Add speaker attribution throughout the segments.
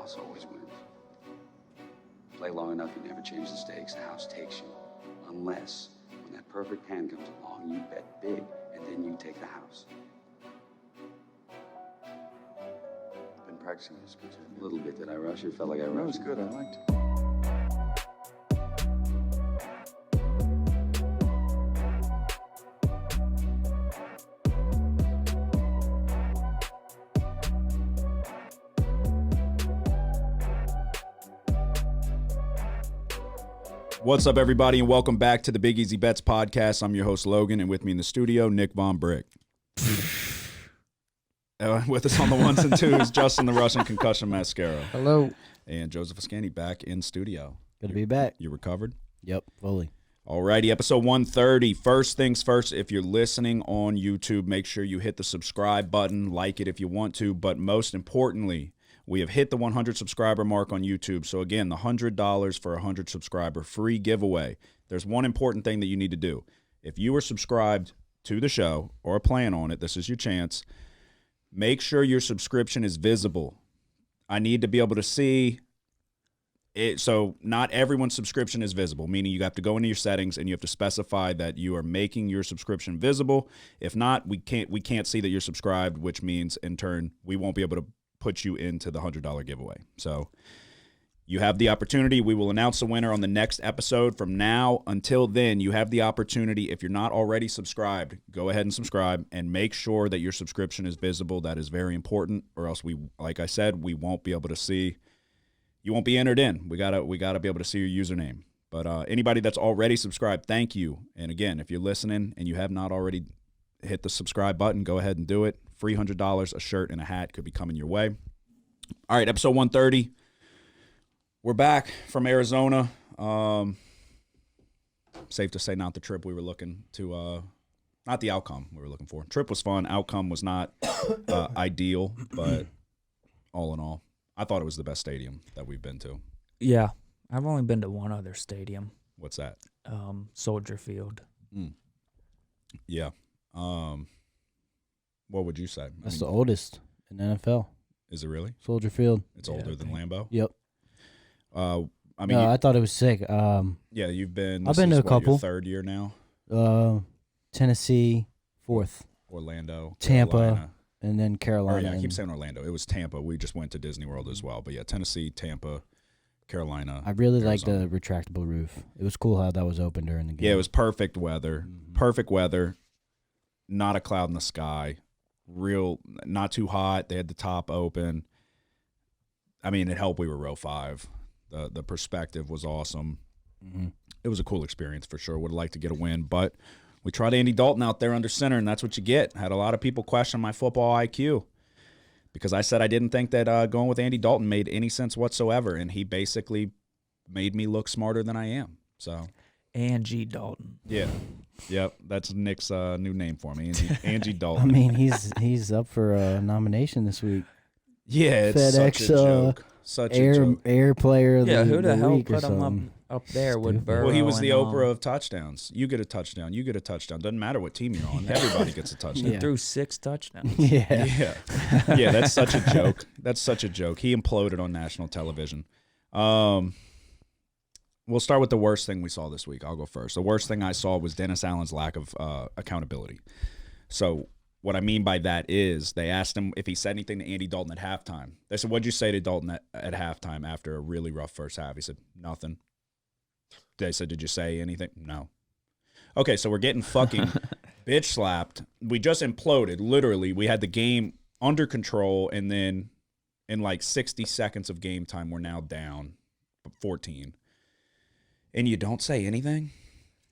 Speaker 1: house always wins. Play long enough, you never change the stakes, the house takes you. Unless, when that perfect hand comes along, you bet big, and then you take the house. I've been practicing this a little bit. Did I rush it? Felt like I rushed.
Speaker 2: That was good. I liked it.
Speaker 3: What's up, everybody, and welcome back to the Big Easy Bets podcast. I'm your host, Logan, and with me in the studio, Nick Von Brick. With us on the ones and twos, Justin the Russian Concussion Mascara.
Speaker 4: Hello.
Speaker 3: And Joseph Ascani back in studio.
Speaker 4: Good to be back.
Speaker 3: You recovered?
Speaker 4: Yep, fully.
Speaker 3: Alrighty, episode 130. First things first, if you're listening on YouTube, make sure you hit the subscribe button, like it if you want to, but most importantly, we have hit the 100 subscriber mark on YouTube. So again, the $100 for a 100 subscriber free giveaway. There's one important thing that you need to do. If you are subscribed to the show or plan on it, this is your chance. Make sure your subscription is visible. I need to be able to see it. So not everyone's subscription is visible, meaning you have to go into your settings and you have to specify that you are making your subscription visible. If not, we can't see that you're subscribed, which means in turn we won't be able to put you into the $100 giveaway. So you have the opportunity. We will announce the winner on the next episode. From now until then, you have the opportunity. If you're not already subscribed, go ahead and subscribe and make sure that your subscription is visible. That is very important, or else like I said, we won't be able to see. You won't be entered in. We gotta be able to see your username. But anybody that's already subscribed, thank you. And again, if you're listening and you have not already hit the subscribe button, go ahead and do it. Free $100, a shirt, and a hat could be coming your way. All right, episode 130. We're back from Arizona. Safe to say not the trip we were looking to, not the outcome we were looking for. Trip was fun. Outcome was not ideal, but all in all, I thought it was the best stadium that we've been to.
Speaker 5: Yeah, I've only been to one other stadium.
Speaker 3: What's that?
Speaker 5: Soldier Field.
Speaker 3: Yeah. What would you say?
Speaker 4: That's the oldest in the NFL.
Speaker 3: Is it really?
Speaker 4: Soldier Field.
Speaker 3: It's older than Lambeau?
Speaker 4: Yep.
Speaker 3: I mean,
Speaker 4: I thought it was sick.
Speaker 3: Yeah, you've been.
Speaker 4: I've been to a couple.
Speaker 3: Your third year now.
Speaker 4: Tennessee, fourth.
Speaker 3: Orlando,
Speaker 4: Tampa,
Speaker 3: Carolina.
Speaker 4: and then Carolina.
Speaker 3: Oh yeah, I keep saying Orlando. It was Tampa. We just went to Disney World as well. But yeah, Tennessee, Tampa, Carolina.
Speaker 4: I really liked
Speaker 3: Arizona.
Speaker 4: the retractable roof. It was cool how that was open during the game.
Speaker 3: Yeah, it was perfect weather. Perfect weather. Not a cloud in the sky. Not too hot. They had the top open. I mean, it helped we were row 5. The perspective was awesome.
Speaker 4: Mm-hmm.
Speaker 3: It was a cool experience for sure. Would have liked to get a win, but we tried Andy Dalton out there under center, and that's what you get. Had a lot of people question my football IQ because I said I didn't think that going with Andy Dalton made any sense whatsoever, and he basically made me look smarter than I am. So
Speaker 5: Angie Dalton.
Speaker 3: yeah. Yep, that's Nick's new name for me, Angie Dalton.
Speaker 4: I mean, he's up for a nomination this week.
Speaker 3: Yeah, it's
Speaker 4: FedEx,
Speaker 3: such a joke. Such a joke.
Speaker 4: Air player of
Speaker 5: Yeah,
Speaker 4: the
Speaker 5: who the hell
Speaker 4: week or
Speaker 5: put him
Speaker 4: something.
Speaker 5: up there with Burrow?
Speaker 3: Well, he was the
Speaker 5: and,
Speaker 3: Oprah of touchdowns. You get a touchdown. You get a touchdown. Doesn't matter what team you're on. Everybody gets a touchdown.
Speaker 5: He threw 6 touchdowns.
Speaker 4: Yeah.
Speaker 3: Yeah, that's such a joke. That's such a joke. He imploded on national television. We'll start with the worst thing we saw this week. I'll go first. The worst thing I saw was Dennis Allen's lack of accountability. So what I mean by that is they asked him if he said anything to Andy Dalton at halftime. They said, what'd you say to Dalton at halftime after a really rough first half? He said, nothing. They said, did you say anything? No. Okay, so we're getting fucking bitch slapped. We just imploded. Literally, we had the game under control, and then in like 60 seconds of game time, we're now down 14. And you don't say anything?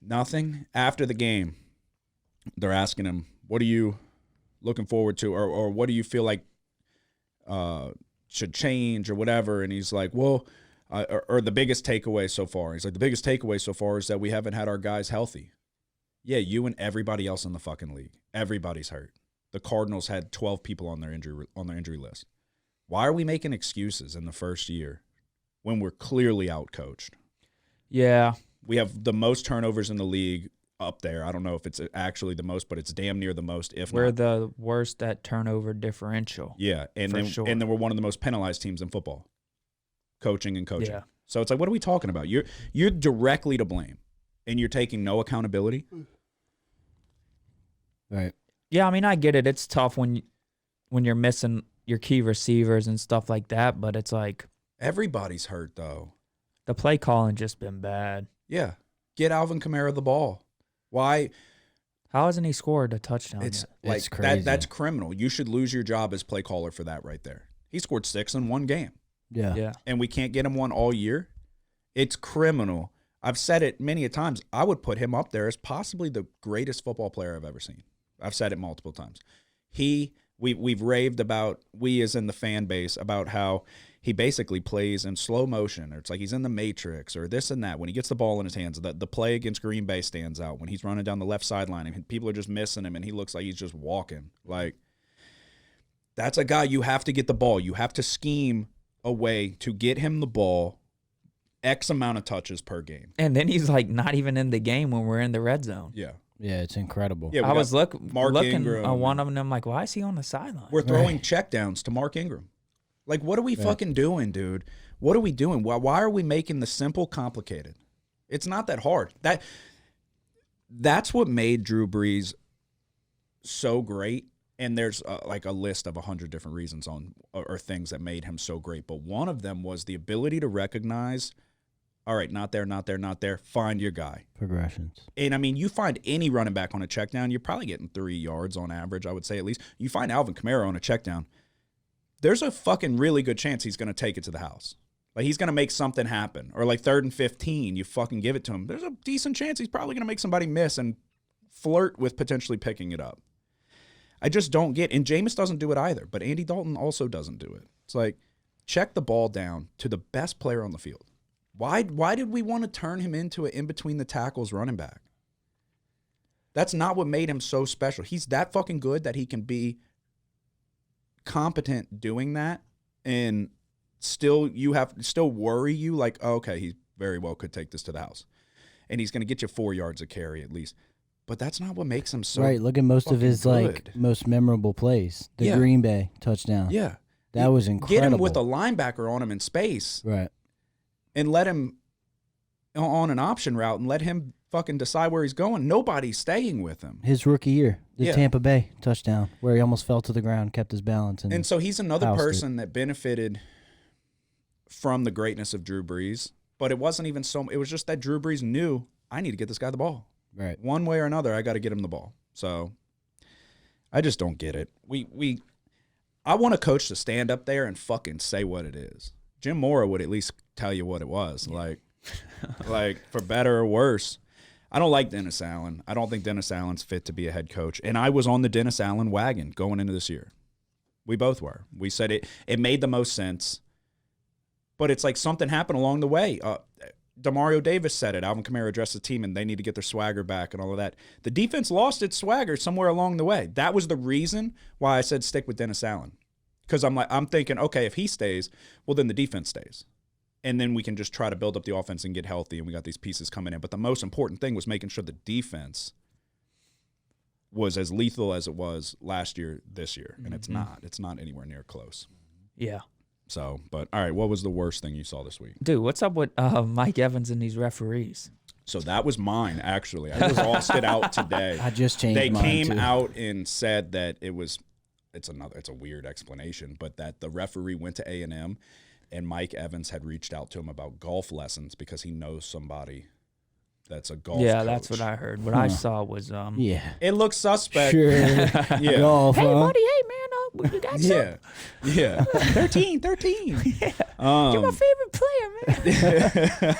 Speaker 3: Nothing? After the game, they're asking him, what are you looking forward to? Or what do you feel like should change or whatever? And he's like, well, or the biggest takeaway so far. He's like, the biggest takeaway so far is that we haven't had our guys healthy. Yeah, you and everybody else in the fucking league. Everybody's hurt. The Cardinals had 12 people on their injury list. Why are we making excuses in the first year when we're clearly outcoached?
Speaker 5: Yeah.
Speaker 3: We have the most turnovers in the league up there. I don't know if it's actually the most, but it's damn near the most, if
Speaker 5: We're
Speaker 3: not.
Speaker 5: the worst at turnover differential.
Speaker 3: Yeah, and
Speaker 5: for
Speaker 3: then
Speaker 5: sure.
Speaker 3: and then we're one of the most penalized teams in football. coaching and coaching.
Speaker 5: Yeah.
Speaker 3: So it's like, what are we talking about? You're directly to blame, and you're taking no accountability.
Speaker 4: Right.
Speaker 5: Yeah, I mean, I get it. It's tough when you're missing your key receivers and stuff like that, but it's like
Speaker 3: Everybody's hurt though.
Speaker 5: the play calling just been bad.
Speaker 3: Yeah, get Alvin Kamara the ball. Why?
Speaker 5: How hasn't he scored a touchdown
Speaker 3: It's
Speaker 5: yet?
Speaker 3: like
Speaker 4: It's crazy.
Speaker 3: that's criminal. You should lose your job as play caller for that right there. He scored 6 in one game,
Speaker 4: Yeah.
Speaker 5: Yeah.
Speaker 3: and we can't get him one all year. It's criminal. I've said it many a times. I would put him up there as possibly the greatest football player I've ever seen. I've said it multiple times. We've raved about, we as in the fan base, about how he basically plays in slow motion, or it's like he's in the Matrix, or this and that. When he gets the ball in his hands, the play against Green Bay stands out. When he's running down the left sideline and people are just missing him, and he looks like he's just walking. Like, that's a guy you have to get the ball. You have to scheme a way to get him the ball X amount of touches per game.
Speaker 5: And then he's like not even in the game when we're in the red zone.
Speaker 3: Yeah.
Speaker 4: Yeah, it's incredible.
Speaker 3: Yeah, we
Speaker 5: I was
Speaker 3: got Mark
Speaker 5: looking
Speaker 3: Ingram.
Speaker 5: at one of them, and I'm like, why is he on the sideline?
Speaker 3: We're throwing checkdowns to Mark Ingram. Like, what are we fucking doing, dude? What are we doing? Why are we making the simple complicated? It's not that hard. That's what made Drew Brees so great. And there's like a list of 100 different reasons or things that made him so great. But one of them was the ability to recognize, all right, not there, not there, not there. Find your guy.
Speaker 4: Progressions.
Speaker 3: And, I mean, you find any running back on a check down, you're probably getting 3 yards on average, I would say at least. You find Alvin Kamara on a check down, there's a fucking really good chance he's going to take it to the house. Like, he's going to make something happen. Or, like, 3rd and 15, you fucking give it to him. There's a decent chance he's probably going to make somebody miss and flirt with potentially picking it up. I just don't get, and Jameis doesn't do it either, but Andy Dalton also doesn't do it. It's like, check the ball down to the best player on the field. Why did we want to turn him into an in-between-the-tackles running back? That's not what made him so special. He's that fucking good that he can be competent doing that, and still worry you like, oh, okay, he very well could take this to the house. And he's going to get you 4 yards a carry at least. But that's not what makes him so
Speaker 4: Right, look at most of his
Speaker 3: fucking
Speaker 4: like
Speaker 3: good.
Speaker 4: most memorable plays. The
Speaker 3: Yeah.
Speaker 4: Green Bay touchdown.
Speaker 3: Yeah.
Speaker 4: That was incredible.
Speaker 3: Get him with a linebacker on him in space
Speaker 4: Right.
Speaker 3: and let him on an option route and let him fucking decide where he's going. Nobody's staying with him.
Speaker 4: His rookie year, the
Speaker 3: Yeah.
Speaker 4: Tampa Bay touchdown, where he almost fell to the ground, kept his balance,
Speaker 3: And so he's another
Speaker 4: housed it.
Speaker 3: person that benefited from the greatness of Drew Brees. But it wasn't even so. It was just that Drew Brees knew, I need to get this guy the ball.
Speaker 4: right.
Speaker 3: One way or another, I got to get him the ball. So I just don't get it. I want a coach to stand up there and fucking say what it is. Jim Mora would at least tell you what it was. Like for better or worse. I don't like Dennis Allen. I don't think Dennis Allen's fit to be a head coach. And I was on the Dennis Allen wagon going into this year. We both were. We said it made the most sense. But it's like something happened along the way. Demario Davis said it. Alvin Kamara addressed the team, and they need to get their swagger back and all of that. The defense lost its swagger somewhere along the way. That was the reason why I said stick with Dennis Allen. Because I'm thinking, okay, if he stays, well, then the defense stays. And then we can just try to build up the offense and get healthy, and we got these pieces coming in. But the most important thing was making sure the defense was as lethal as it was last year, this year. And it's not. It's not anywhere near close.
Speaker 5: Yeah.
Speaker 3: So, but all right, what was the worst thing you saw this week?
Speaker 5: Dude, what's up with Mike Evans and these referees?
Speaker 3: So that was mine, actually. I crossed it out today.
Speaker 4: I just changed
Speaker 3: They
Speaker 4: mine,
Speaker 3: came
Speaker 4: too.
Speaker 3: out and said that it's a weird explanation, but that the referee went to A&M and Mike Evans had reached out to him about golf lessons because he knows somebody that's a golf
Speaker 5: Yeah,
Speaker 3: coach.
Speaker 5: that's what I heard. What I saw was
Speaker 4: Yeah.
Speaker 3: It looks suspect.
Speaker 4: Sure.
Speaker 3: Yeah.
Speaker 4: Golf,
Speaker 5: hey,
Speaker 4: huh?
Speaker 5: buddy, hey, man, you got
Speaker 3: Yeah. Yeah. 13.
Speaker 5: You're my favorite player, man.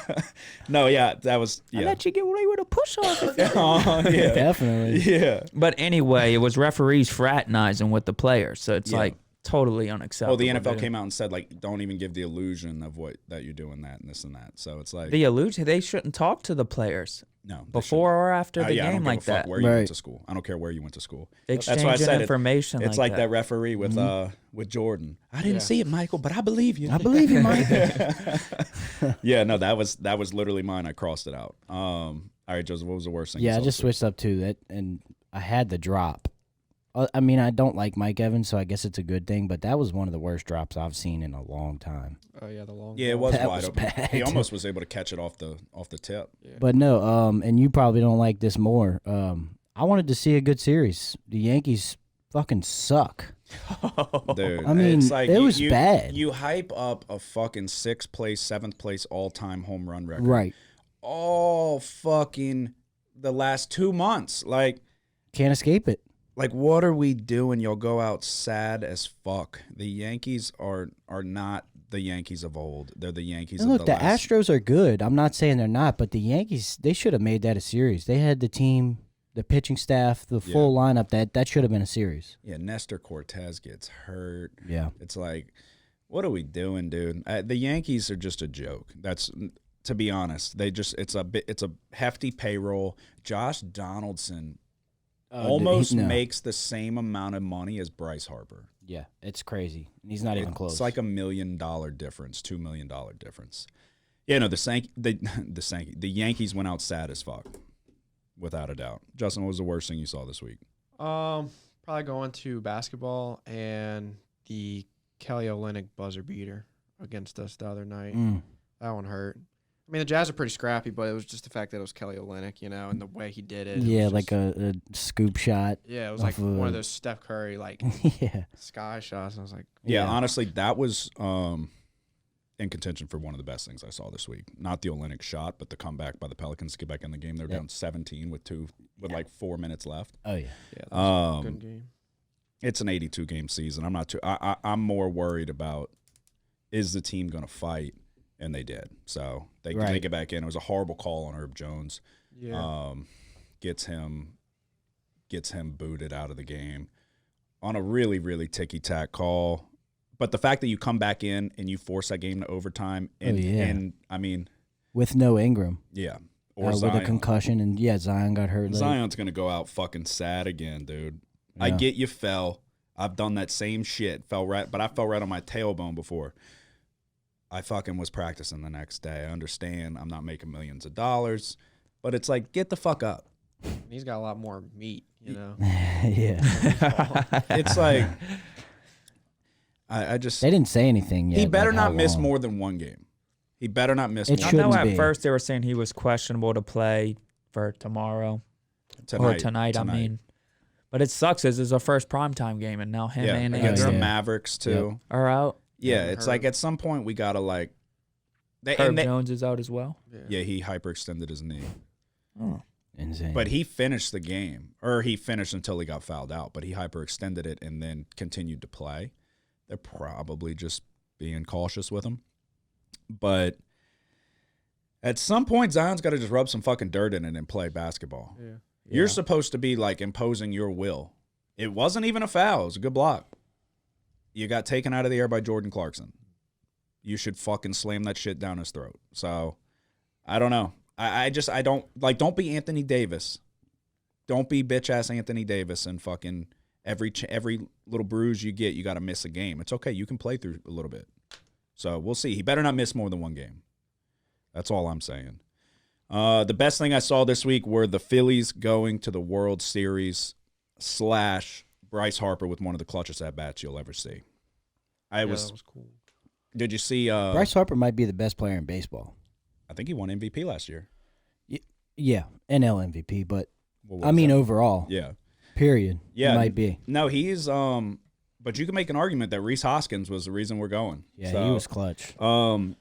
Speaker 3: No, yeah, that was,
Speaker 5: I
Speaker 3: yeah.
Speaker 5: let you get away with a push-off. if you-
Speaker 3: Oh, yeah.
Speaker 4: Definitely.
Speaker 3: Yeah.
Speaker 5: But anyway, it was referees fraternizing with the players, so it's
Speaker 3: Yeah.
Speaker 5: like totally unacceptable.
Speaker 3: Well, the NFL
Speaker 5: dude.
Speaker 3: came out and said, like, don't even give the illusion of that you're doing that and this and that. So it's like,
Speaker 5: The illusion, they shouldn't talk to the players
Speaker 3: no. they
Speaker 5: before or after the
Speaker 3: yeah, I don't
Speaker 5: game
Speaker 3: give
Speaker 5: like
Speaker 3: a fuck
Speaker 5: that.
Speaker 3: where you went
Speaker 4: Right.
Speaker 3: to school. I don't care where you went to school.
Speaker 5: Exchanging
Speaker 3: That's why I said
Speaker 5: information
Speaker 3: it's
Speaker 5: like
Speaker 3: like that referee with Jordan. I didn't see it, Michael, but I believe you.
Speaker 4: I believe you, Mike.
Speaker 3: Yeah, no, that was literally mine. I crossed it out. All right, Joseph, what was the worst thing?
Speaker 4: Yeah,
Speaker 3: you
Speaker 4: I
Speaker 3: saw
Speaker 4: just
Speaker 3: this week?
Speaker 4: switched up to that, and I had the drop I mean, I don't like Mike Evans, so I guess it's a good thing. But that was one of the worst drops I've seen in a long time.
Speaker 2: Oh yeah, the long.
Speaker 3: Yeah, it
Speaker 2: ball.
Speaker 3: was
Speaker 4: That
Speaker 3: wide
Speaker 4: was
Speaker 3: open.
Speaker 4: bad.
Speaker 3: He almost was able to catch it off the tip.
Speaker 2: Yeah.
Speaker 4: But no, and you probably don't like this more. I wanted to see a good series. The Yankees fucking suck.
Speaker 3: Dude,
Speaker 4: I mean,
Speaker 3: it's like
Speaker 4: it was bad.
Speaker 3: You hype up a fucking 6th place, 7th place all-time home run record.
Speaker 4: Right.
Speaker 3: All fucking the last 2 months. Like,
Speaker 4: Can't escape it.
Speaker 3: what are we doing? You'll go out sad as fuck. The Yankees are not the Yankees of old. They're the Yankees
Speaker 4: And
Speaker 3: of
Speaker 4: look,
Speaker 3: the
Speaker 4: the
Speaker 3: last.
Speaker 4: Astros are good. I'm not saying they're not, but the Yankees, they should have made that a series. They had the team, the pitching staff, the full lineup. That should have been a series.
Speaker 3: Yeah, Nestor Cortez gets hurt.
Speaker 4: Yeah.
Speaker 3: It's like, what are we doing, dude? The Yankees are just a joke. That's, to be honest. It's a hefty payroll. Josh Donaldson almost makes the same amount of money as Bryce Harper.
Speaker 4: Yeah, it's crazy. And he's not even close.
Speaker 3: It's like $1 million difference, $2 million difference. Yeah, no, the Yankees went out sad as fuck, without a doubt. Justin, what was the worst thing you saw this week?
Speaker 2: Probably going to basketball and the Kelly Olynyk buzzer beater against us the other night. That one hurt. I mean, the Jazz are pretty scrappy, but it was just the fact that it was Kelly Olynyk, and the way he did it.
Speaker 4: Yeah,
Speaker 2: was
Speaker 4: like a scoop shot.
Speaker 2: Yeah, it was
Speaker 4: off
Speaker 2: like one
Speaker 4: of-
Speaker 2: of those Steph Curry
Speaker 4: Yeah.
Speaker 2: sky shots. And I was like,
Speaker 3: Yeah,
Speaker 4: Yeah.
Speaker 3: honestly, that was in contention for one of the best things I saw this week. Not the Olynyk shot, but the comeback by the Pelicans to get back in the game. They're down 17 with like 4 minutes left.
Speaker 4: Oh, yeah.
Speaker 2: yeah, that was a good game.
Speaker 3: It's an 82-game season. I'm not too. I'm more worried about, is the team going to fight, and they did. So they get back in. It was a horrible call on Herb Jones.
Speaker 2: Yeah.
Speaker 3: Gets him booted out of the game on a really, really ticky-tack call. But the fact that you come back in and you force that game to overtime, and I mean,
Speaker 4: With no Ingram.
Speaker 3: yeah, or
Speaker 4: With
Speaker 3: Zion.
Speaker 4: a concussion, and Zion got hurt. late.
Speaker 3: Zion's gonna go out fucking sad again, dude. I
Speaker 4: Yeah.
Speaker 3: get you fell. I've done that same shit. But I fell right on my tailbone before. I fucking was practicing the next day. I understand I'm not making millions of dollars, but it's like, get the fuck up.
Speaker 2: He's got a lot more meat,
Speaker 4: Yeah.
Speaker 3: It's like, I just,
Speaker 4: They didn't say anything yet.
Speaker 3: he better
Speaker 4: like how
Speaker 3: not miss
Speaker 4: long.
Speaker 3: more than one game. He better not miss
Speaker 4: It
Speaker 3: more
Speaker 5: I
Speaker 4: shouldn't
Speaker 5: know at
Speaker 4: be.
Speaker 5: first they were saying he was questionable to play for tomorrow or tonight. I mean, but it sucks as it's a first primetime game, and now him
Speaker 3: yeah,
Speaker 5: and
Speaker 3: against the
Speaker 5: Ingram
Speaker 3: Mavericks too.
Speaker 5: are out.
Speaker 3: Yeah,
Speaker 2: Yeah,
Speaker 3: it's
Speaker 2: Herb.
Speaker 3: like at some point we gotta like.
Speaker 5: Herb Jones is out as well.
Speaker 3: Yeah, he hyperextended his knee.
Speaker 5: Oh.
Speaker 4: Insane.
Speaker 3: But he finished the game, or he finished until he got fouled out, but he hyperextended it and then continued to play. They're probably just being cautious with him. But at some point, Zion's got to just rub some fucking dirt in it and play basketball.
Speaker 2: Yeah.
Speaker 3: You're supposed to be like imposing your will. It wasn't even a foul. It was a good block. You got taken out of the air by Jordan Clarkson. You should fucking slam that shit down his throat. So, I don't know. I don't, like, don't be Anthony Davis. Don't be bitch-ass Anthony Davis and fucking every little bruise you get, you got to miss a game. It's okay. You can play through a little bit. So, we'll see. He better not miss more than one game. That's all I'm saying. The best thing I saw this week were the Phillies going to the World Series / Bryce Harper with one of the clutchest at-bats you'll ever see.
Speaker 2: That was cool.
Speaker 3: Did you see?
Speaker 4: Bryce Harper might be the best player in baseball.
Speaker 3: I think he won MVP last year.
Speaker 4: Yeah, NL MVP, but
Speaker 3: What was
Speaker 4: I mean
Speaker 3: that?
Speaker 4: overall.
Speaker 3: Yeah.
Speaker 4: Period.
Speaker 3: Yeah.
Speaker 4: He might be.
Speaker 3: No, he's but you can make an argument that Rhys Hoskins was the reason we're going.
Speaker 4: Yeah,
Speaker 3: So,
Speaker 4: he was clutch.
Speaker 2: Did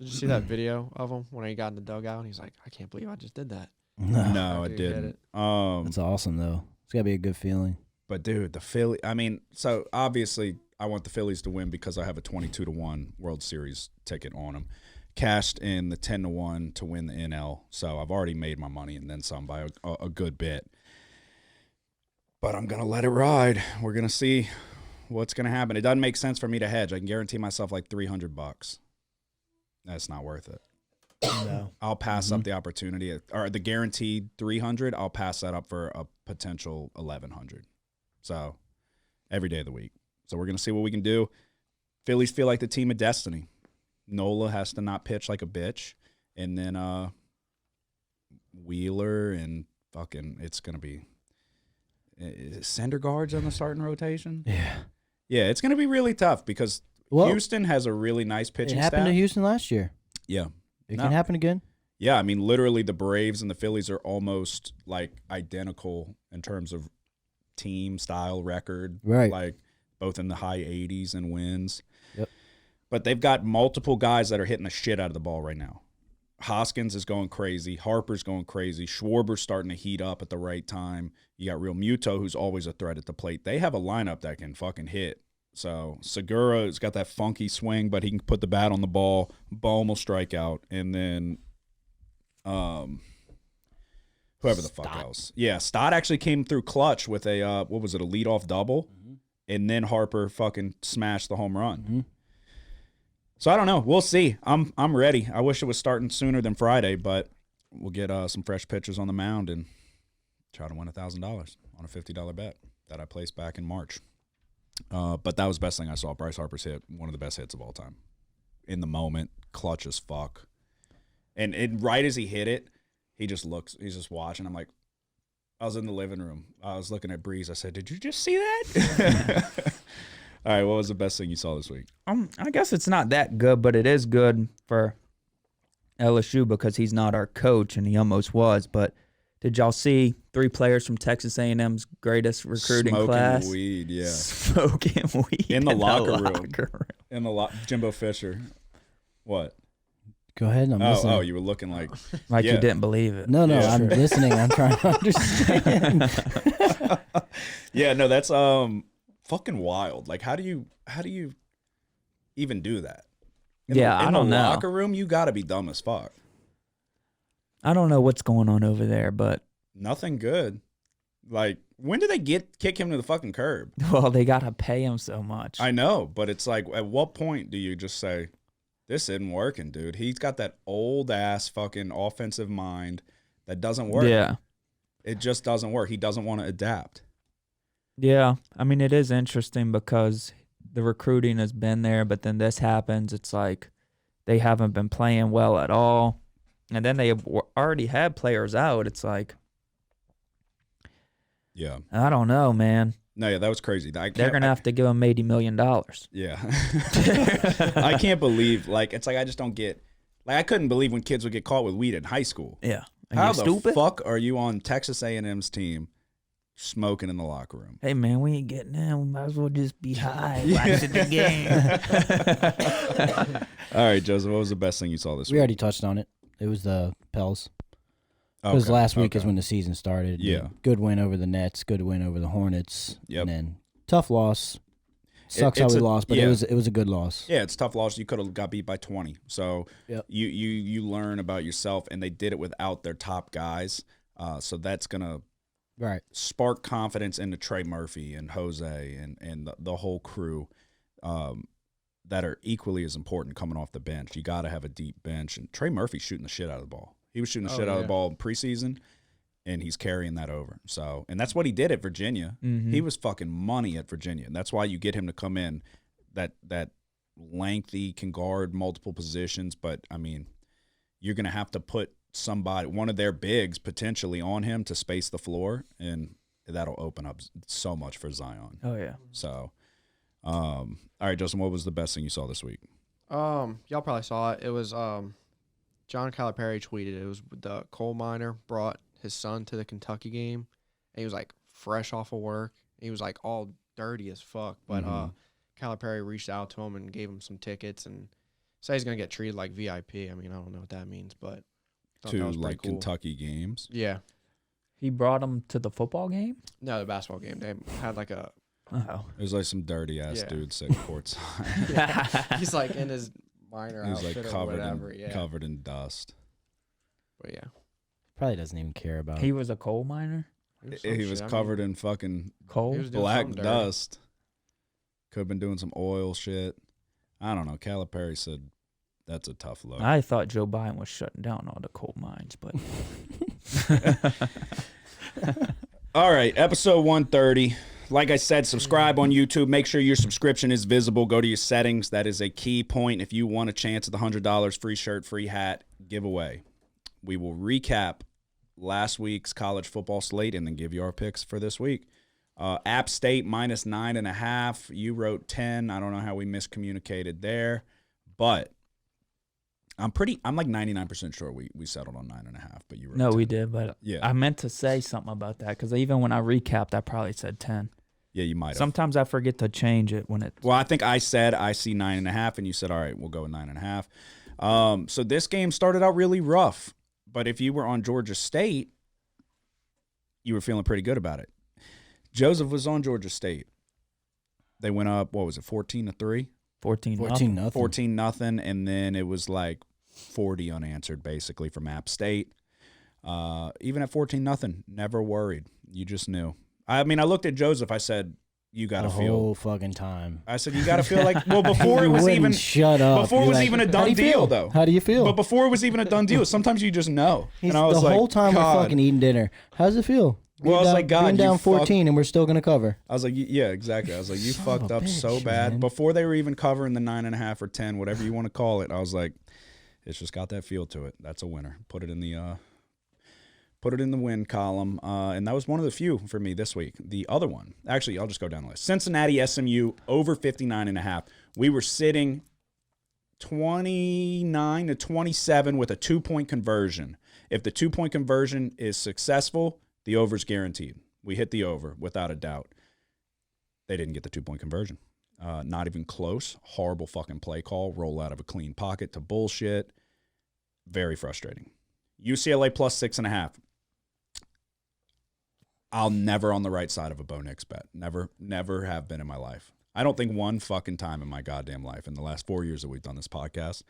Speaker 2: you see that video of him when he got in the dugout? And he's like, I can't believe I just did that.
Speaker 3: No, I
Speaker 2: After he hit
Speaker 3: didn't.
Speaker 2: it.
Speaker 4: That's awesome though. It's gotta be a good feeling.
Speaker 3: But dude, the Philly. I mean, so obviously, I want the Phillies to win because I have a 22-1 World Series ticket on them. Cashed in the 10-1 to win the NL, so I've already made my money and then some by a good bit. But I'm gonna let it ride. We're gonna see what's gonna happen. It doesn't make sense for me to hedge. I can guarantee myself like $300. That's not worth it.
Speaker 5: No.
Speaker 3: I'll pass up the opportunity, or the guaranteed 300. I'll pass that up for a potential 1,100. So every day of the week. So we're gonna see what we can do. Phillies feel like the team of destiny. Nola has to not pitch like a bitch, and then Wheeler and fucking it's gonna be Syndergaard's on the starting rotation.
Speaker 4: Yeah.
Speaker 3: Yeah, it's going to be really tough because Houston has a really nice pitching
Speaker 4: It happened
Speaker 3: staff.
Speaker 4: to Houston last year.
Speaker 3: Yeah.
Speaker 4: It can happen again.
Speaker 3: Yeah, I mean, literally the Braves and the Phillies are almost like identical in terms of team style record.
Speaker 4: Right.
Speaker 3: Like both in the high 80s and wins.
Speaker 4: Yep.
Speaker 3: But they've got multiple guys that are hitting the shit out of the ball right now. Hoskins is going crazy. Harper's going crazy. Schwarber's starting to heat up at the right time. You got Real Muto, who's always a threat at the plate. They have a lineup that can fucking hit. So Segura's got that funky swing, but he can put the bat on the ball. Bohm will strike out. And then whoever the fuck else. Yeah, Stott actually came through clutch with a, a leadoff double. Mm-hmm. And then Harper fucking smashed the home run. Mm-hmm. So I don't know. We'll see. I'm ready. I wish it was starting sooner than Friday, but we'll get some fresh pitchers on the mound and try to win $1,000 on a $50 bet that I placed back in March. But that was the best thing I saw. Bryce Harper's hit, one of the best hits of all time. In the moment, clutch as fuck. And right as he hit it, he just looks. He's just watching. I'm like, I was in the living room. I was looking at Breeze. I said, "Did you just see that?" All right, what was the best thing you saw this week?
Speaker 5: I guess it's not that good, but it is good for LSU because he's not our coach, and he almost was. But did y'all see 3 players from Texas A&M's greatest recruiting class?
Speaker 3: Smoking weed, yeah.
Speaker 5: Smoking weed
Speaker 3: in the locker room.
Speaker 5: In
Speaker 3: the Jimbo Fisher. What?
Speaker 4: Go ahead. I'm listening.
Speaker 3: Oh, you were looking like
Speaker 5: you didn't believe it.
Speaker 4: No,
Speaker 3: yeah,
Speaker 4: I'm listening. I'm trying to understand.
Speaker 3: Yeah, no, that's fucking wild. Like, how do you even do that? In
Speaker 5: I don't know.
Speaker 3: In the locker room, you got to be dumb as fuck.
Speaker 5: I don't know what's going on over there, but
Speaker 3: nothing good. Like, when did they kick him to the fucking curb?
Speaker 5: Well, they got to pay him so much.
Speaker 3: I know, but it's like, at what point do you just say, this isn't working, dude? He's got that old-ass fucking offensive mind that doesn't work.
Speaker 5: Yeah.
Speaker 3: It just doesn't work. He doesn't want to adapt.
Speaker 5: Yeah. I mean, it is interesting because the recruiting has been there, but then this happens. It's like they haven't been playing well at all. And then they already had players out. It's like,
Speaker 3: yeah,
Speaker 5: I don't know, man.
Speaker 3: No, yeah, that was crazy.
Speaker 5: They're going to have to give him $80 million.
Speaker 3: Yeah. I can't believe, like, it's like I just don't get, like, I couldn't believe when kids would get caught with weed in high school.
Speaker 5: Yeah.
Speaker 3: How the fuck are you on Texas A&M's team smoking in the locker room?
Speaker 5: Hey, man, we ain't getting in. We might as well just be high watching the game.
Speaker 3: All right, Joseph, what was the best thing you saw this week?
Speaker 4: We already touched on it. It was the Pels. Because last week is when the season started.
Speaker 3: Yeah.
Speaker 4: Good win over the Nets. Good win over the Hornets.
Speaker 3: Yep.
Speaker 4: And then tough loss. Sucks how we lost, but it was a good loss.
Speaker 3: Yeah, it's a tough loss. You could have got beat by 20. So you learn about yourself, and they did it without their top guys. So that's gonna spark confidence into Trey Murphy and Jose and the whole crew that are equally as important coming off the bench. You got to have a deep bench, and Trey Murphy's shooting the shit out of the ball. He was shooting the shit out of the ball in preseason, and he's carrying that over. So, and that's what he did at Virginia. Mm-hmm. He was fucking money at Virginia, and that's why you get him to come in. That lengthy, can guard multiple positions, but I mean, you're gonna have to put one of their bigs potentially on him to space the floor, and that'll open up so much for Zion.
Speaker 5: Oh yeah.
Speaker 3: So, all right, Justin, what was the best thing you saw this week?
Speaker 2: Y'all probably saw it. It was John Calipari tweeted. It was the coal miner brought his son to the Kentucky game, and he was like fresh off of work. He was like all dirty as fuck, but Calipari reached out to him and gave him some tickets and said he's gonna get treated like VIP. I mean, I don't know what that means, but
Speaker 3: to like cool. Kentucky games.
Speaker 2: Yeah,
Speaker 5: he brought him to the football game.
Speaker 2: No, the basketball game. They had like a.
Speaker 3: Oh, it was like some dirty ass dude sitting courtside.
Speaker 2: Yeah. He's like in his minor
Speaker 3: he was
Speaker 2: outfit
Speaker 3: like
Speaker 2: or whatever.
Speaker 3: covered in dust.
Speaker 2: But yeah,
Speaker 4: probably doesn't even care about.
Speaker 5: He was a coal miner.
Speaker 3: He was covered in fucking
Speaker 5: coal,
Speaker 3: black dust. Could have been doing some oil shit. I don't know. Calipari said that's a tough look.
Speaker 5: I thought Joe Biden was shutting down all the coal mines, but.
Speaker 3: All right, episode 130. Like I said, subscribe on YouTube. Make sure your subscription is visible. Go to your settings. That is a key point. If you want a chance at the $100 free shirt, free hat giveaway, we will recap last week's college football slate and then give you our picks for this week. App State minus 9.5. You wrote 10. I don't know how we miscommunicated there, but I'm like 99% sure we settled on 9.5. But you wrote
Speaker 5: No,
Speaker 3: 10.
Speaker 5: we did, but
Speaker 3: Yeah.
Speaker 5: I meant to say something about that because even when I recapped, I probably said 10.
Speaker 3: Yeah, you might have.
Speaker 5: Sometimes I forget to change it when it's.
Speaker 3: Well, I think I said I see 9.5, and you said, all right, we'll go with 9.5. So this game started out really rough, but if you were on Georgia State, you were feeling pretty good about it. Joseph was on Georgia State. They went up, what was it, 14-3?
Speaker 5: 14
Speaker 4: nothing.
Speaker 3: 14-0, and then it was like 40 unanswered, basically, from App State. Even at 14-0, never worried. You just knew. I mean, I looked at Joseph. I said, "You got to
Speaker 4: The
Speaker 3: feel."
Speaker 4: whole fucking time.
Speaker 3: I said, "You got to feel like." Well, before it
Speaker 4: You
Speaker 3: was
Speaker 4: wouldn't
Speaker 3: even
Speaker 4: shut up.
Speaker 3: Before it
Speaker 4: You're
Speaker 3: was
Speaker 4: like,
Speaker 3: even a
Speaker 4: "How
Speaker 3: done
Speaker 4: do you
Speaker 3: deal,
Speaker 4: feel?
Speaker 3: though.
Speaker 4: How do you feel?
Speaker 3: But before it was even a done deal, sometimes you just know.
Speaker 4: He's,
Speaker 3: And I was
Speaker 4: the
Speaker 3: like,
Speaker 4: whole time
Speaker 3: God.
Speaker 4: we're fucking eating dinner. How's it feel?
Speaker 3: Well, I was like, God,
Speaker 4: being
Speaker 3: you
Speaker 4: down 14
Speaker 3: fuck-
Speaker 4: and we're still gonna cover.
Speaker 3: I was like, yeah, exactly. I was like, you
Speaker 4: Son
Speaker 3: fucked
Speaker 4: of a
Speaker 3: up so
Speaker 4: bitch,
Speaker 3: bad.
Speaker 4: man.
Speaker 3: Before they were even covering the 9.5 or 10, whatever you want to call it, I was like, it's just got that feel to it. That's a winner. Put it in the win column. And that was one of the few for me this week. The other one, actually, I'll just go down the list. Cincinnati SMU over 59.5. We were sitting 29-27 with a 2-point conversion. If the 2-point conversion is successful, the over's guaranteed. We hit the over without a doubt. They didn't get the 2-point conversion. Not even close. Horrible fucking play call. Roll out of a clean pocket to bullshit. Very frustrating. UCLA plus 6.5. I'll never on the right side of a Bo Nix bet. Never have been in my life. I don't think one fucking time in my goddamn life in the last 4 years that we've done this podcast.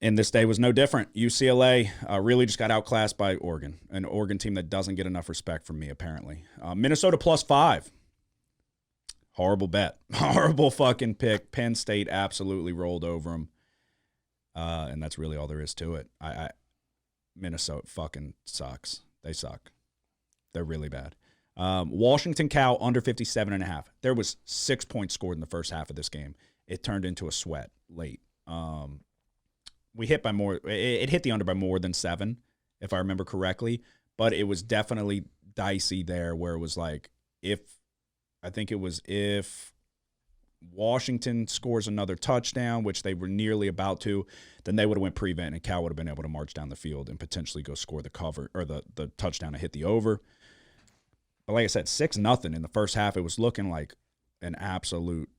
Speaker 3: And this day was no different. UCLA really just got outclassed by Oregon, an Oregon team that doesn't get enough respect from me, apparently. Minnesota plus 5. Horrible bet. Horrible fucking pick. Penn State absolutely rolled over them. And that's really all there is to it. Minnesota fucking sucks. They suck. They're really bad. Washington Cal under 57.5. There was 6 points scored in the first half of this game. It turned into a sweat late. We hit by more. It hit the under by more than 7, if I remember correctly. But it was definitely dicey there, where it was like if Washington scores another touchdown, which they were nearly about to, then they would have went prevent and Cal would have been able to march down the field and potentially go score the cover or the touchdown to hit the over. But like I said, 6-0 in the first half. It was looking like an absolute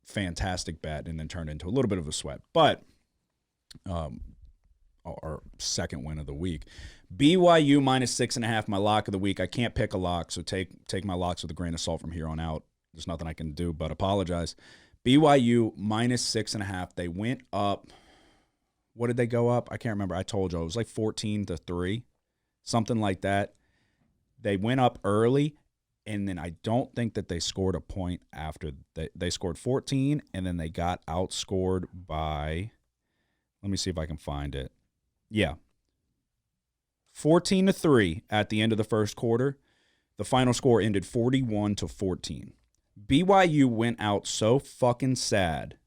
Speaker 3: fantastic bet and then turned into a little bit of a sweat. But our second win of the week. BYU minus 6.5, my lock of the week. I can't pick a lock, so take my locks with a grain of salt from here on out. There's nothing I can do but apologize. BYU minus 6.5. They went up. What did they go up? I can't remember. I told you. It was like 14-3, something like that. They went up early, and then I don't think that they scored a point after. They scored 14, and then they got outscored by, let me see if I can find it. Yeah. 14-3 at the end of the first quarter. The final score ended 41-14. BYU went out so fucking sad.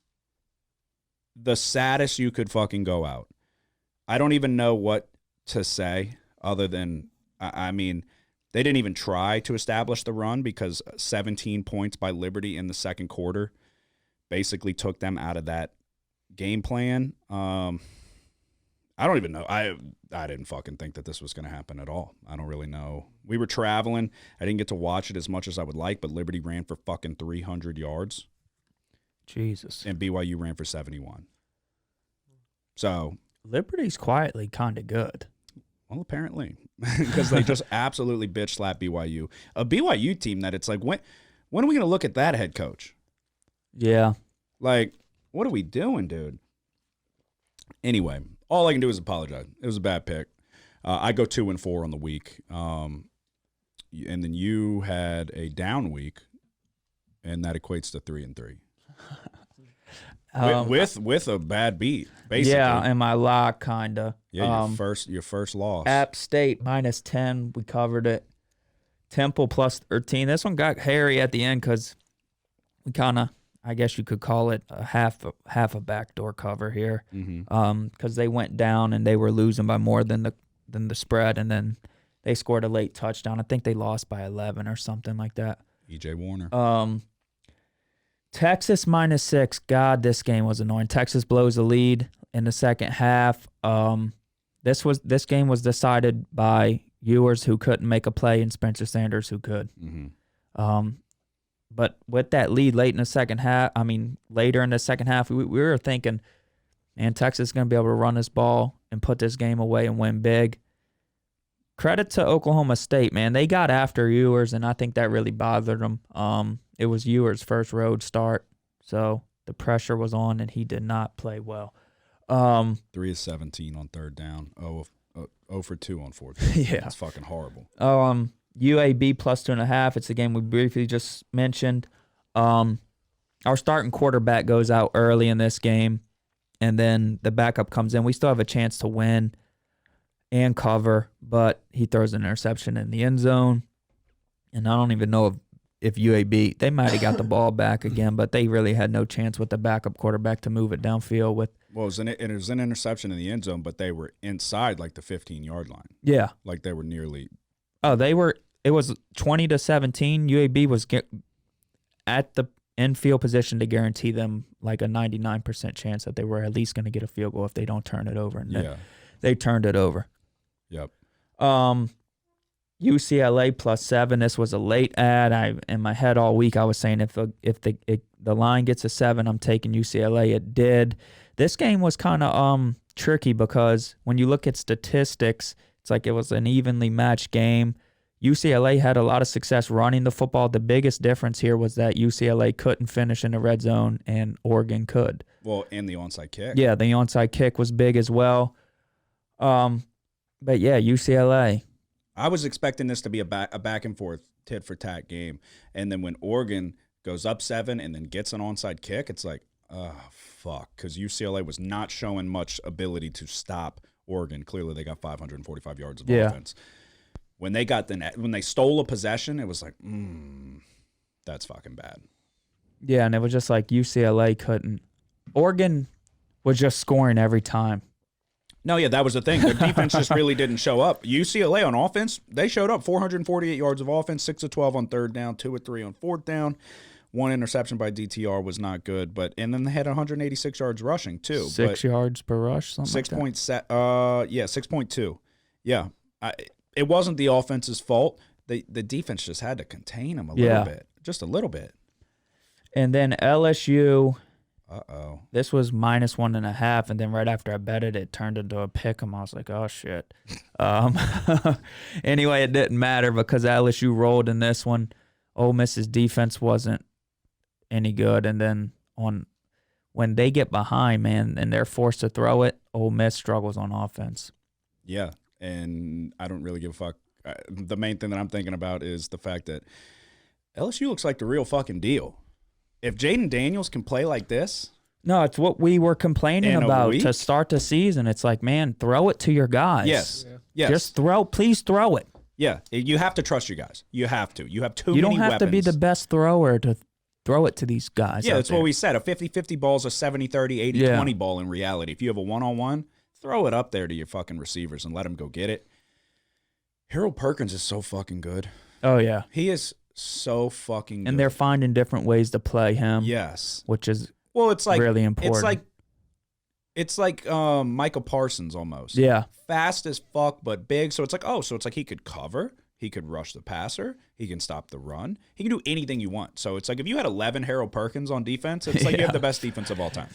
Speaker 3: The saddest you could fucking go out. I don't even know what to say other than, I mean, they didn't even try to establish the run because 17 points by Liberty in the second quarter basically took them out of that game plan. I don't even know. I didn't fucking think that this was going to happen at all. I don't really know. We were traveling. I didn't get to watch it as much as I would like, but Liberty ran for fucking 300 yards.
Speaker 5: Jesus.
Speaker 3: And BYU ran for 71. So
Speaker 5: Liberty's quietly kind of good.
Speaker 3: Well, apparently, because they just absolutely bitch slap BYU. A BYU team that it's like, when are we going to look at that head coach?
Speaker 5: Yeah.
Speaker 3: Like, what are we doing, dude? Anyway, all I can do is apologize. It was a bad pick. I go 2-4 on the week. And then you had a down week, and that equates to 3-3. With a bad beat, basically.
Speaker 5: Yeah, and my lock kinda.
Speaker 3: Yeah, your first loss.
Speaker 5: App State minus 10. We covered it. Temple plus 13. This one got hairy at the end because we kind of, I guess you could call it a half a backdoor cover here. Because they went down and they were losing by more than the spread, and then they scored a late touchdown. I think they lost by 11 or something like that.
Speaker 3: E.J. Warner.
Speaker 5: Texas -6. God, this game was annoying. Texas blows the lead in the second half. This game was decided by Ewers, who couldn't make a play, and Spencer Sanders, who could.
Speaker 3: Mm-hmm.
Speaker 5: But with that lead later in the second half, we were thinking, man, Texas is going to be able to run this ball and put this game away and win big. Credit to Oklahoma State, man. They got after Ewers, and I think that really bothered them. It was Ewers' first road start, so the pressure was on, and he did not play well.
Speaker 3: 3 of 17 on third down. 0 for 2 on fourth down.
Speaker 5: Yeah.
Speaker 3: That's fucking horrible.
Speaker 5: UAB +2.5. It's the game we briefly just mentioned. Our starting quarterback goes out early in this game, and then the backup comes in. We still have a chance to win and cover, but he throws an interception in the end zone. And I don't even know if UAB, they might have got the ball back again, but they really had no chance with the backup quarterback to move it downfield with.
Speaker 3: Well, it was an interception in the end zone, but they were inside like the 15-yard line.
Speaker 5: Yeah.
Speaker 3: Like they were nearly.
Speaker 5: Oh, it was 20-17. UAB was at the infield position to guarantee them like a 99% chance that they were at least going to get a field goal if they don't turn it over. And they turned it over.
Speaker 3: Yep.
Speaker 5: UCLA +7. This was a late ad. In my head all week I was saying if the line gets a 7, I'm taking UCLA. It did. This game was kind of tricky because when you look at statistics, it's like it was an evenly matched game. UCLA had a lot of success running the football. The biggest difference here was that UCLA couldn't finish in the red zone and Oregon could.
Speaker 3: Well, and the onside kick.
Speaker 5: Yeah, the onside kick was big as well. But yeah, UCLA.
Speaker 3: I was expecting this to be a back and forth tit for tat game, and then when Oregon goes up 7 and then gets an onside kick, it's like, oh fuck, because UCLA was not showing much ability to stop Oregon. Clearly, they got 545 yards of offense. When they stole a possession, it was like, that's fucking bad.
Speaker 5: Yeah, and it was just like UCLA couldn't. Oregon was just scoring every time.
Speaker 3: No, yeah, that was the thing. Their defense just really didn't show up. UCLA on offense, they showed up. 448 yards of offense, 6 of 12 on third down, 2 of 3 on fourth down. 1 interception by DTR was not good, and then they had 186 yards rushing too.
Speaker 5: 6 yards per rush, something
Speaker 3: 6.2. Yeah, it wasn't the offense's fault. The defense just had to contain them a little bit, just a little bit.
Speaker 5: And then LSU.
Speaker 3: Uh-oh.
Speaker 5: This was -1.5, and then right after I betted it turned into a pick 'em. I was like, oh shit. Anyway, it didn't matter because LSU rolled in this one. Ole Miss's defense wasn't any good, and then when they get behind, man, and they're forced to throw it, Ole Miss struggles on offense.
Speaker 3: Yeah, and I don't really give a fuck. The main thing that I'm thinking about is the fact that LSU looks like the real fucking deal. If Jaden Daniels can play like this.
Speaker 5: No, it's what we were complaining about
Speaker 3: week?
Speaker 5: to start the season. It's like, man, throw it to your guys.
Speaker 3: Yes.
Speaker 5: Just please throw it.
Speaker 3: Yeah, you have to trust your guys. You have to. You have too
Speaker 5: You
Speaker 3: many
Speaker 5: don't have
Speaker 3: weapons.
Speaker 5: to be the best thrower to throw it to these guys.
Speaker 3: Yeah,
Speaker 5: out
Speaker 3: that's
Speaker 5: there.
Speaker 3: what we said. A 50-50 ball is a 70-30, 80-20 ball in reality. If you have a one-on-one, throw it up there to your fucking receivers and let them go get it. Harold Perkins is so fucking good.
Speaker 5: Oh, yeah.
Speaker 3: He is so fucking good.
Speaker 5: And they're finding different ways to play him.
Speaker 3: Yes.
Speaker 5: Which is
Speaker 3: it's like
Speaker 5: really important.
Speaker 3: It's like Michael Parsons almost.
Speaker 5: Yeah.
Speaker 3: Fast as fuck, but big. So it's like he could cover. He could rush the passer. He can stop the run. He can do anything you want. So it's like if you had 11 Harold Perkins on defense, it's like you have the best defense of all time.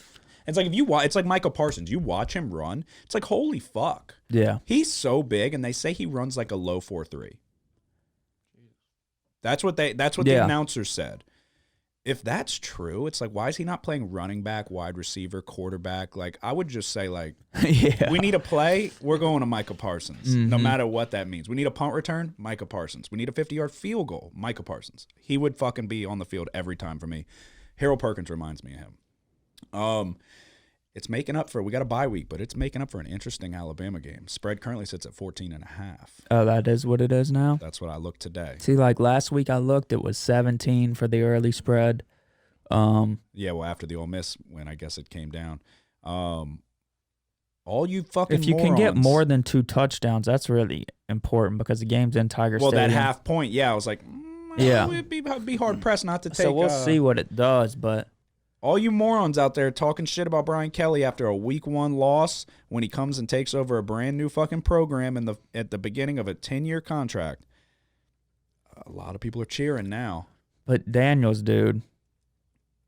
Speaker 3: It's like it's like Michael Parsons. You watch him run. It's like, holy fuck.
Speaker 5: Yeah.
Speaker 3: He's so big, and they say he runs like a low 4.3. That's what the announcers said. If that's true, it's like, why is he not playing running back, wide receiver, quarterback? Like, I would just say, like, we need a play, we're going to Michael Parsons, no matter what that means. We need a punt return, Michael Parsons. We need a 50-yard field goal, Michael Parsons. He would fucking be on the field every time for me. Harold Perkins reminds me of him. It's making up for, we got a bye week, but it's making up for an interesting Alabama game. Spread currently sits at 14.5.
Speaker 5: Oh, that is what it is now?
Speaker 3: That's what I looked today.
Speaker 5: See, like last week I looked, it was 17 for the early spread.
Speaker 3: Yeah, well, after the Ole Miss win, I guess it came down. All you fucking
Speaker 5: If you can get
Speaker 3: morons.
Speaker 5: more than 2 touchdowns, that's really important because the game's in Tiger
Speaker 3: Well,
Speaker 5: Stadium.
Speaker 3: that half point, I was like,
Speaker 5: Yeah.
Speaker 3: it'd be hard pressed not to take.
Speaker 5: So we'll see what it does, but
Speaker 3: All you morons out there talking shit about Brian Kelly after a week 1 loss when he comes and takes over a brand new fucking program at the beginning of a 10-year contract. A lot of people are cheering now.
Speaker 5: But Daniels, dude,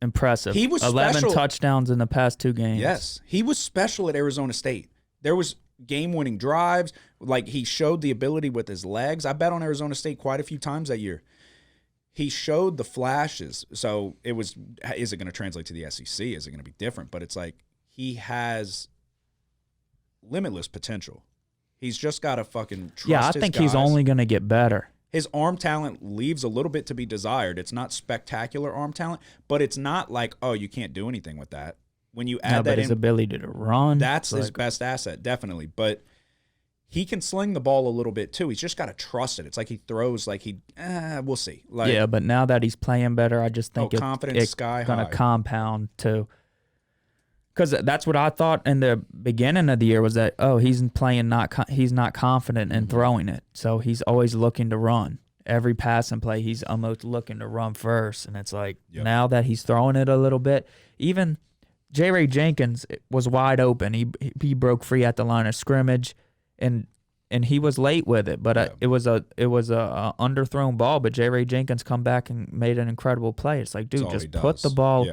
Speaker 5: impressive.
Speaker 3: He was
Speaker 5: 11
Speaker 3: special.
Speaker 5: touchdowns in the past 2 games.
Speaker 3: Yes, he was special at Arizona State. There was game-winning drives. Like, he showed the ability with his legs. I bet on Arizona State quite a few times that year. He showed the flashes. So it was, is it going to translate to the SEC? Is it going to be different? But it's like he has limitless potential. He's just got to fucking trust
Speaker 5: Yeah, I
Speaker 3: his
Speaker 5: think
Speaker 3: guys.
Speaker 5: he's only going to get better.
Speaker 3: His arm talent leaves a little bit to be desired. It's not spectacular arm talent, but it's not like, oh, you can't do anything with that. When you add
Speaker 5: No,
Speaker 3: that
Speaker 5: but his
Speaker 3: in,
Speaker 5: ability to run.
Speaker 3: that's his
Speaker 5: like,
Speaker 3: best asset, definitely. But he can sling the ball a little bit too. He's just got to trust it. It's like he throws like we'll see. Like,
Speaker 5: yeah, but now that he's playing better, I just think
Speaker 3: confidence
Speaker 5: it's
Speaker 3: sky
Speaker 5: going to
Speaker 3: high.
Speaker 5: compound too. Because that's what I thought in the beginning of the year was that, oh, he's playing he's not confident in throwing it. So he's always looking to run. Every passing play, he's almost looking to run first. And it's like now that he's throwing it a little bit, even J. Ray Jenkins was wide open. He broke free at the line of scrimmage, and he was late with it. But it was a underthrown ball. But J. Ray Jenkins come back and made an incredible play. It's like, dude, just put the ball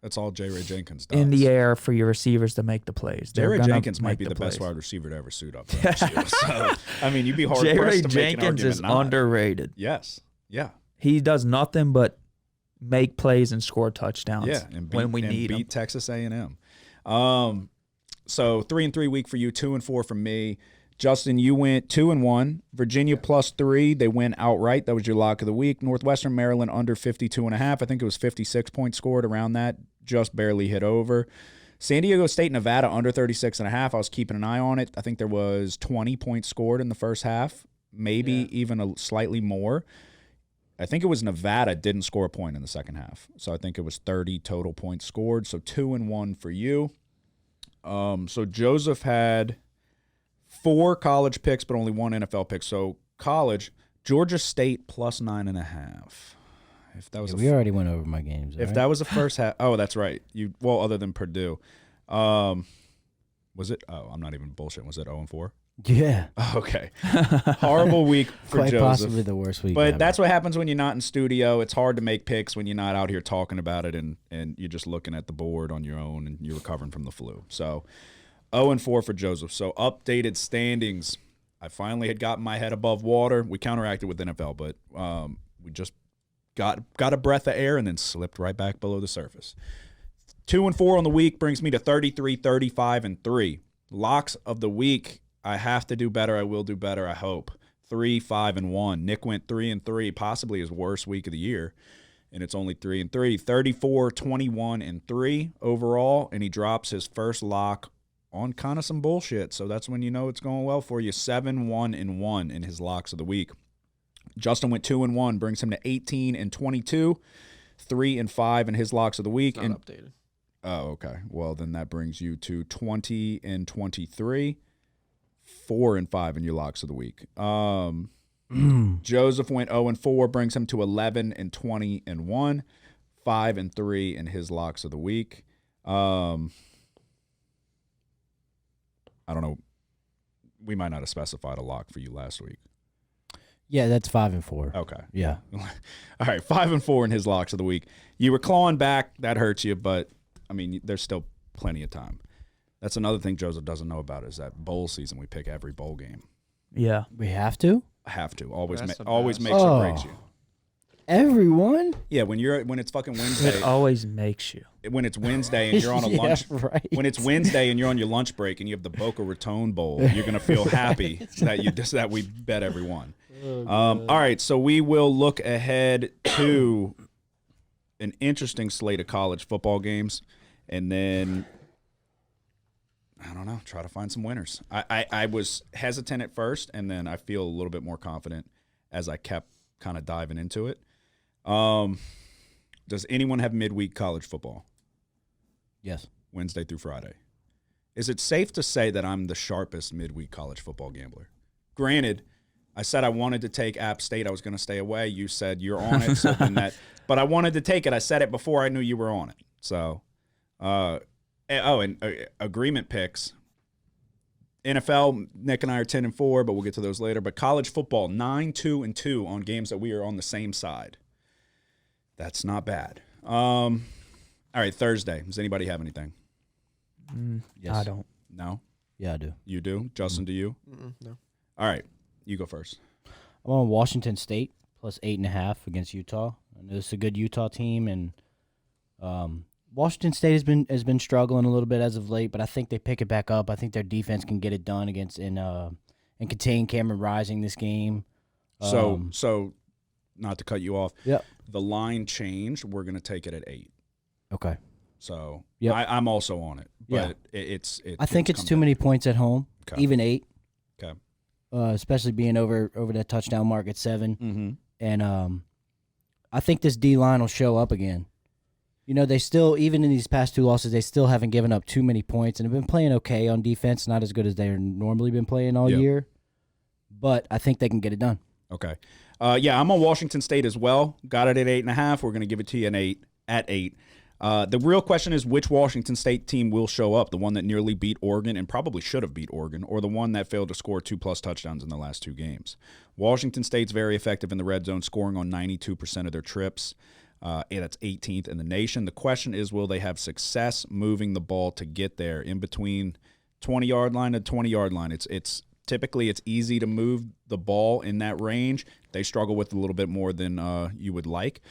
Speaker 3: that's all J. Ray Jenkins does.
Speaker 5: in the air for your receivers to make the plays.
Speaker 3: J. Ray Jenkins might be the
Speaker 5: plays.
Speaker 3: best wide receiver to ever suit up for LSU. So, I mean, you'd be hard
Speaker 5: J. Ray
Speaker 3: pressed to make an
Speaker 5: Jenkins
Speaker 3: argument
Speaker 5: is
Speaker 3: not.
Speaker 5: underrated.
Speaker 3: Yes. Yeah.
Speaker 5: He does nothing but make plays and score touchdowns
Speaker 3: And
Speaker 5: when we need
Speaker 3: beat
Speaker 5: them.
Speaker 3: Texas A&M. So 3-3 week for you, 2-4 for me. Justin, you went 2-1. Virginia +3. They win outright. That was your lock of the week. Northwestern Maryland under 52.5. I think it was 56 points scored around that. Just barely hit over. San Diego State, Nevada under 36.5. I was keeping an eye on it. I think there was 20 points scored in the first half, maybe even slightly more. I think it was Nevada didn't score a point in the second half. So I think it was 30 total points scored. So 2-1 for you. So Joseph had 4 college picks, but only 1 NFL pick. So college, Georgia State +9.5. If that was
Speaker 4: we already went over my games.
Speaker 3: if that was the first half, that's right. Other than Purdue, was it? Oh, I'm not even bullshitting. Was it 0-4?
Speaker 4: Yeah.
Speaker 3: Okay, horrible week for
Speaker 4: Quite
Speaker 3: Joseph.
Speaker 4: possibly the worst week
Speaker 3: But
Speaker 4: ever.
Speaker 3: that's what happens when you're not in studio. It's hard to make picks when you're not out here talking about it, and you're just looking at the board on your own, and you're recovering from the flu. So 0-4 for Joseph. So updated standings. I finally had gotten my head above water. We counteracted with NFL, but we just got a breath of air and then slipped right back below the surface. 2-4 on the week brings me to 33, 35, and 3. Locks of the week. I have to do better. I will do better, I hope. 3, 5, and 1. Nick went 3-3, possibly his worst week of the year, and it's only 3-3. 34, 21, and 3 overall, and he drops his first lock on kind of some bullshit. So that's when you know it's going well for you. 7, 1, and 1 in his locks of the week. Justin went 2-1, brings him to 18 and 22, 3 and 5 in his locks of the week.
Speaker 2: Not
Speaker 3: And
Speaker 2: updated.
Speaker 3: oh, okay. Well, then that brings you to 20 and 23, 4 and 5 in your locks of the week. Joseph went 0-4, brings him to 11 and 20 and 1, 5 and 3 in his locks of the week. I don't know. We might not have specified a lock for you last week.
Speaker 4: Yeah, that's 5 and 4.
Speaker 3: Okay.
Speaker 4: Yeah.
Speaker 3: All right, 5 and 4 in his locks of the week. You were clawing back. That hurts you, but, I mean, there's still plenty of time. That's another thing Joseph doesn't know about is that bowl season. We pick every bowl game.
Speaker 5: Yeah.
Speaker 4: We have to?
Speaker 3: I have to. Always
Speaker 2: That's the
Speaker 3: always
Speaker 2: best.
Speaker 3: makes or breaks you.
Speaker 4: Everyone?
Speaker 3: Yeah, when it's fucking Wednesday.
Speaker 5: It always makes you.
Speaker 3: When it's Wednesday and you're on a
Speaker 4: Yeah,
Speaker 3: lunch.
Speaker 4: right.
Speaker 3: When it's Wednesday and you're on your lunch break and you have the Boca Raton Bowl, you're gonna feel happy that we bet everyone. All right, so we will look ahead to an interesting slate of college football games, and then I don't know, try to find some winners. I was hesitant at first, and then I feel a little bit more confident as I kept kind of diving into it. Does anyone have midweek college football?
Speaker 4: Yes.
Speaker 3: Wednesday through Friday. Is it safe to say that I'm the sharpest midweek college football gambler? Granted, I said I wanted to take App State. I was going to stay away. You said you're on it, so then but I wanted to take it. I said it before I knew you were on it. So, agreement picks. NFL, Nick and I are 10-4, but we'll get to those later. But college football, 9-2-2 on games that we are on the same side. That's not bad. All right, Thursday. Does anybody have anything?
Speaker 4: Yes.
Speaker 5: I don't.
Speaker 3: No?
Speaker 4: Yeah, I do.
Speaker 3: You do? Justin, do you?
Speaker 2: No.
Speaker 3: All right, you go first.
Speaker 4: I'm on Washington State plus 8.5 against Utah. I know it's a good Utah team, and Washington State has been struggling a little bit as of late, but I think they pick it back up. I think their defense can get it done and contain Cameron Rising this game.
Speaker 3: So not to cut you off.
Speaker 4: Yep.
Speaker 3: The line changed. We're going to take it at 8.
Speaker 4: Okay.
Speaker 3: So
Speaker 4: Yep.
Speaker 3: I'm also on it, but
Speaker 4: Yeah.
Speaker 3: it's.
Speaker 4: I think it's
Speaker 3: come
Speaker 4: too
Speaker 3: back.
Speaker 4: many points at home,
Speaker 3: Okay.
Speaker 4: even 8.
Speaker 3: Okay.
Speaker 4: Especially being over that touchdown mark at 7.
Speaker 3: Mm-hmm.
Speaker 4: And I think this D-line will show up again. You know, they still, even in these past 2 losses, they still haven't given up too many points and have been playing okay on defense, not as good as they've normally been playing all year. But I think they can get it done.
Speaker 3: Okay. I'm on Washington State as well. Got it at 8.5. We're going to give it to you at 8. The real question is which Washington State team will show up, the one that nearly beat Oregon and probably should have beat Oregon, or the one that failed to score 2+ touchdowns in the last 2 games. Washington State's very effective in the red zone, scoring on 92% of their trips. And it's 18th in the nation. The question is, will they have success moving the ball to get there in between 20-yard line to 20-yard line? It's typically it's easy to move the ball in that range. They struggle with a little bit more than you would like.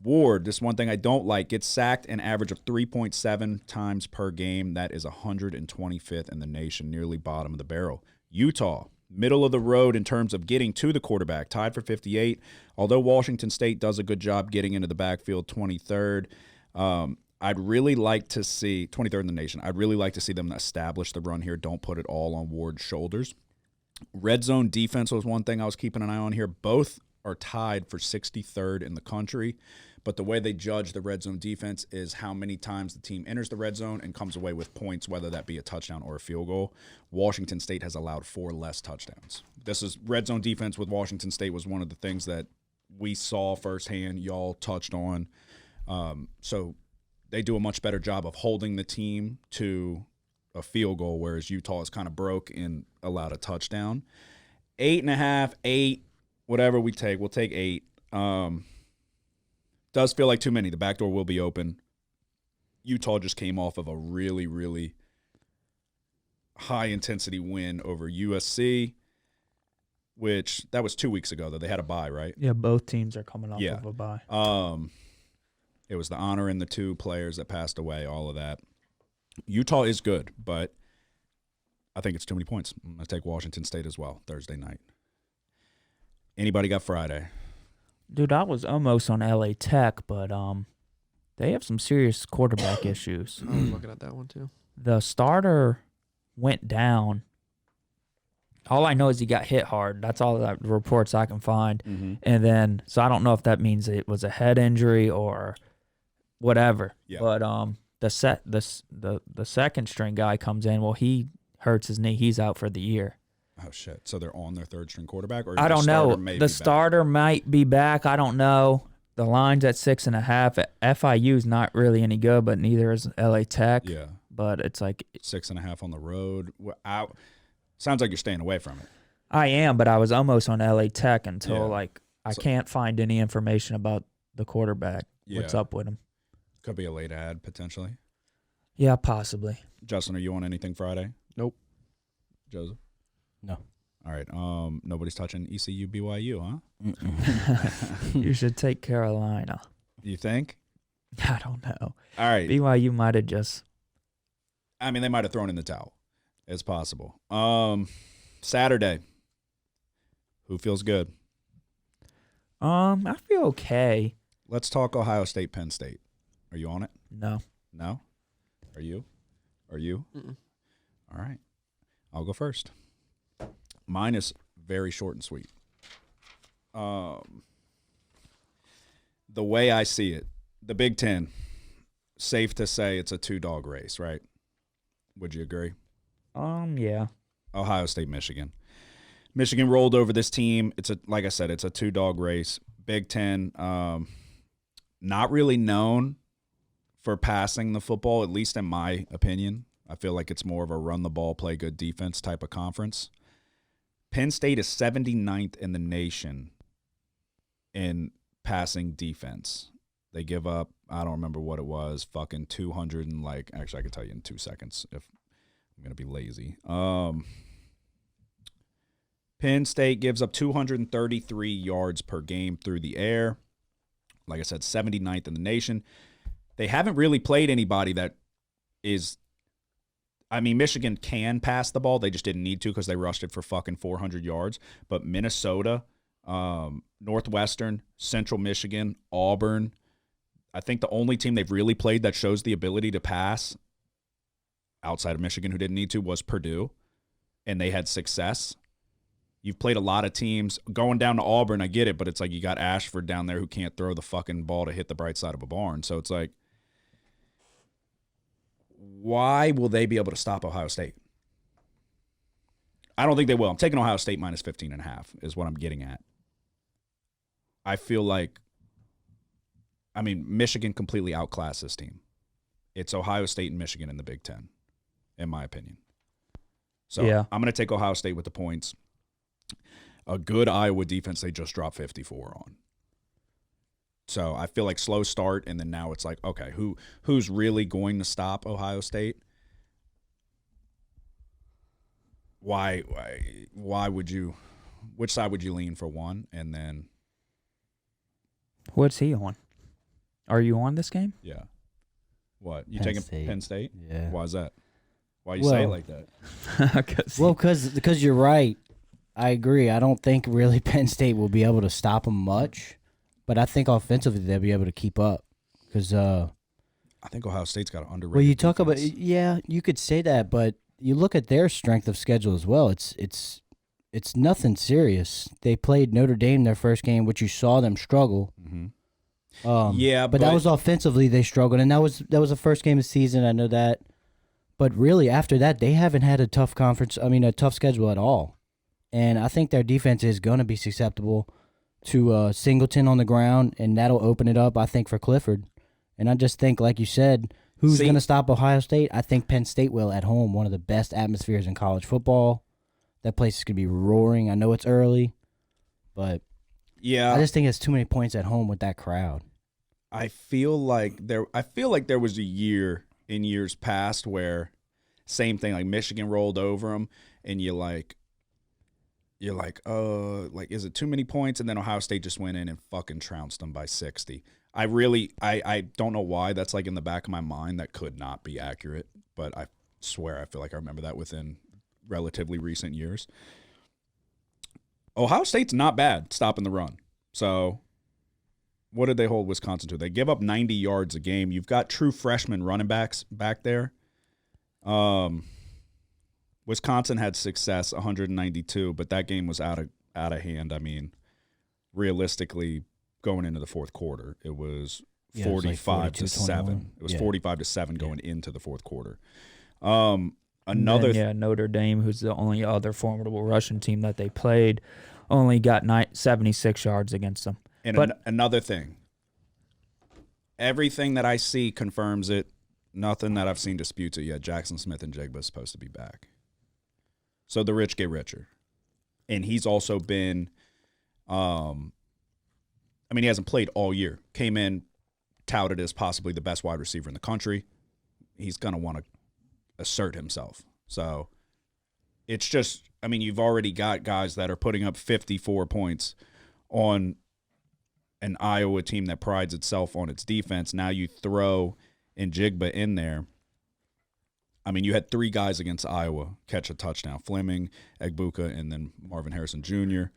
Speaker 3: Ward, this one thing I don't like, gets sacked an average of 3.7 times per game. That is 125th in the nation, nearly bottom of the barrel. Utah, middle of the road in terms of getting to the quarterback, tied for 58. Although Washington State does a good job getting into the backfield, 23rd. I'd really like to see 23rd in the nation. I'd really like to see them establish the run here. Don't put it all on Ward's shoulders. Red zone defense was one thing I was keeping an eye on here. Both are tied for 63rd in the country. But the way they judge the red zone defense is how many times the team enters the red zone and comes away with points, whether that be a touchdown or a field goal. Washington State has allowed 4 less touchdowns. This is red zone defense with Washington State was one of the things that we saw firsthand. Y'all touched on. So they do a much better job of holding the team to a field goal, whereas Utah is kind of broke and allowed a touchdown. 8.5, 8, whatever we take. We'll take 8. Does feel like too many. The back door will be open. Utah just came off of a really, really high-intensity win over USC, which that was 2 weeks ago, though. They had a bye, right?
Speaker 5: Yeah, both teams are coming off of a bye.
Speaker 3: It was the honor and the 2 players that passed away, all of that. Utah is good, but I think it's too many points. I'm going to take Washington State as well Thursday night. Anybody got Friday?
Speaker 5: Dude, I was almost on LA Tech, but they have some serious quarterback issues.
Speaker 2: I was looking at that one too.
Speaker 5: The starter went down. All I know is he got hit hard. That's all the reports I can find.
Speaker 3: Mm-hmm.
Speaker 5: And then, so I don't know if that means it was a head injury or whatever.
Speaker 3: Yeah.
Speaker 5: But the second string guy comes in. Well, he hurts his knee. He's out for the year.
Speaker 3: Oh, shit. So they're on their 3rd string quarterback? Or
Speaker 5: I don't know. The starter might be back. I don't know. The line's at 6.5. FIU's not really any good, but neither is LA Tech.
Speaker 3: Yeah.
Speaker 5: But it's like
Speaker 3: 6.5 on the road. Sounds like you're staying away from it.
Speaker 5: I am, but I was almost on LA Tech until I can't find any information about the quarterback.
Speaker 3: Yeah.
Speaker 5: What's up with him?
Speaker 3: Could be a late ad, potentially.
Speaker 5: Yeah, possibly.
Speaker 3: Justin, are you on anything Friday?
Speaker 2: Nope.
Speaker 3: Joseph?
Speaker 4: No.
Speaker 3: All right. Nobody's touching ECU BYU, huh?
Speaker 5: You should take Carolina.
Speaker 3: You think?
Speaker 5: I don't know.
Speaker 3: All right.
Speaker 5: BYU might have just.
Speaker 3: I mean, they might have thrown in the towel. It's possible. Saturday. Who feels good?
Speaker 5: I feel okay.
Speaker 3: Let's talk Ohio State, Penn State. Are you on it?
Speaker 5: No.
Speaker 3: No? Are you?
Speaker 2: Mm-mm.
Speaker 3: All right. I'll go first. Mine is very short and sweet. The way I see it, the Big Ten, safe to say it's a 2-dog race, right? Would you agree?
Speaker 5: Yeah.
Speaker 3: Ohio State, Michigan. Michigan rolled over this team. Like I said, it's a 2-dog race. Big Ten, not really known for passing the football, at least in my opinion. I feel like it's more of a run the ball, play good defense type of conference. Penn State is 79th in the nation in passing defense. They give up, I don't remember what it was, fucking 200 and actually I can tell you in 2 seconds if I'm going to be lazy. Penn State gives up 233 yards per game through the air. Like I said, 79th in the nation. They haven't really played anybody that is, Michigan can pass the ball. They just didn't need to because they rushed it for fucking 400 yards. But Minnesota, Northwestern, Central Michigan, Auburn, I think the only team they've really played that shows the ability to pass outside of Michigan who didn't need to was Purdue, and they had success. You've played a lot of teams. Going down to Auburn, I get it, but it's like you got Ashford down there who can't throw the fucking ball to hit the bright side of a barn. So it's like, why will they be able to stop Ohio State? I don't think they will. I'm taking Ohio State minus 15.5 is what I'm getting at. I feel like, Michigan completely outclassed this team. It's Ohio State and Michigan in the Big Ten, in my opinion. So
Speaker 5: Yeah.
Speaker 3: I'm going to take Ohio State with the points. A good Iowa defense they just dropped 54 on. So I feel like slow start, and then now it's like, okay, who's really going to stop Ohio State? Why would you? Which side would you lean for one? And then,
Speaker 5: What's he on? Are you on this game?
Speaker 3: yeah, what you
Speaker 4: Penn
Speaker 3: taking
Speaker 4: State.
Speaker 3: Penn State?
Speaker 4: Yeah.
Speaker 3: Why is that? Why you say it like that?
Speaker 4: Well, because you're right. I agree. I don't think really Penn State will be able to stop them much, but I think offensively they'll be able to keep up. Because
Speaker 3: I think Ohio State's got an underrated.
Speaker 4: well, you talk
Speaker 3: defense.
Speaker 4: about you could say that, but you look at their strength of schedule as well. It's nothing serious. They played Notre Dame their first game, which you saw them struggle.
Speaker 3: Mm-hmm.
Speaker 4: Yeah, but that was offensively they struggled, and that was the first game of the season. I know that, but really after that they haven't had a tough a tough schedule at all, and I think their defense is going to be susceptible to Singleton on the ground, and that'll open it up, I think, for Clifford. And I just think, like you said, who's going to stop Ohio State? I think Penn State will at home. One of the best atmospheres in college football. That place is going to be roaring. I know it's early, but
Speaker 3: yeah,
Speaker 4: I just think it's too many points at home with that crowd.
Speaker 3: I feel like there was a year in years past where same thing, like Michigan rolled over them, and you're like, is it too many points? And then Ohio State just went in and fucking trounced them by 60. I don't know why that's like in the back of my mind. That could not be accurate, but I swear I feel like I remember that within relatively recent years. Ohio State's not bad stopping the run. So what did they hold Wisconsin to? They give up 90 yards a game. You've got true freshman running backs back there. Wisconsin had success, 192, but that game was out of hand. Realistically, going into the fourth quarter, it was 45 to 7. It was 45 to 7 going into the fourth quarter.
Speaker 5: Notre Dame, who's the only other formidable Russian team that they played, only got 76 yards against them.
Speaker 3: And another thing, everything that I see confirms it. Nothing that I've seen disputes it yet. Jackson Smith and Jigba is supposed to be back. So the rich get richer. And he's also been, he hasn't played all year. Came in, touted as possibly the best wide receiver in the country. He's going to want to assert himself. So it's just, you've already got guys that are putting up 54 points on an Iowa team that prides itself on its defense. Now you throw in Jigba in there. You had 3 guys against Iowa catch a touchdown. Fleming, Egbuka, and then Marvin Harrison Jr.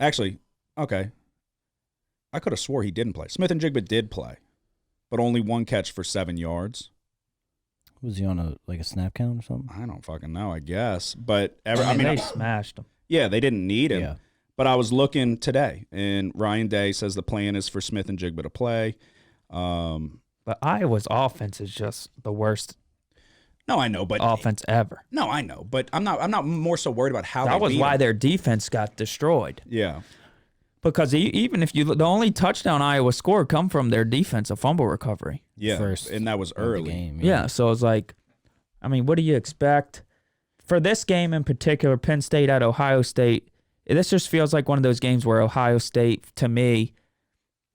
Speaker 3: Actually, okay. I could have swore he didn't play. Smith and Jigba did play, but only 1 catch for 7 yards.
Speaker 4: Was he on a snap count or something?
Speaker 3: I don't fucking know, I guess. But
Speaker 5: they smashed him.
Speaker 3: Yeah, they didn't need him.
Speaker 4: Yeah.
Speaker 3: But I was looking today, and Ryan Day says the plan is for Smith and Jigba to play.
Speaker 5: But Iowa's offense is just the worst.
Speaker 3: No, I know, but
Speaker 5: offense ever.
Speaker 3: No, I know, but I'm not more so worried about how
Speaker 5: That
Speaker 3: they
Speaker 5: was
Speaker 3: beat
Speaker 5: why
Speaker 3: them.
Speaker 5: their defense got destroyed.
Speaker 3: Yeah.
Speaker 5: Because even if the only touchdown Iowa scored come from their defense, a fumble recovery.
Speaker 3: Yeah,
Speaker 4: First
Speaker 3: and that was
Speaker 4: of the
Speaker 3: early.
Speaker 4: game,
Speaker 5: Yeah, so it's like, I mean, what do you expect? For this game in particular, Penn State at Ohio State, this just feels like one of those games where Ohio State, to me,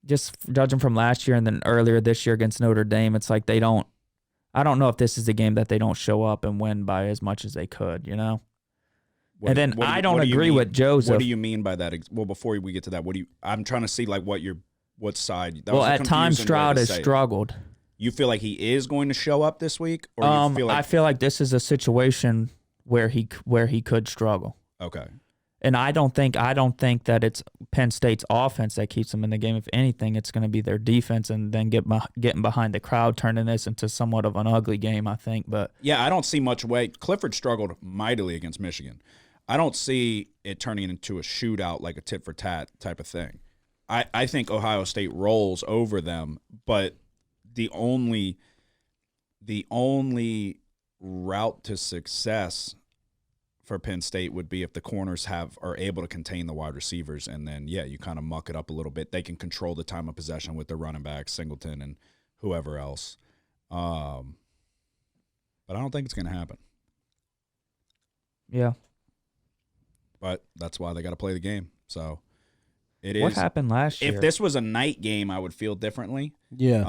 Speaker 5: just judging from last year and then earlier this year against Notre Dame, it's like I don't know if this is a game that they don't show up and win by as much as they could, you know?
Speaker 3: What-
Speaker 5: And then
Speaker 3: what do you-
Speaker 5: I don't
Speaker 3: what do you
Speaker 5: agree
Speaker 3: mean-
Speaker 5: with Joseph.
Speaker 3: What do you mean by that? Well, before we get to that, I'm trying to see like what side. That
Speaker 5: Well,
Speaker 3: was a
Speaker 5: at times
Speaker 3: confusing way
Speaker 5: Stroud
Speaker 3: to
Speaker 5: has
Speaker 3: say it.
Speaker 5: struggled.
Speaker 3: You feel like he is going to show up this week, or you feel like
Speaker 5: I feel like this is a situation where he could struggle.
Speaker 3: okay?
Speaker 5: And I don't think that it's Penn State's offense that keeps them in the game. If anything, it's going to be their defense, and then getting behind the crowd, turning this into somewhat of an ugly game, I think. But
Speaker 3: Yeah, I don't see much way. Clifford struggled mightily against Michigan. I don't see it turning into a shootout like a tit for tat type of thing. I think Ohio State rolls over them, but the only route to success for Penn State would be if the corners are able to contain the wide receivers, and then you kind of muck it up a little bit. They can control the time of possession with their running backs, Singleton and whoever else. But I don't think it's going to happen.
Speaker 5: yeah,
Speaker 3: But that's why they got to play the game. So it is.
Speaker 5: what happened last year?
Speaker 3: If this was a night game, I would feel differently.
Speaker 4: Yeah.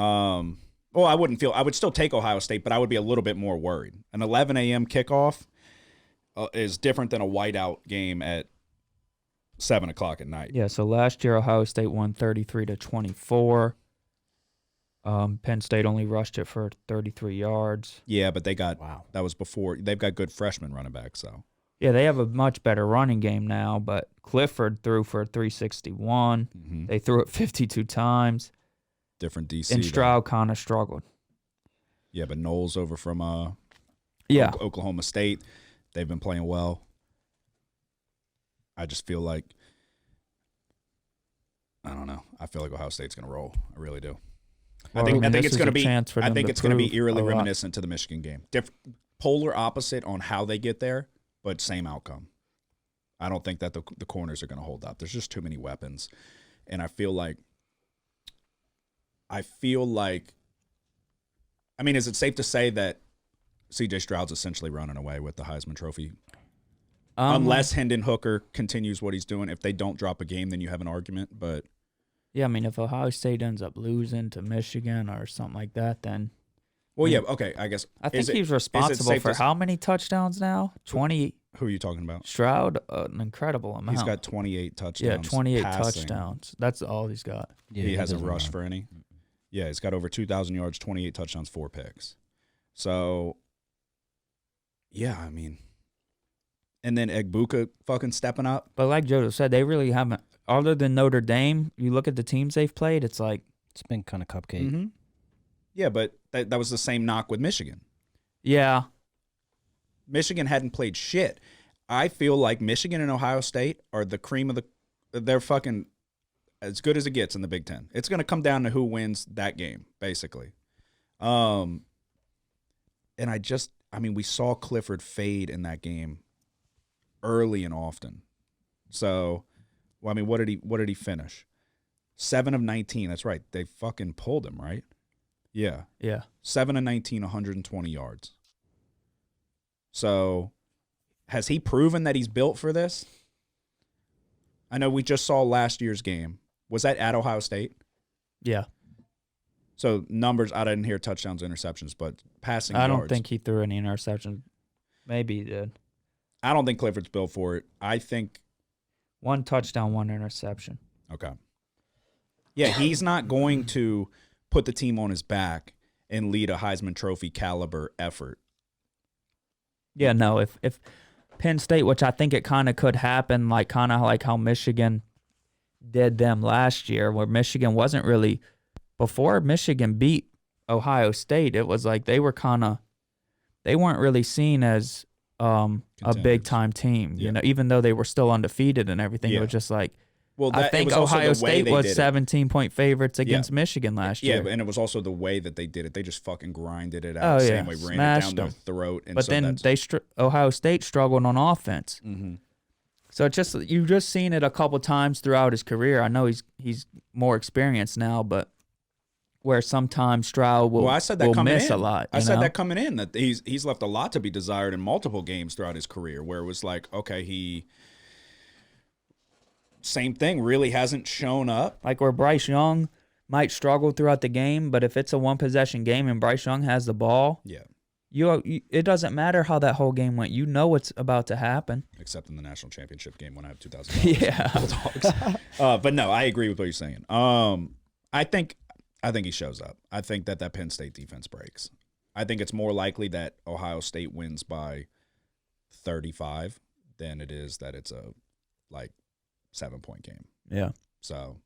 Speaker 3: Well, I wouldn't feel. I would still take Ohio State, but I would be a little bit more worried. An 11 a.m. kickoff is different than a whiteout game at 7 o'clock at night.
Speaker 5: Yeah, so last year Ohio State won 33-24. Penn State only rushed it for 33 yards.
Speaker 3: Yeah, but they got that was before. They've got good freshman running backs, so
Speaker 5: Yeah, they have a much better running game now, but Clifford threw for 361.
Speaker 3: Mm-hmm.
Speaker 5: They threw it 52 times.
Speaker 3: different DC.
Speaker 5: And
Speaker 3: though.
Speaker 5: Stroud kind of struggled.
Speaker 3: Yeah, but Knowles over from Oklahoma State, they've been playing well. I just feel like I don't know. I feel like Ohio State's going to roll. I really do. I think it's going to be. I think it's going to be eerily reminiscent to the Michigan game. Polar opposite on how they get there, but same outcome. I don't think that the corners are going to hold up. There's just too many weapons, and I feel like. I mean, is it safe to say that C.J. Stroud's essentially running away with the Heisman Trophy? Unless Hendon Hooker continues what he's doing. If they don't drop a game, then you have an argument. But
Speaker 5: yeah, I mean, if Ohio State ends up losing to Michigan or something like that, then
Speaker 3: well, yeah, okay, I guess.
Speaker 5: I think he's responsible for how many touchdowns now? 20.
Speaker 3: Who are you talking about?
Speaker 5: Stroud, an incredible amount.
Speaker 3: He's got 28 touchdowns.
Speaker 5: Yeah, 28
Speaker 3: passing.
Speaker 5: touchdowns. That's all he's got.
Speaker 4: Yeah,
Speaker 3: he hasn't
Speaker 4: doesn't
Speaker 3: rushed
Speaker 4: run.
Speaker 3: for any. Yeah, he's got over 2,000 yards, 28 touchdowns, 4 picks. So, yeah, I mean, and then Egbuka fucking stepping up.
Speaker 5: But like Joseph said, they really haven't. Other than Notre Dame, you look at the teams they've played, it's like
Speaker 4: It's been kind of cupcake.
Speaker 3: Mm-hmm. Yeah, but that was the same knock with Michigan.
Speaker 5: yeah,
Speaker 3: Michigan hadn't played shit. I feel like Michigan and Ohio State are the cream of the. They're fucking as good as it gets in the Big Ten. It's going to come down to who wins that game, basically. And we saw Clifford fade in that game early and often. So, well, I mean, what did he finish? 7 of 19. That's right. They fucking pulled him, right? Yeah.
Speaker 5: yeah.
Speaker 3: 7 of 19, 120 yards. So, has he proven that he's built for this? I know we just saw last year's game. Was that at Ohio State?
Speaker 5: Yeah.
Speaker 3: So, numbers, I didn't hear touchdowns, interceptions, but passing
Speaker 5: I
Speaker 3: yards.
Speaker 5: don't think he threw any interceptions. Maybe he did.
Speaker 3: I don't think Clifford's built for it. I think.
Speaker 5: 1 touchdown, 1 interception.
Speaker 3: Okay. Yeah, he's not going to put the team on his back and lead a Heisman Trophy caliber effort.
Speaker 5: Yeah, no, if Penn State, which I think it kind of could happen, kind of like how Michigan did them last year, where Michigan wasn't really, before Michigan beat Ohio State, it was like they weren't really seen as a big time team,
Speaker 3: Yeah.
Speaker 5: even though they were still undefeated and everything. It
Speaker 3: Yeah.
Speaker 5: was just like
Speaker 3: Well,
Speaker 5: I
Speaker 3: it
Speaker 5: think
Speaker 3: was also
Speaker 5: Ohio
Speaker 3: the way
Speaker 5: State
Speaker 3: they
Speaker 5: was
Speaker 3: did it.
Speaker 5: 17-point favorites against Michigan last
Speaker 3: Yeah,
Speaker 5: year.
Speaker 3: and it was also the way that they did it. They just fucking grinded it out.
Speaker 5: Oh,
Speaker 3: Same
Speaker 5: yeah.
Speaker 3: way, ran it
Speaker 5: Smashed
Speaker 3: down their
Speaker 5: them.
Speaker 3: throat. And
Speaker 5: But
Speaker 3: so
Speaker 5: then
Speaker 3: that's,
Speaker 5: Ohio State struggled on offense.
Speaker 3: mm-hmm.
Speaker 5: So it's just you've just seen it a couple times throughout his career. I know he's more experienced now, but where sometimes Stroud will,
Speaker 3: I said that
Speaker 5: will
Speaker 3: coming
Speaker 5: miss
Speaker 3: in.
Speaker 5: a lot.
Speaker 3: I
Speaker 5: you
Speaker 3: said
Speaker 5: know?
Speaker 3: that coming in, that he's left a lot to be desired in multiple games throughout his career, where it was like, okay, same thing, really hasn't shown up.
Speaker 5: Like where Bryce Young might struggle throughout the game, but if it's a one-possession game and Bryce Young has the ball,
Speaker 3: Yeah.
Speaker 5: It doesn't matter how that whole game went. You know what's about to happen.
Speaker 3: Except in the national championship game when I have $2,000.
Speaker 5: Yeah.
Speaker 3: Bulldogs. But no, I agree with what you're saying. I think he shows up. I think that Penn State defense breaks. I think it's more likely that Ohio State wins by 35 than it is that it's a 7-point game.
Speaker 5: Yeah.
Speaker 3: So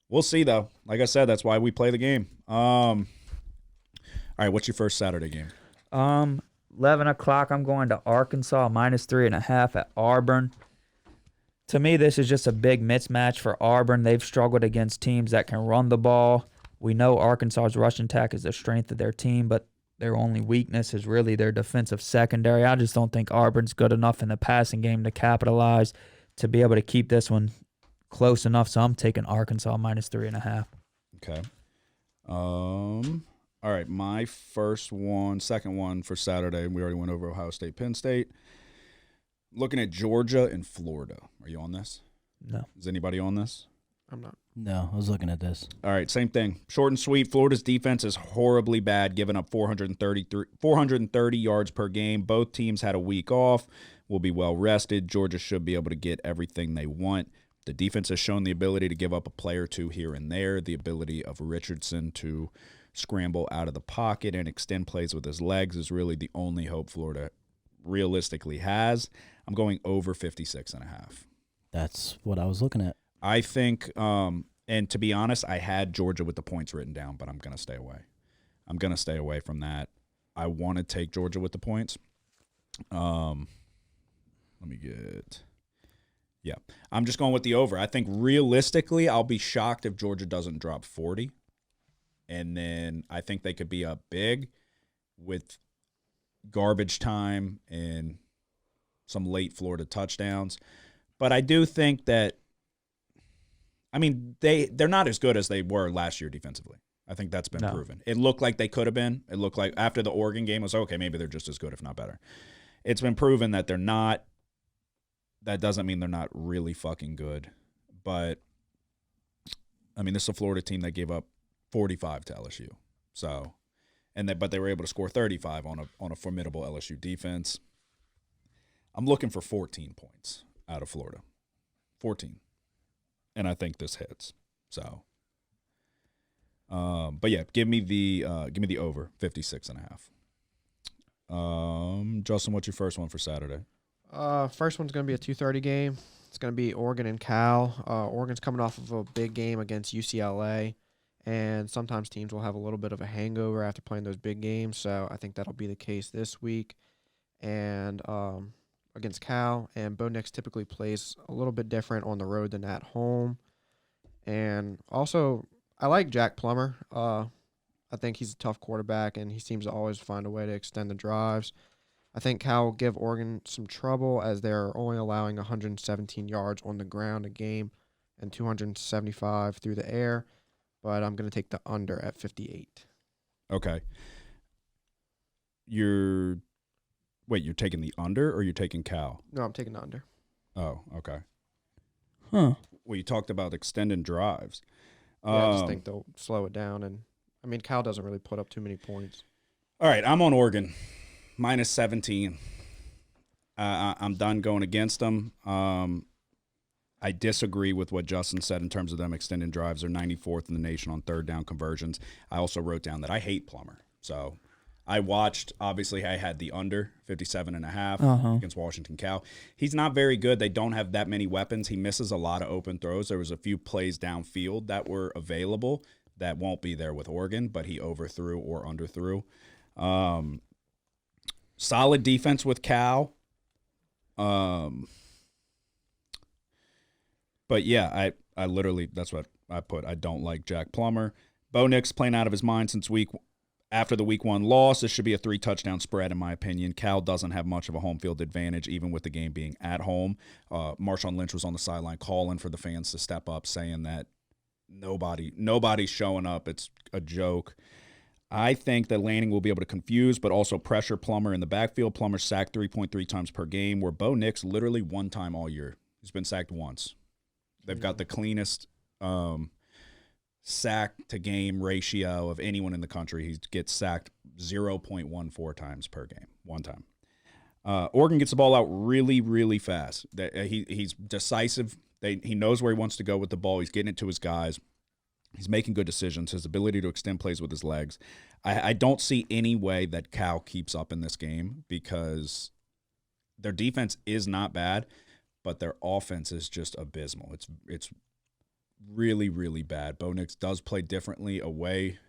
Speaker 3: we'll see though. Like I said, that's why we play the game. All right, what's your first Saturday game?
Speaker 5: 11 o'clock, I'm going to Arkansas, -3.5 at Auburn. To me, this is just a big mismatch for Auburn. They've struggled against teams that can run the ball. We know Arkansas's rushing attack is the strength of their team, but their only weakness is really their defensive secondary. I just don't think Auburn's good enough in the passing game to capitalize to be able to keep this one close enough, so I'm taking Arkansas -3.5.
Speaker 3: Okay. All right, my second one for Saturday, we already went over Ohio State, Penn State. Looking at Georgia and Florida. Are you on this?
Speaker 5: No.
Speaker 3: Is anybody on this?
Speaker 2: I'm not.
Speaker 4: No, I was looking at this.
Speaker 3: All right, same thing. Short and sweet. Florida's defense is horribly bad, giving up 430 yards per game. Both teams had a week off, will be well rested. Georgia should be able to get everything they want. The defense has shown the ability to give up a play or two here and there, the ability of Richardson to scramble out of the pocket and extend plays with his legs is really the only hope Florida realistically has. I'm going over 56.5.
Speaker 4: That's what I was looking at.
Speaker 3: I think, and to be honest, I had Georgia with the points written down, but I'm going to stay away. I'm going to stay away from that. I want to take Georgia with the points. Let me get... Yeah, I'm just going with the over. I think realistically, I'll be shocked if Georgia doesn't drop 40. And then I think they could be up big with garbage time and some late Florida touchdowns. But I do think that, I mean, they're not as good as they were last year defensively. I think that's been proven. It looked like they could have been. It looked like after the Oregon game, it was okay, maybe they're just as good, if not better. It's been proven that they're not. That doesn't mean they're not really fucking good. But, I mean, this is a Florida team that gave up 45 to LSU. So, but they were able to score 35 on a formidable LSU defense. I'm looking for 14 points out of Florida. 14. And I think this hits. So, but yeah, give me the over 56.5. Justin, what's your first one for Saturday?
Speaker 2: First one's going to be a 2:30 game. It's going to be Oregon and Cal. Oregon's coming off of a big game against UCLA, and sometimes teams will have a little bit of a hangover after playing those big games, so I think that'll be the case this week. And against Cal, and Bo Nix typically plays a little bit different on the road than at home. And also, I like Jack Plummer. I think he's a tough quarterback, and he seems to always find a way to extend the drives. I think Cal will give Oregon some trouble as they're only allowing 117 yards on the ground a game and 275 through the air, but I'm going to take the under at 58.
Speaker 3: Okay. You're taking the under or you're taking Cal?
Speaker 2: No, I'm taking the under.
Speaker 3: Oh, okay.
Speaker 4: Huh.
Speaker 3: Well, you talked about extending drives.
Speaker 2: Yeah, I just think they'll slow it down, and I mean, Cal doesn't really put up too many points.
Speaker 3: All right, I'm on Oregon. -17. I'm done going against them. I disagree with what Justin said in terms of them extending drives. They're 94th in the nation on third down conversions. I also wrote down that I hate Plummer. So I watched, obviously, I had the under 57.5 against Washington Cal. He's not very good. They don't have that many weapons. He misses a lot of open throws. There was a few plays downfield that were available that won't be there with Oregon, but he overthrew or underthrew. Solid defense with Cal. But yeah, I literally, that's what I put. I don't like Jack Plummer. Bo Nix playing out of his mind since after the week 1 loss. This should be a 3-touchdown spread, in my opinion. Cal doesn't have much of a home field advantage, even with the game being at home. Marshawn Lynch was on the sideline calling for the fans to step up, saying that nobody's showing up. It's a joke. I think that Lanning will be able to confuse, but also pressure Plummer in the backfield. Plummer sacked 3.3 times per game, where Bo Nix literally 1 time all year. He's been sacked once. They've got the cleanest sack to game ratio of anyone in the country. He gets sacked 0.14 times per game, 1 time. Oregon gets the ball out really, really fast. He's decisive. He knows where he wants to go with the ball. He's getting it to his guys. He's making good decisions. His ability to extend plays with his legs. I don't see any way that Cal keeps up in this game because their defense is not bad, but their offense is just abysmal. It's really, really bad. Bo Nix does play differently away.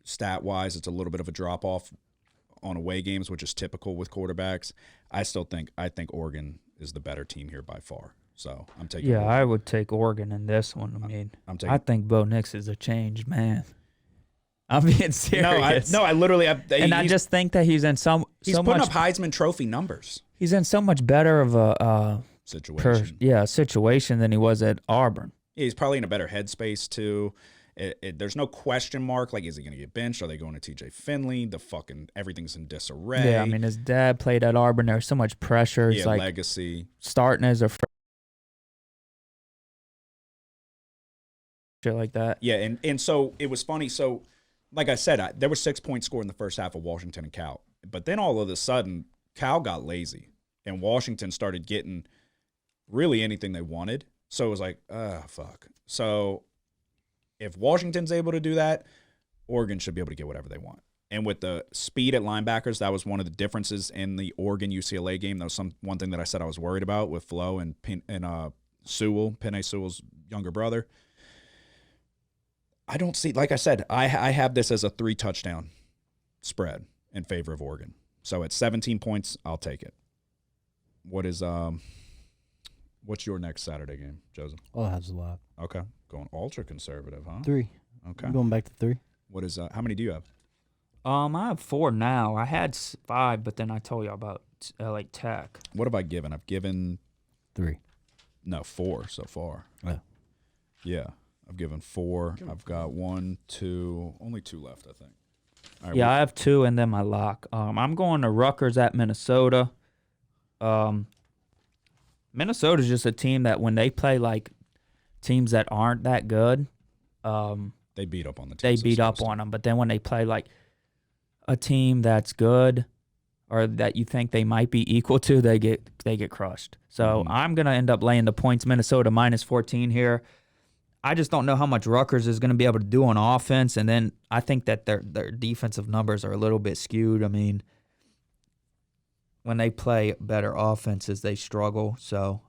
Speaker 3: Stat-wise, it's a little bit of a drop-off on away games, which is typical with quarterbacks. I think Oregon is the better team here by far. So I'm taking
Speaker 5: Yeah,
Speaker 3: Oregon.
Speaker 5: I would take Oregon in this one. I mean, I think Bo Nix is a changed man. I'm being serious.
Speaker 3: I literally,
Speaker 5: I just think that he's in
Speaker 3: he's putting up Heisman Trophy numbers.
Speaker 5: He's in so much better of a situation than he was at Auburn.
Speaker 3: Yeah, he's probably in a better headspace too. There's no question mark. Like, is he going to get benched? Are they going to TJ Finley? Everything's in disarray.
Speaker 5: Yeah, I mean, his dad played at Auburn. There's so much pressure. It's like
Speaker 3: legacy.
Speaker 5: Starting as a shit like that.
Speaker 3: Yeah, and so it was funny. So, like I said, there were 6 points scored in the first half of Washington and Cal. But then all of a sudden, Cal got lazy, and Washington started getting really anything they wanted. So it was like, fuck. So if Washington's able to do that, Oregon should be able to get whatever they want. And with the speed at linebackers, that was one of the differences in the Oregon-UCLA game. That was one thing that I said I was worried about with Flo and Sewell, Penei Sewell's younger brother. I don't see, like I said, I have this as a 3-touchdown spread in favor of Oregon. So at 17 points, I'll take it. What's your next Saturday game, Joseph?
Speaker 4: All has a lot.
Speaker 3: Okay. Going ultra conservative, huh?
Speaker 4: 3.
Speaker 3: Okay.
Speaker 4: I'm going back to 3.
Speaker 3: What is how many do you have?
Speaker 5: I have 4 now. I had 5, but then I told you about like Tech.
Speaker 3: What have I given? I've given
Speaker 4: 3.
Speaker 3: No, 4 so far.
Speaker 4: Oh.
Speaker 3: Yeah. I've given 4. I've got 1, 2, only 2 left, I think. All right,
Speaker 5: Yeah, I have 2 and then my lock. I'm going to Rutgers at Minnesota. Minnesota's just a team that when they play like teams that aren't that good,
Speaker 3: they beat up on the team.
Speaker 5: They beat up on them. But then when they play like a team that's good or that you think they might be equal to, they get crushed. So I'm gonna end up laying the points. Minnesota -14 here. I just don't know how much Rutgers is going to be able to do on offense, and then I think that their defensive numbers are a little bit skewed. I mean, when they play better offenses, they struggle. So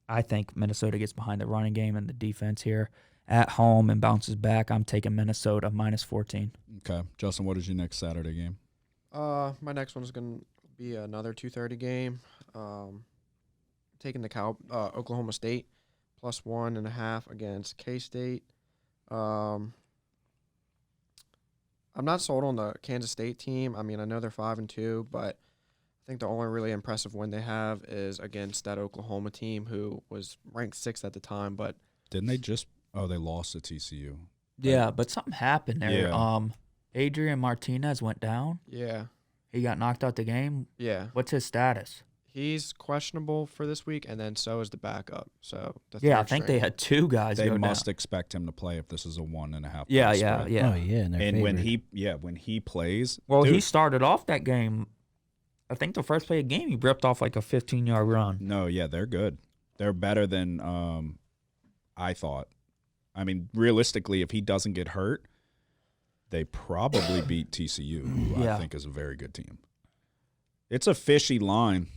Speaker 5: I think Minnesota gets behind the running game and the defense here at home and bounces back. I'm taking Minnesota -14.
Speaker 3: Okay. Justin, what is your next Saturday game?
Speaker 2: My next one is going to be another 2:30 game. Taking the Oklahoma State +1.5 against K-State. I'm not sold on the Kansas State team. I mean, I know they're 5-2, but I think the only really impressive win they have is against that Oklahoma team who was ranked 6th at the time. But
Speaker 3: didn't they just? Oh, they lost to TCU.
Speaker 5: Yeah, but something happened there.
Speaker 3: Yeah.
Speaker 5: Adrian Martinez went down.
Speaker 2: yeah,
Speaker 5: He got knocked out the game.
Speaker 2: yeah.
Speaker 5: What's his status?
Speaker 2: He's questionable for this week, and then so is the backup. So the
Speaker 5: Yeah, I
Speaker 2: third
Speaker 5: think
Speaker 2: string.
Speaker 5: they had 2 guys
Speaker 3: They
Speaker 5: go
Speaker 3: must
Speaker 5: down.
Speaker 3: expect him to play if this is a 1.5.
Speaker 5: Yeah.
Speaker 3: point spread.
Speaker 4: Oh, yeah. And,
Speaker 3: And when he plays,
Speaker 5: Well,
Speaker 3: dude,
Speaker 5: he started off that game. I think the first play of the game, he ripped off like a 15-yard run.
Speaker 3: No, yeah, they're good. They're better than I thought. I mean, realistically, if he doesn't get hurt, they probably beat TCU, who
Speaker 5: Yeah.
Speaker 3: I think is a very good team. It's a fishy line.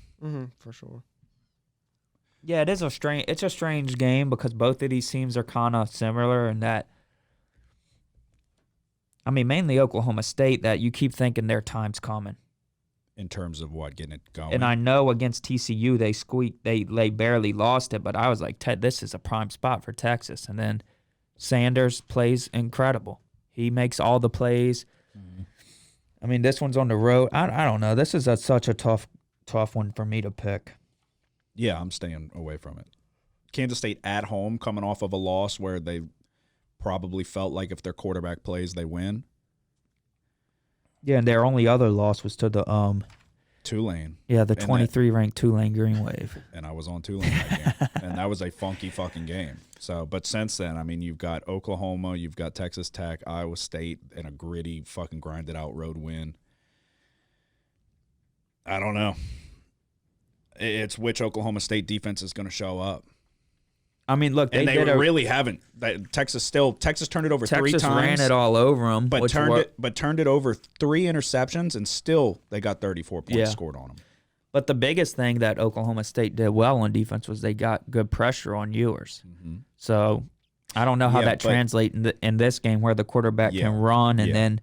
Speaker 2: For sure.
Speaker 5: Yeah, it's a strange game because both of these teams are kind of similar in that. I mean, mainly Oklahoma State, that you keep thinking their time's coming.
Speaker 3: in terms of what getting it going.
Speaker 5: And I know against TCU they barely lost it, but I was like, this is a prime spot for Texas. And then Sanders plays incredible. He makes all the plays. Mm-hmm. I mean, this one's on the road. I don't know. This is such a tough one for me to pick.
Speaker 3: Yeah, I'm staying away from it. Kansas State at home, coming off of a loss where they probably felt like if their quarterback plays, they win.
Speaker 5: Yeah, and their only other loss was to the
Speaker 3: Tulane.
Speaker 5: Yeah, the 23 ranked Tulane Green Wave.
Speaker 3: And I was on Tulane that game. And that was a funky fucking game. So, but since then, I mean, you've got Oklahoma, you've got Texas Tech, Iowa State, and a gritty fucking grinded out road win. I don't know. It's which Oklahoma State defense is going to show up.
Speaker 5: I mean, look,
Speaker 3: they really haven't. Texas turned it over 3 times.
Speaker 5: Texas ran it all over them,
Speaker 3: but turned it over 3 interceptions, and still they got 34 points scored on them.
Speaker 5: But the biggest thing that Oklahoma State did well on defense was they got good pressure on Ewers. Mm-hmm. So I don't know how that translates in this game where the quarterback can run, and then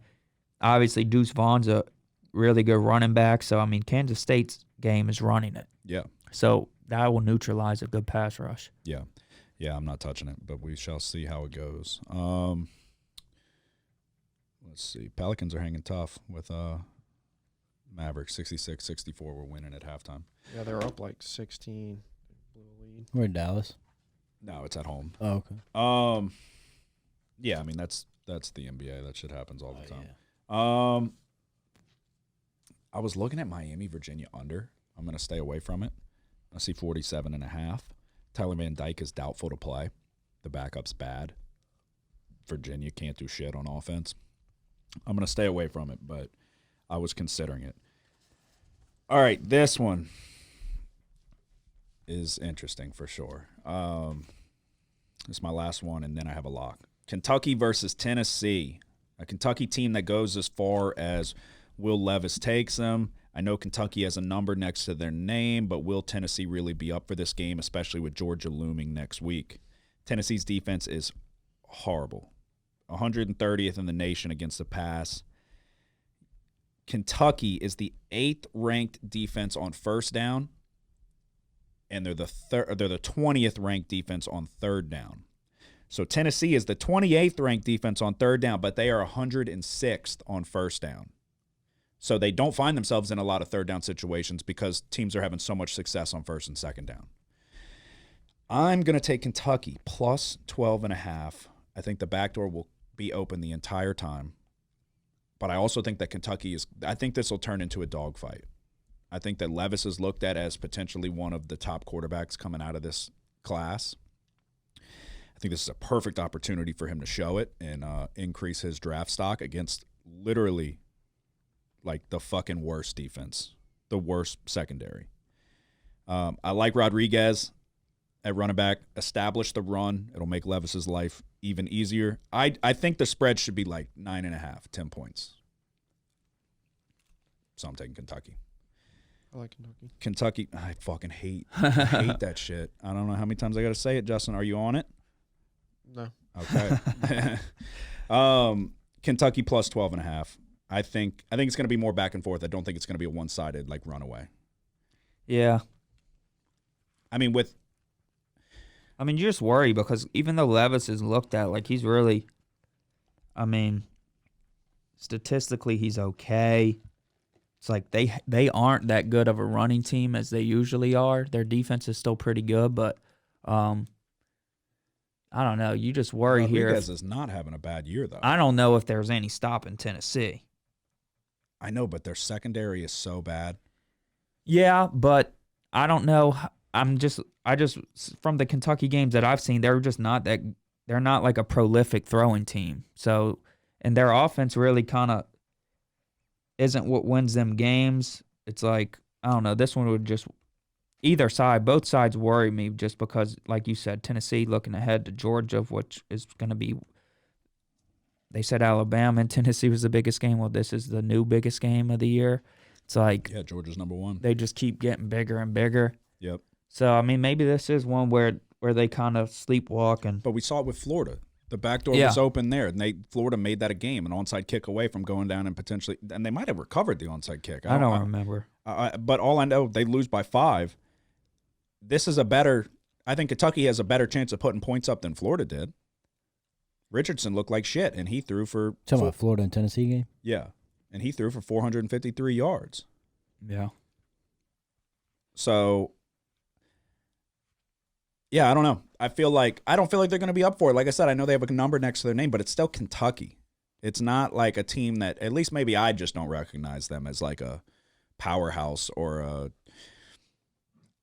Speaker 5: obviously Deuce Vaughn's a really good running back. So I mean, Kansas State's game is running it.
Speaker 3: Yeah.
Speaker 5: So that will neutralize a good pass rush.
Speaker 3: Yeah. Yeah, I'm not touching it, but we shall see how it goes. Let's see. Pelicans are hanging tough with Mavericks 66-64. We're winning at halftime.
Speaker 2: Yeah, they were up like 16. Lead.
Speaker 4: We're in Dallas.
Speaker 3: No, it's at home.
Speaker 4: Oh, okay.
Speaker 3: Yeah, I mean that's the NBA. That shit happens all the time.
Speaker 4: Yeah.
Speaker 3: I was looking at Miami, Virginia under. I'm going to stay away from it. I see 47.5. Tyler Van Dyke is doubtful to play. The backup's bad. Virginia can't do shit on offense. I'm going to stay away from it, but I was considering it. All right, this one is interesting for sure. This is my last one, and then I have a lock. Kentucky versus Tennessee. A Kentucky team that goes as far as Will Levis takes them. I know Kentucky has a number next to their name, but will Tennessee really be up for this game, especially with Georgia looming next week? Tennessee's defense is horrible. 130th in the nation against the pass. Kentucky is the 8th ranked defense on first down, and they're the 20th ranked defense on third down. So Tennessee is the 28th ranked defense on third down, but they are 106th on first down. So they don't find themselves in a lot of third down situations because teams are having so much success on first and second down. I'm going to take Kentucky plus 12.5. I think the back door will be open the entire time. But I also think that I think this will turn into a dogfight. I think that Levis is looked at as potentially one of the top quarterbacks coming out of this class. I think this is a perfect opportunity for him to show it and increase his draft stock against literally like the fucking worst defense, the worst secondary. I like Rodriguez at running back. Establish the run. It'll make Levis's life even easier. I think the spread should be like 9.5, 10 points. So I'm taking Kentucky.
Speaker 2: I like Kentucky.
Speaker 3: Kentucky, I fucking hate that shit. I don't know how many times I got to say it. Justin, are you on it?
Speaker 2: No.
Speaker 3: Okay. Kentucky plus 12.5. I think it's going to be more back and forth. I don't think it's going to be a one-sided like runaway.
Speaker 5: Yeah.
Speaker 3: I mean,
Speaker 5: you just worry because even though Levis is looked at like he's really, statistically he's okay. It's like they aren't that good of a running team as they usually are. Their defense is still pretty good, but I don't know. You just worry here.
Speaker 3: Rodriguez is not having a bad year though.
Speaker 5: I don't know if there's any stopping Tennessee.
Speaker 3: I know, but their secondary is so bad.
Speaker 5: Yeah, but I don't know. I just from the Kentucky games that I've seen, they're not like a prolific throwing team. So, and their offense really kind of isn't what wins them games. It's like, I don't know, this one would just both sides worry me just because, like you said, Tennessee looking ahead to Georgia, which is going to be, they said Alabama and Tennessee was the biggest game. Well, this is the new biggest game of the year. It's like,
Speaker 3: yeah, Georgia's number 1.
Speaker 5: They just keep getting bigger and bigger.
Speaker 3: Yep.
Speaker 5: So, maybe this is one where they kind of sleepwalk.
Speaker 3: But we saw it with Florida. The back door was open there, and Florida made that a game, an onside kick away from going down and potentially, and they might have recovered the onside kick.
Speaker 5: I don't remember.
Speaker 3: But all I know, they lose by 5. This is I think Kentucky has a better chance of putting points up than Florida did. Richardson looked like shit, and he threw for...
Speaker 4: Talking about Florida and Tennessee game?
Speaker 3: Yeah, and he threw for 453 yards.
Speaker 5: Yeah.
Speaker 3: So, yeah, I don't know. I don't feel like they're going to be up for it. Like I said, I know they have a number next to their name, but it's still Kentucky. It's not like a team that, at least maybe I just don't recognize them as like a powerhouse or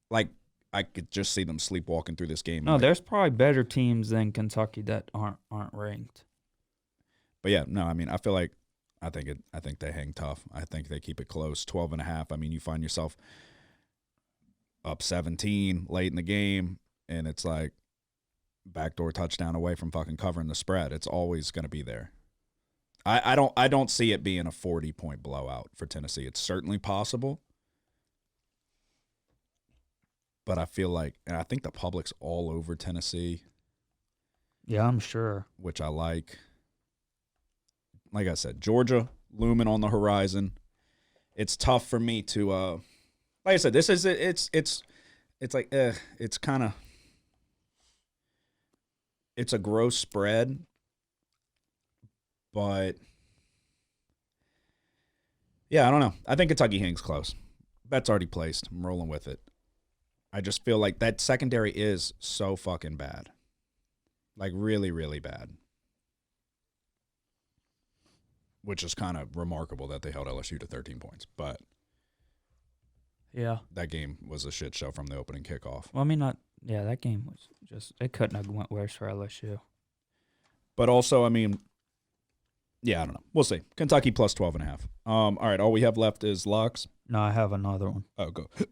Speaker 3: like I could just see them sleepwalking through this game.
Speaker 5: No, there's probably better teams than Kentucky that aren't ranked.
Speaker 3: But yeah, no, I mean, I think they hang tough. I think they keep it close. 12.5. I mean, you find yourself up 17 late in the game, and it's like backdoor touchdown away from fucking covering the spread. It's always going to be there. I don't see it being a 40-point blowout for Tennessee. It's certainly possible, but I feel like, and I think the public's all over Tennessee.
Speaker 5: Yeah, I'm sure.
Speaker 3: Which I like. Like I said, Georgia looming on the horizon. It's tough for me to, like I said, this is it's like it's kind of, it's a gross spread, but yeah, I don't know. I think Kentucky hangs close. Bet's already placed. I'm rolling with it. I just feel like that secondary is so fucking bad, like really, really bad. Which is kind of remarkable that they held LSU to 13 points. But
Speaker 5: yeah,
Speaker 3: that game was a shit show from the opening kickoff.
Speaker 5: Well, I mean, that game was just, it couldn't have went worse for LSU.
Speaker 3: But also, I mean, yeah, I don't know. We'll see. Kentucky plus 12.5. All right, all we have left is locks.
Speaker 5: No, I have another one.
Speaker 3: Oh, go ahead.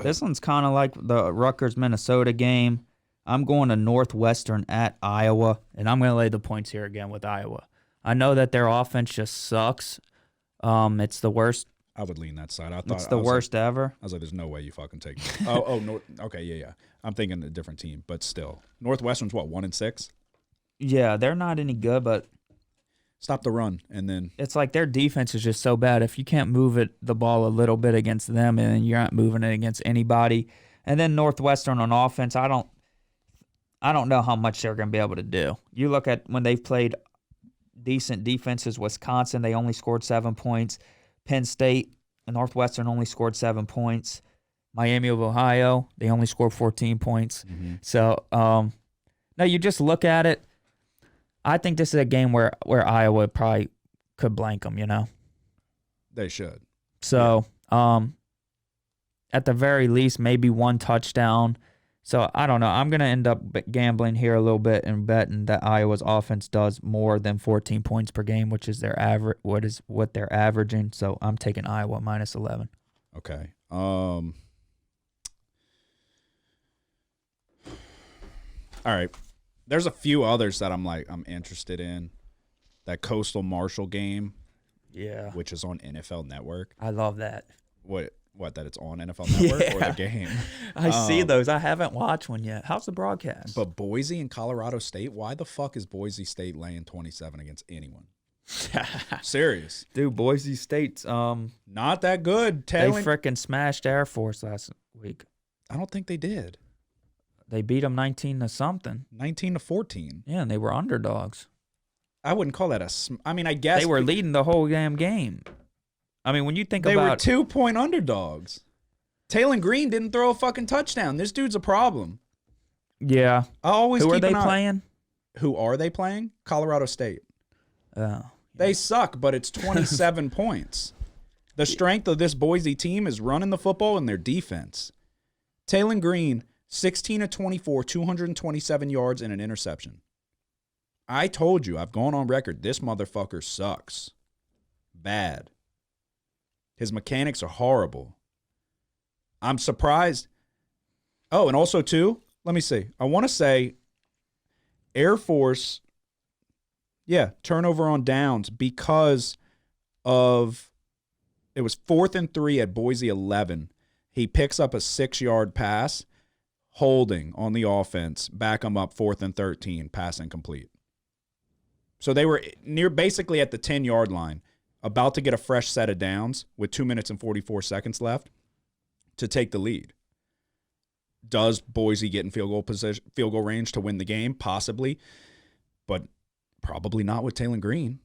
Speaker 5: This one's kind of like the Rutgers-Minnesota game. I'm going to Northwestern at Iowa, and I'm going to lay the points here again with Iowa. I know that their offense just sucks. It's the worst.
Speaker 3: I would lean that side.
Speaker 5: It's the worst ever.
Speaker 3: I was like, there's no way you fucking take it. No. Okay, yeah. I'm thinking a different team, but still. Northwestern's what, 1-6?
Speaker 5: Yeah, they're not any good, but
Speaker 3: stop the run, and then
Speaker 5: it's like their defense is just so bad. If you can't move the ball a little bit against them, and you're not moving it against anybody, and then Northwestern on offense, I don't know how much they're going to be able to do. You look at when they've played decent defenses, Wisconsin, they only scored 7 points. Penn State and Northwestern only scored 7 points. Miami of Ohio, they only scored 14 points.
Speaker 3: Mm-hmm.
Speaker 5: So, no, you just look at it. I think this is a game where Iowa probably could blank them, you know?
Speaker 3: They should.
Speaker 5: So, at the very least, maybe one touchdown. So, I don't know. I'm going to end up gambling here a little bit and betting that Iowa's offense does more than 14 points per game, which is their average. What they're averaging. So, I'm taking Iowa minus 11.
Speaker 3: Okay. All right. There's a few others that I'm interested in. That Coastal Marshall game.
Speaker 5: Yeah.
Speaker 3: Which is on NFL Network.
Speaker 5: I love that.
Speaker 3: What, that it's on NFL Network or the game?
Speaker 5: I see those. I haven't watched one yet. How's the broadcast?
Speaker 3: But Boise and Colorado State, why the fuck is Boise State laying 27 against anyone? Serious.
Speaker 5: Dude, Boise State's
Speaker 3: not that good.
Speaker 5: They freaking smashed Air Force last week.
Speaker 3: I don't think they did.
Speaker 5: They beat them 19-something.
Speaker 3: 19-14.
Speaker 5: Yeah, and they were underdogs.
Speaker 3: I wouldn't call that I mean, I guess
Speaker 5: they were leading the whole damn game. I mean, when you think
Speaker 3: they
Speaker 5: about...
Speaker 3: They were 2-point underdogs. Taylor Green didn't throw a fucking touchdown. This dude's a problem.
Speaker 5: Yeah.
Speaker 3: Who
Speaker 5: are they playing?
Speaker 3: Who are they playing? Colorado State.
Speaker 5: Oh. Yeah.
Speaker 3: They suck, but it's 27 points. The strength of this Boise team is running the football and their defense. Taylor Green, 16-24, 227 yards and an interception. I told you, I've gone on record, this motherfucker sucks. Bad. His mechanics are horrible. I'm surprised. Oh, and also, too, let me see. I want to say Air Force, turnover on downs because of, it was 4th and 3 at Boise 11. He picks up a 6-yard pass, holding on the offense, back him up 4th and 13, pass incomplete. So they were basically at the 10-yard line, about to get a fresh set of downs with 2 minutes and 44 seconds left to take the lead. Does Boise get in field goal range to win the game? Possibly, but probably not with Taylon Green.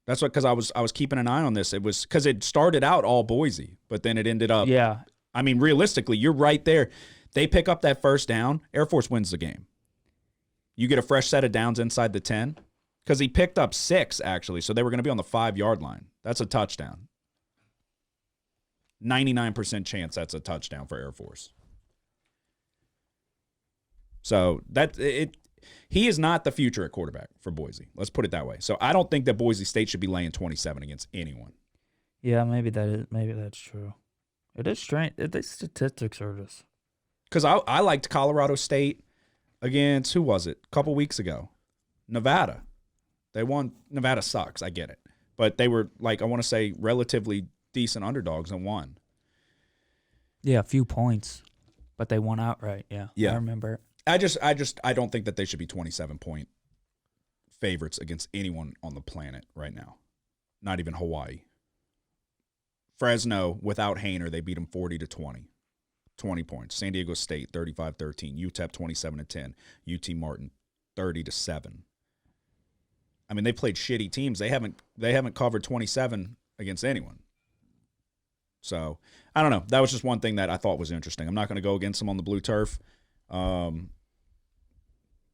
Speaker 3: That's what, because I was keeping an eye on this. It was because it started out all Boise, but then it ended up.
Speaker 5: Yeah.
Speaker 3: I mean, realistically, you're right there. They pick up that first down. Air Force wins the game. You get a fresh set of downs inside the 10 because he picked up 6, actually. So they were going to be on the 5-yard line. That's a touchdown. 99% chance that's a touchdown for Air Force. So he is not the future at quarterback for Boise. Let's put it that way. So I don't think that Boise State should be laying 27 against anyone.
Speaker 5: Yeah, maybe that's true. It is strange. The statistics are just.
Speaker 3: Because I liked Colorado State against, who was it? A couple weeks ago. Nevada. They won. Nevada sucks. I get it. But they were, like, I want to say, relatively decent underdogs and won.
Speaker 5: Yeah, a few points. But they won outright. Yeah. I remember.
Speaker 3: I don't think that they should be 27-point favorites against anyone on the planet right now. Not even Hawaii. Fresno, without Hainer, they beat them 40-20. 20 points. San Diego State, 35-13. UTEP, 27-10. UT Martin, 30-7. I mean, they played shitty teams. They haven't covered 27 against anyone. So, I don't know. That was just one thing that I thought was interesting. I'm not going to go against them on the blue turf. But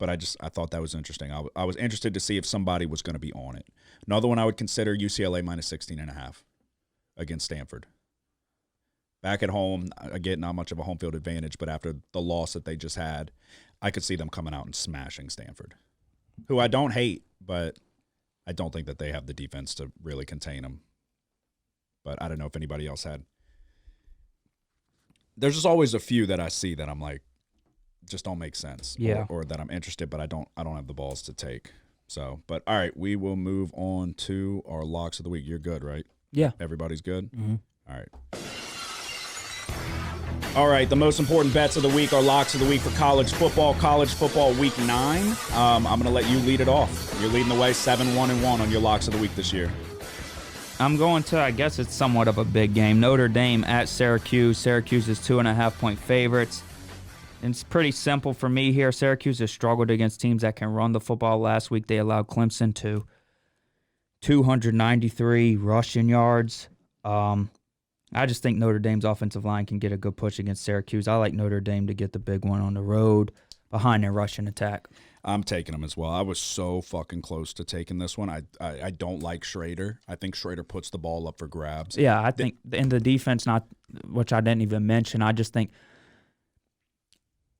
Speaker 3: I thought that was interesting. I was interested to see if somebody was going to be on it. Another one I would consider UCLA minus 16.5 against Stanford. Back at home, again, not much of a home field advantage, but after the loss that they just had, I could see them coming out and smashing Stanford, who I don't hate, but I don't think that they have the defense to really contain them. But I don't know if anybody else had. There's just always a few that I see that I'm like, just don't make sense.
Speaker 5: Yeah.
Speaker 3: Or that I'm interested, but I don't have the balls to take. So, but all right, we will move on to our locks of the week. You're good, right?
Speaker 5: Yeah.
Speaker 3: Everybody's good?
Speaker 4: Mm-hmm.
Speaker 3: All right. All right, the most important bets of the week are locks of the week for college football. College football week 9. I'm going to let you lead it off. You're leading the way 7-1-1 on your locks of the week this year.
Speaker 5: I'm going to, I guess it's somewhat of a big game. Notre Dame at Syracuse. Syracuse is 2.5-point favorites. And it's pretty simple for me here. Syracuse has struggled against teams that can run the football. Last week they allowed Clemson to 293 rushing yards. I just think Notre Dame's offensive line can get a good push against Syracuse. I like Notre Dame to get the big one on the road behind their rushing attack.
Speaker 3: I'm taking them as well. I was so fucking close to taking this one. I don't like Schrader. I think Schrader puts the ball up for grabs.
Speaker 5: Yeah, I think in the defense, which I didn't even mention, I just think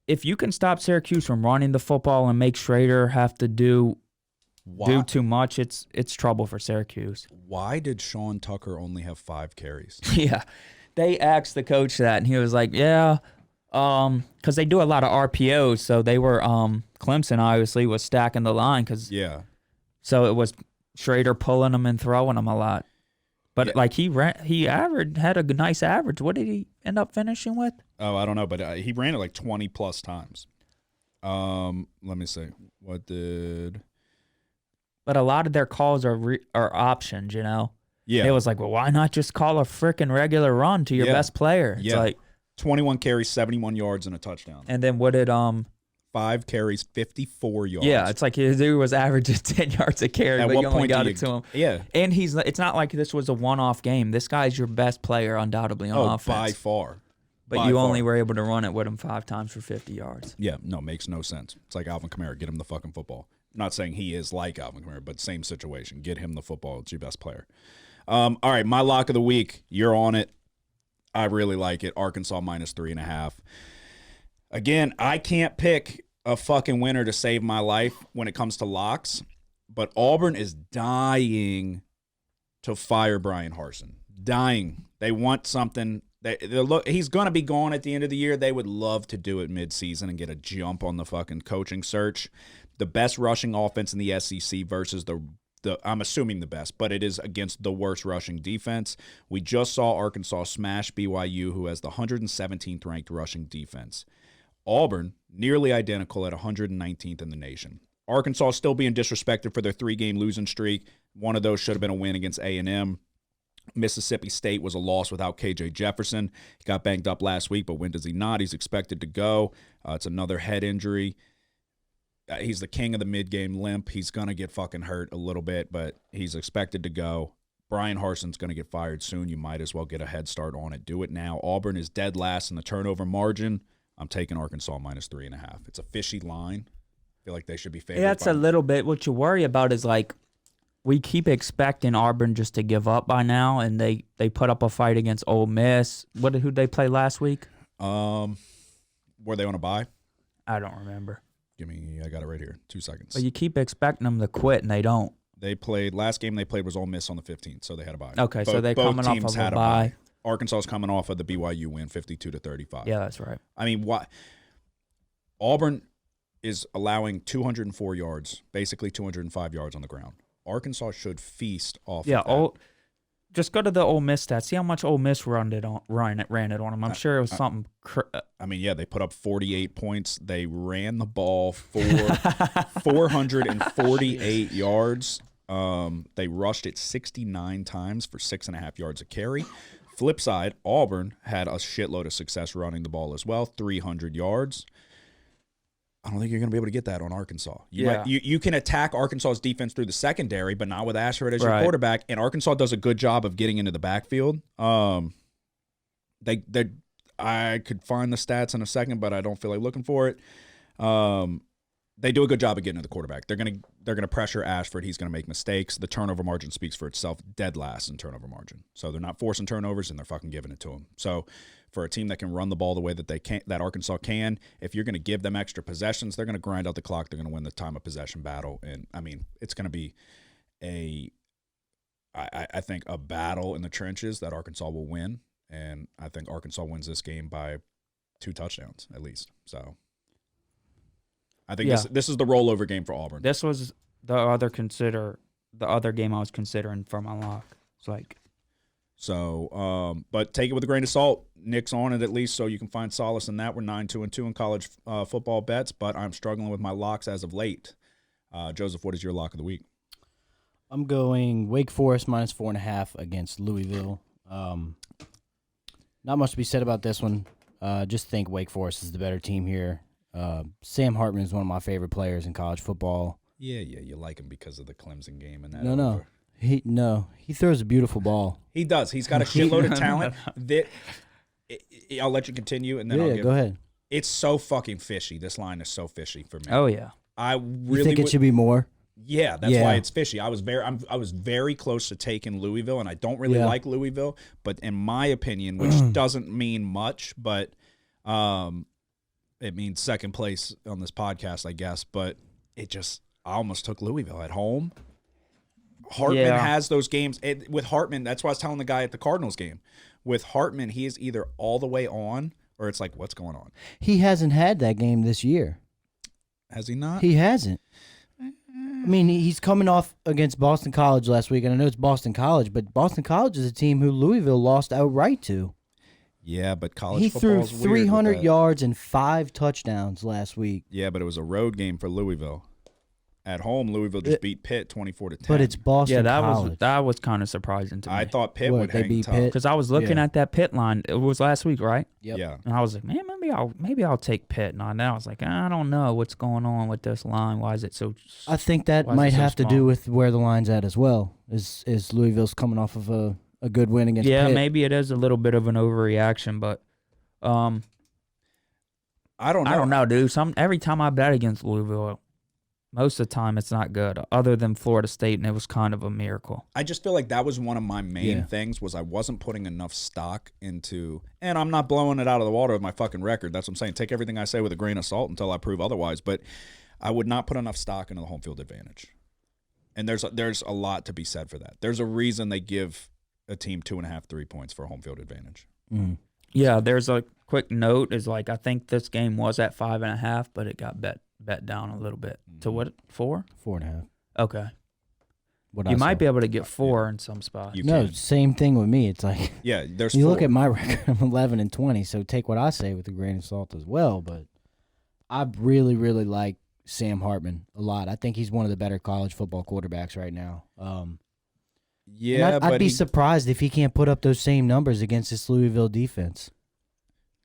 Speaker 5: if you can stop Syracuse from running the football and make Schrader have to do too much, it's trouble for Syracuse.
Speaker 3: Why did Sean Tucker only have 5 carries?
Speaker 5: Yeah, they asked the coach that, and he was like, yeah, because they do a lot of RPOs, so they were Clemson obviously was stacking the line so it was Schrader pulling them and throwing them a lot. But like he had a nice average. What did he end up finishing with?
Speaker 3: Oh, I don't know, but he ran it like 20 plus times. Let me see. What did?
Speaker 5: But a lot of their calls are options, you know.
Speaker 3: Yeah.
Speaker 5: It was like, well, why not just call a freaking regular run to your best player? It's like
Speaker 3: 21 carries, 71 yards, and a touchdown.
Speaker 5: And then what did
Speaker 3: 5 carries, 54 yards.
Speaker 5: Yeah, it's like his dude was averaging 10 yards a carry, but you only got it to him.
Speaker 3: Yeah.
Speaker 5: And it's not like this was a one-off game. This guy's your best player undoubtedly on offense.
Speaker 3: By far.
Speaker 5: But you only were able to run it with him 5 times for 50 yards.
Speaker 3: Yeah, no, makes no sense. It's like Alvin Kamara, get him the fucking football. Not saying he is like Alvin Kamara, but same situation. Get him the football. It's your best player. All right, my lock of the week. You're on it. I really like it. Arkansas minus 3.5. Again, I can't pick a fucking winner to save my life when it comes to locks, but Auburn is dying to fire Brian Harsin. Dying. They want something. He's going to be gone at the end of the year. They would love to do it midseason and get a jump on the fucking coaching search. The best rushing offense in the SEC versus the I'm assuming the best, but it is against the worst rushing defense. We just saw Arkansas smash BYU, who has the 117th ranked rushing defense. Auburn, nearly identical at 119th in the nation. Arkansas is still being disrespected for their 3-game losing streak. One of those should have been a win against A&M. Mississippi State was a loss without KJ Jefferson. He got banged up last week, but when does he not? He's expected to go. It's another head injury. He's the king of the mid-game limp. He's going to get fucking hurt a little bit, but he's expected to go. Brian Harson's going to get fired soon. You might as well get a head start on it. Do it now. Auburn is dead last in the turnover margin. I'm taking Arkansas minus 3.5. It's a fishy line. I feel like they should be favored.
Speaker 5: Yeah, it's a little bit. What you worry about is like we keep expecting Auburn just to give up by now, and they put up a fight against Ole Miss. Who'd they play last week?
Speaker 3: Were they on a bye?
Speaker 5: I don't remember.
Speaker 3: I got it right here. 2 seconds.
Speaker 5: But you keep expecting them to quit, and they don't.
Speaker 3: Last game they played was Ole Miss on the 15th, so they had a bye.
Speaker 5: Okay, so they're coming off of a bye.
Speaker 3: Arkansas's coming off of the BYU win, 52-35.
Speaker 5: Yeah, that's right.
Speaker 3: I mean, Auburn is allowing 204 yards, basically 205 yards on the ground. Arkansas should feast off of that.
Speaker 5: Just go to the Ole Miss stats. See how much Ole Miss ran it on them. I'm sure it was something.
Speaker 3: I mean, yeah, they put up 48 points. They ran the ball for 448 yards. They rushed it 69 times for 6.5 yards a carry. Flip side, Auburn had a shitload of success running the ball as well, 300 yards. I don't think you're going to be able to get that on Arkansas. You can attack Arkansas's defense through the secondary, but not with Ashford as your quarterback. And Arkansas does a good job of getting into the backfield. I could find the stats in a second, but I don't feel like looking for it. They do a good job of getting to the quarterback. They're gonna pressure Ashford. He's gonna make mistakes. The turnover margin speaks for itself. Dead last in turnover margin. So they're not forcing turnovers, and they're fucking giving it to them. So for a team that can run the ball the way that Arkansas can, if you're gonna give them extra possessions, they're gonna grind out the clock. They're gonna win the time of possession battle. And I mean, it's gonna be I think a battle in the trenches that Arkansas will win. And I think Arkansas wins this game by 2 touchdowns at least. So I think this is the rollover game for Auburn.
Speaker 5: This was the other game I was considering for my lock. It's like
Speaker 3: but take it with a grain of salt. Nick's on it at least, so you can find solace in that. We're 9-2-2 in college football bets, but I'm struggling with my locks as of late. Joseph, what is your lock of the week?
Speaker 4: I'm going Wake Forest minus 4.5 against Louisville. Not much to be said about this one. Just think Wake Forest is the better team here. Sam Hartman is one of my favorite players in college football.
Speaker 3: Yeah, you like him because of the Clemson game and that.
Speaker 4: No. He throws a beautiful ball.
Speaker 3: He does. He's got a shitload of talent. I'll let you continue, and then
Speaker 4: go ahead.
Speaker 3: It's so fucking fishy. This line is so fishy for me.
Speaker 5: Oh yeah.
Speaker 3: I really
Speaker 4: you think it should be more.
Speaker 3: Yeah, that's why it's fishy. I was very close to taking Louisville, and I don't really like Louisville, but in my opinion, which doesn't mean much, but it means second place on this podcast, I guess. But I almost took Louisville at home. Hartman has those games. With Hartman, that's why I was telling the guy at the Cardinals game. With Hartman, he is either all the way on, or it's like, what's going on?
Speaker 4: He hasn't had that game this year.
Speaker 3: Has he not?
Speaker 4: He hasn't. I mean, he's coming off against Boston College last week, and I know it's Boston College, but Boston College is a team who Louisville lost outright to.
Speaker 3: Yeah, but college
Speaker 4: he
Speaker 3: football
Speaker 4: threw 300 yards and 5 touchdowns last week.
Speaker 3: Yeah, but it was a road game for Louisville. At home, Louisville just beat Pitt 24-10.
Speaker 4: But it's Boston College.
Speaker 5: That was kind of surprising to me.
Speaker 3: I thought Pitt would hang tough.
Speaker 5: Because I was looking at that Pitt line. It was last week, right?
Speaker 4: Yep.
Speaker 3: Yeah.
Speaker 5: And I was like, man, maybe I'll take Pitt. And now I was like, I don't know what's going on with this line. Why is it so?
Speaker 4: I think that might have to do with where the line's at as well. Is Louisville's coming off of a good win against Pitt?
Speaker 5: Yeah, maybe it is a little bit of an overreaction, but
Speaker 3: I don't know.
Speaker 5: I don't know, dude. Every time I bet against Louisville, most of the time it's not good, other than Florida State, and it was kind of a miracle.
Speaker 3: I just feel like that was one of my main things was I wasn't putting enough stock into, and I'm not blowing it out of the water with my fucking record. That's what I'm saying. Take everything I say with a grain of salt until I prove otherwise, but I would not put enough stock into the home field advantage. And there's a lot to be said for that. There's a reason they give a team 2.5, 3 points for a home field advantage.
Speaker 4: Mm-hmm.
Speaker 5: Yeah, there's a quick note is like I think this game was at 5.5, but it got bet down a little bit to what 4?
Speaker 4: 4.5.
Speaker 5: Okay. You might be able to get 4 in some spots.
Speaker 4: Same thing with me. It's like
Speaker 3: there's.
Speaker 4: You
Speaker 3: 4.
Speaker 4: look at my record. I'm 11-20, so take what I say with a grain of salt as well. But I really, really like Sam Hartman a lot. I think he's one of the better college football quarterbacks right now.
Speaker 3: Yeah,
Speaker 4: I'd be surprised if he can't put up those same numbers against this Louisville defense.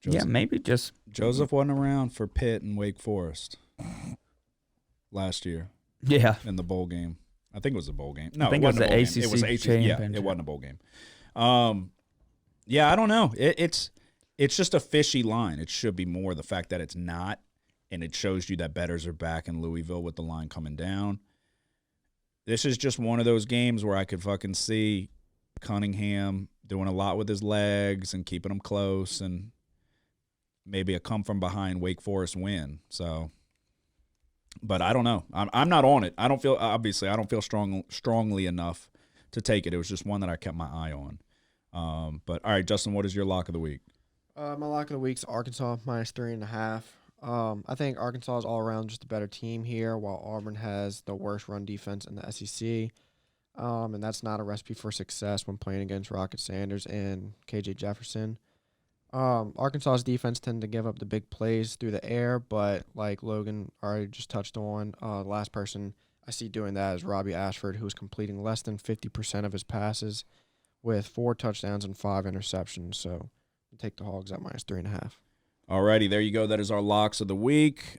Speaker 5: Yeah, maybe just
Speaker 3: Joseph wasn't around for Pitt and Wake Forest last year in the bowl game. I think it was a bowl game. No,
Speaker 5: I think
Speaker 3: it wasn't
Speaker 5: it was
Speaker 3: a bowl game. It was
Speaker 5: ACC
Speaker 3: ACC. Yeah,
Speaker 5: championship.
Speaker 3: it wasn't a bowl game. Yeah, I don't know. It's just a fishy line. It should be more the fact that it's not, and it shows you that bettors are back in Louisville with the line coming down. This is just one of those games where I could fucking see Cunningham doing a lot with his legs and keeping them close, and maybe a come from behind Wake Forest win. So, but I don't know. I'm not on it. I don't feel strongly enough to take it. It was just one that I kept my eye on. But all right, Justin, what is your lock of the week?
Speaker 2: My lock of the week's Arkansas -3.5. I think Arkansas is all around just a better team here, while Auburn has the worst run defense in the SEC. And that's not a recipe for success when playing against Rocket Sanders and KJ Jefferson. Arkansas's defense tend to give up the big plays through the air, but like Logan already just touched on, the last person I see doing that is Robbie Ashford, who is completing less than 50% of his passes with 4 touchdowns and 5 interceptions. So take the Hogs at -3.5.
Speaker 3: Alrighty, there you go. That is our locks of the week.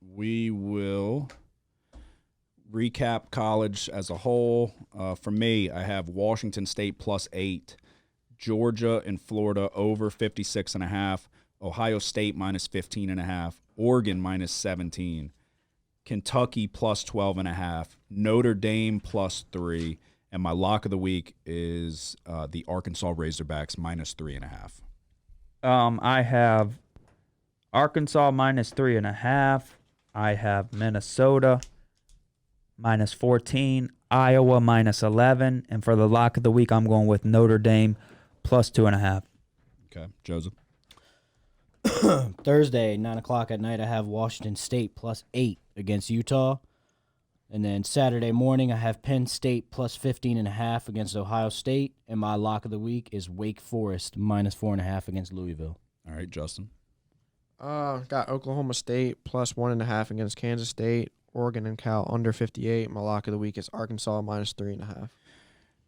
Speaker 3: We will recap college as a whole. For me, I have Washington State +8, Georgia and Florida over 56.5, Ohio State -15.5, Oregon -17, Kentucky +12.5, Notre Dame +3, and my lock of the week is the Arkansas Razorbacks -3.5.
Speaker 5: I have Arkansas -3.5. I have Minnesota -14, Iowa -11, and for the lock of the week, I'm going with Notre Dame +2.5.
Speaker 3: Okay, Joseph.
Speaker 4: Thursday, 9 o'clock at night, I have Washington State +8 against Utah. And then Saturday morning, I have Penn State +15.5 against Ohio State. And my lock of the week is Wake Forest -4.5 against Louisville.
Speaker 3: All right, Justin.
Speaker 2: Got Oklahoma State +1.5 against Kansas State. Oregon and Cal under 58. My lock of the week is Arkansas -3.5.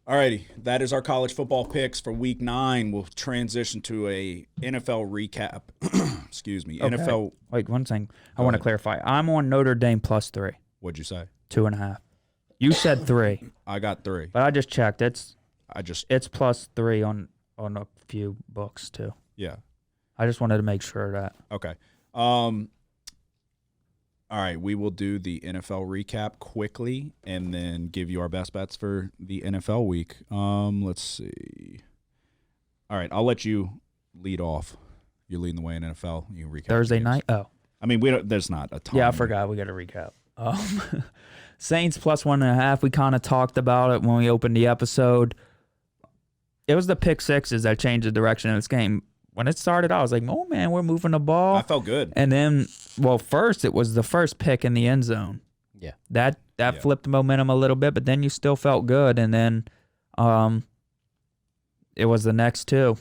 Speaker 3: All righty, that is our college football picks for Week 9. We'll transition to a NFL recap. Excuse me,
Speaker 5: Okay.
Speaker 3: NFL.
Speaker 5: Wait, one thing. I
Speaker 3: Go
Speaker 5: want to
Speaker 3: ahead.
Speaker 5: clarify. I'm on Notre Dame +3,
Speaker 3: What'd you say?
Speaker 5: 2.5. You said 3,
Speaker 3: I got 3.
Speaker 5: but I just checked. It's
Speaker 3: I just
Speaker 5: +3 on a few books too.
Speaker 3: yeah.
Speaker 5: I just wanted to make sure of that.
Speaker 3: Okay. All right, we will do the NFL recap quickly and then give you our best bets for the NFL week. Let's see. All right, I'll let you lead off. You're leading the way in NFL. You can recap
Speaker 5: Thursday
Speaker 3: the games.
Speaker 5: night. Oh,
Speaker 3: I mean, there's not a ton.
Speaker 5: yeah, I forgot. We got to recap. Saints +1.5. We kind of talked about it when we opened the episode. It was the pick sixes that changed the direction of this game. When it started, I was like, "Oh man, we're moving the ball."
Speaker 3: I felt good.
Speaker 5: And then, well, first it was the first pick in the end zone.
Speaker 4: Yeah.
Speaker 5: That flipped the momentum a little bit, but then you still felt good. And then, it was the next two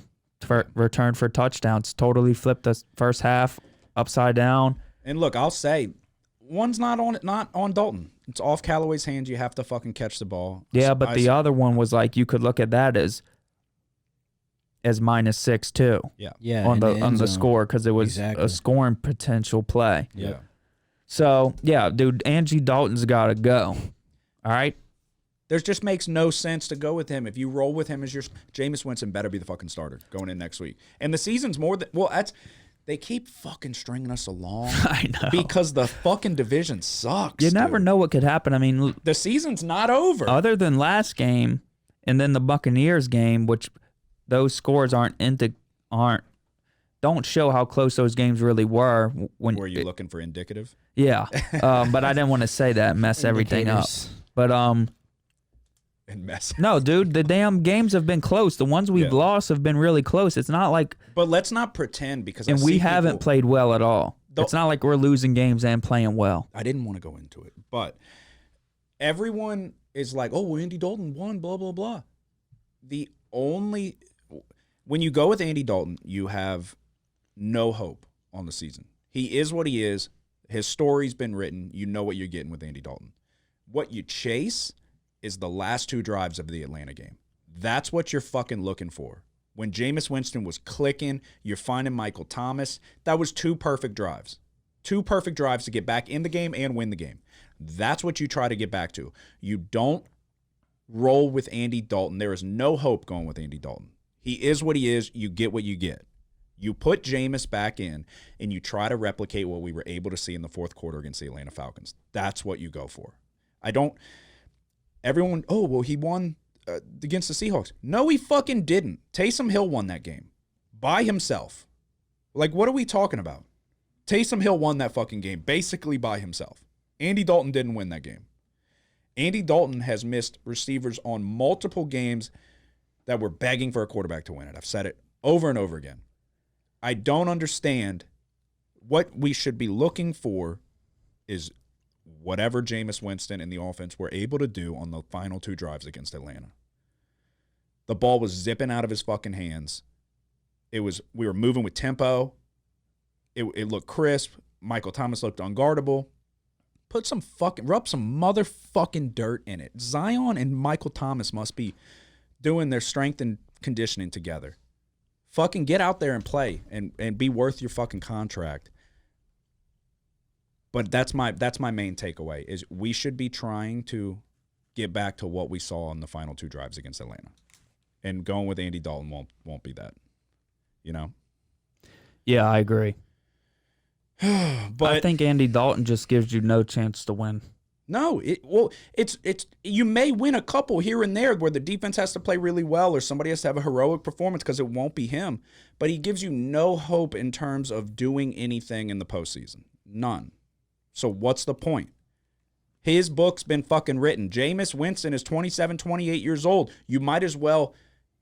Speaker 5: return for touchdowns. Totally flipped the first half upside down.
Speaker 3: And look, I'll say, one's not on Dalton. It's off Callaway's hands. You have to fucking catch the ball.
Speaker 5: Yeah, but the other one was like you could look at that as -6 too.
Speaker 4: Yeah,
Speaker 5: on
Speaker 4: in
Speaker 5: the
Speaker 4: end zone.
Speaker 5: score because it was
Speaker 4: Exactly.
Speaker 5: a scoring potential play.
Speaker 3: Yeah.
Speaker 5: So yeah, dude, Angie Dalton's got to go. All right.
Speaker 3: There just makes no sense to go with him. If you roll with him as your Jameis Winston better be the fucking starter going in next week. And the season's more than they keep fucking stringing us along.
Speaker 5: I know.
Speaker 3: Because the fucking division sucks.
Speaker 5: You never
Speaker 3: dude.
Speaker 5: know what could happen. I mean,
Speaker 3: The season's not over.
Speaker 5: other than last game and then the Buccaneers game, which those scores don't show how close those games really were. When
Speaker 3: Were you looking for indicative?
Speaker 5: Yeah, but I didn't want to say that and mess everything up.
Speaker 4: Indicators.
Speaker 5: But
Speaker 3: And mess.
Speaker 5: no, dude, the damn games have been close. The ones we've
Speaker 3: Yeah.
Speaker 5: lost have been really close. It's not like,
Speaker 3: But let's not pretend because I
Speaker 5: and we
Speaker 3: see
Speaker 5: haven't
Speaker 3: people-
Speaker 5: played well at all. It's not like we're losing games and playing well.
Speaker 3: I didn't want to go into it, but everyone is like, "Oh, well, Andy Dalton won." Blah blah blah. When you go with Andy Dalton, you have no hope on the season. He is what he is. His story's been written. You know what you're getting with Andy Dalton. What you chase is the last 2 drives of the Atlanta game. That's what you're fucking looking for. When Jameis Winston was clicking, you're finding Michael Thomas. That was 2 perfect drives. 2 perfect drives to get back in the game and win the game. That's what you try to get back to. You don't roll with Andy Dalton. There is no hope going with Andy Dalton. He is what he is. You get what you get. You put Jameis back in, and you try to replicate what we were able to see in the fourth quarter against the Atlanta Falcons. That's what you go for. Everyone, oh, well, he won against the Seahawks. No, he fucking didn't. Taysom Hill won that game by himself. Like, what are we talking about? Taysom Hill won that fucking game basically by himself. Andy Dalton didn't win that game. Andy Dalton has missed receivers on multiple games that were begging for a quarterback to win it. I've said it over and over again. I don't understand. What we should be looking for is whatever Jameis Winston and the offense were able to do on the final 2 drives against Atlanta. The ball was zipping out of his fucking hands. We were moving with tempo. It looked crisp. Michael Thomas looked unguardable. Rub some motherfucking dirt in it. Zion and Michael Thomas must be doing their strength and conditioning together. Fucking get out there and play and be worth your fucking contract. But that's my main takeaway is we should be trying to get back to what we saw on the final 2 drives against Atlanta. And going with Andy Dalton won't be that. You know?
Speaker 5: Yeah, I agree.
Speaker 3: But
Speaker 5: I think Andy Dalton just gives you no chance to win.
Speaker 3: No, it's you may win a couple here and there where the defense has to play really well or somebody has to have a heroic performance because it won't be him. But he gives you no hope in terms of doing anything in the postseason. None. So what's the point? His book's been fucking written. Jameis Winston is 27, 28 years old. You might as well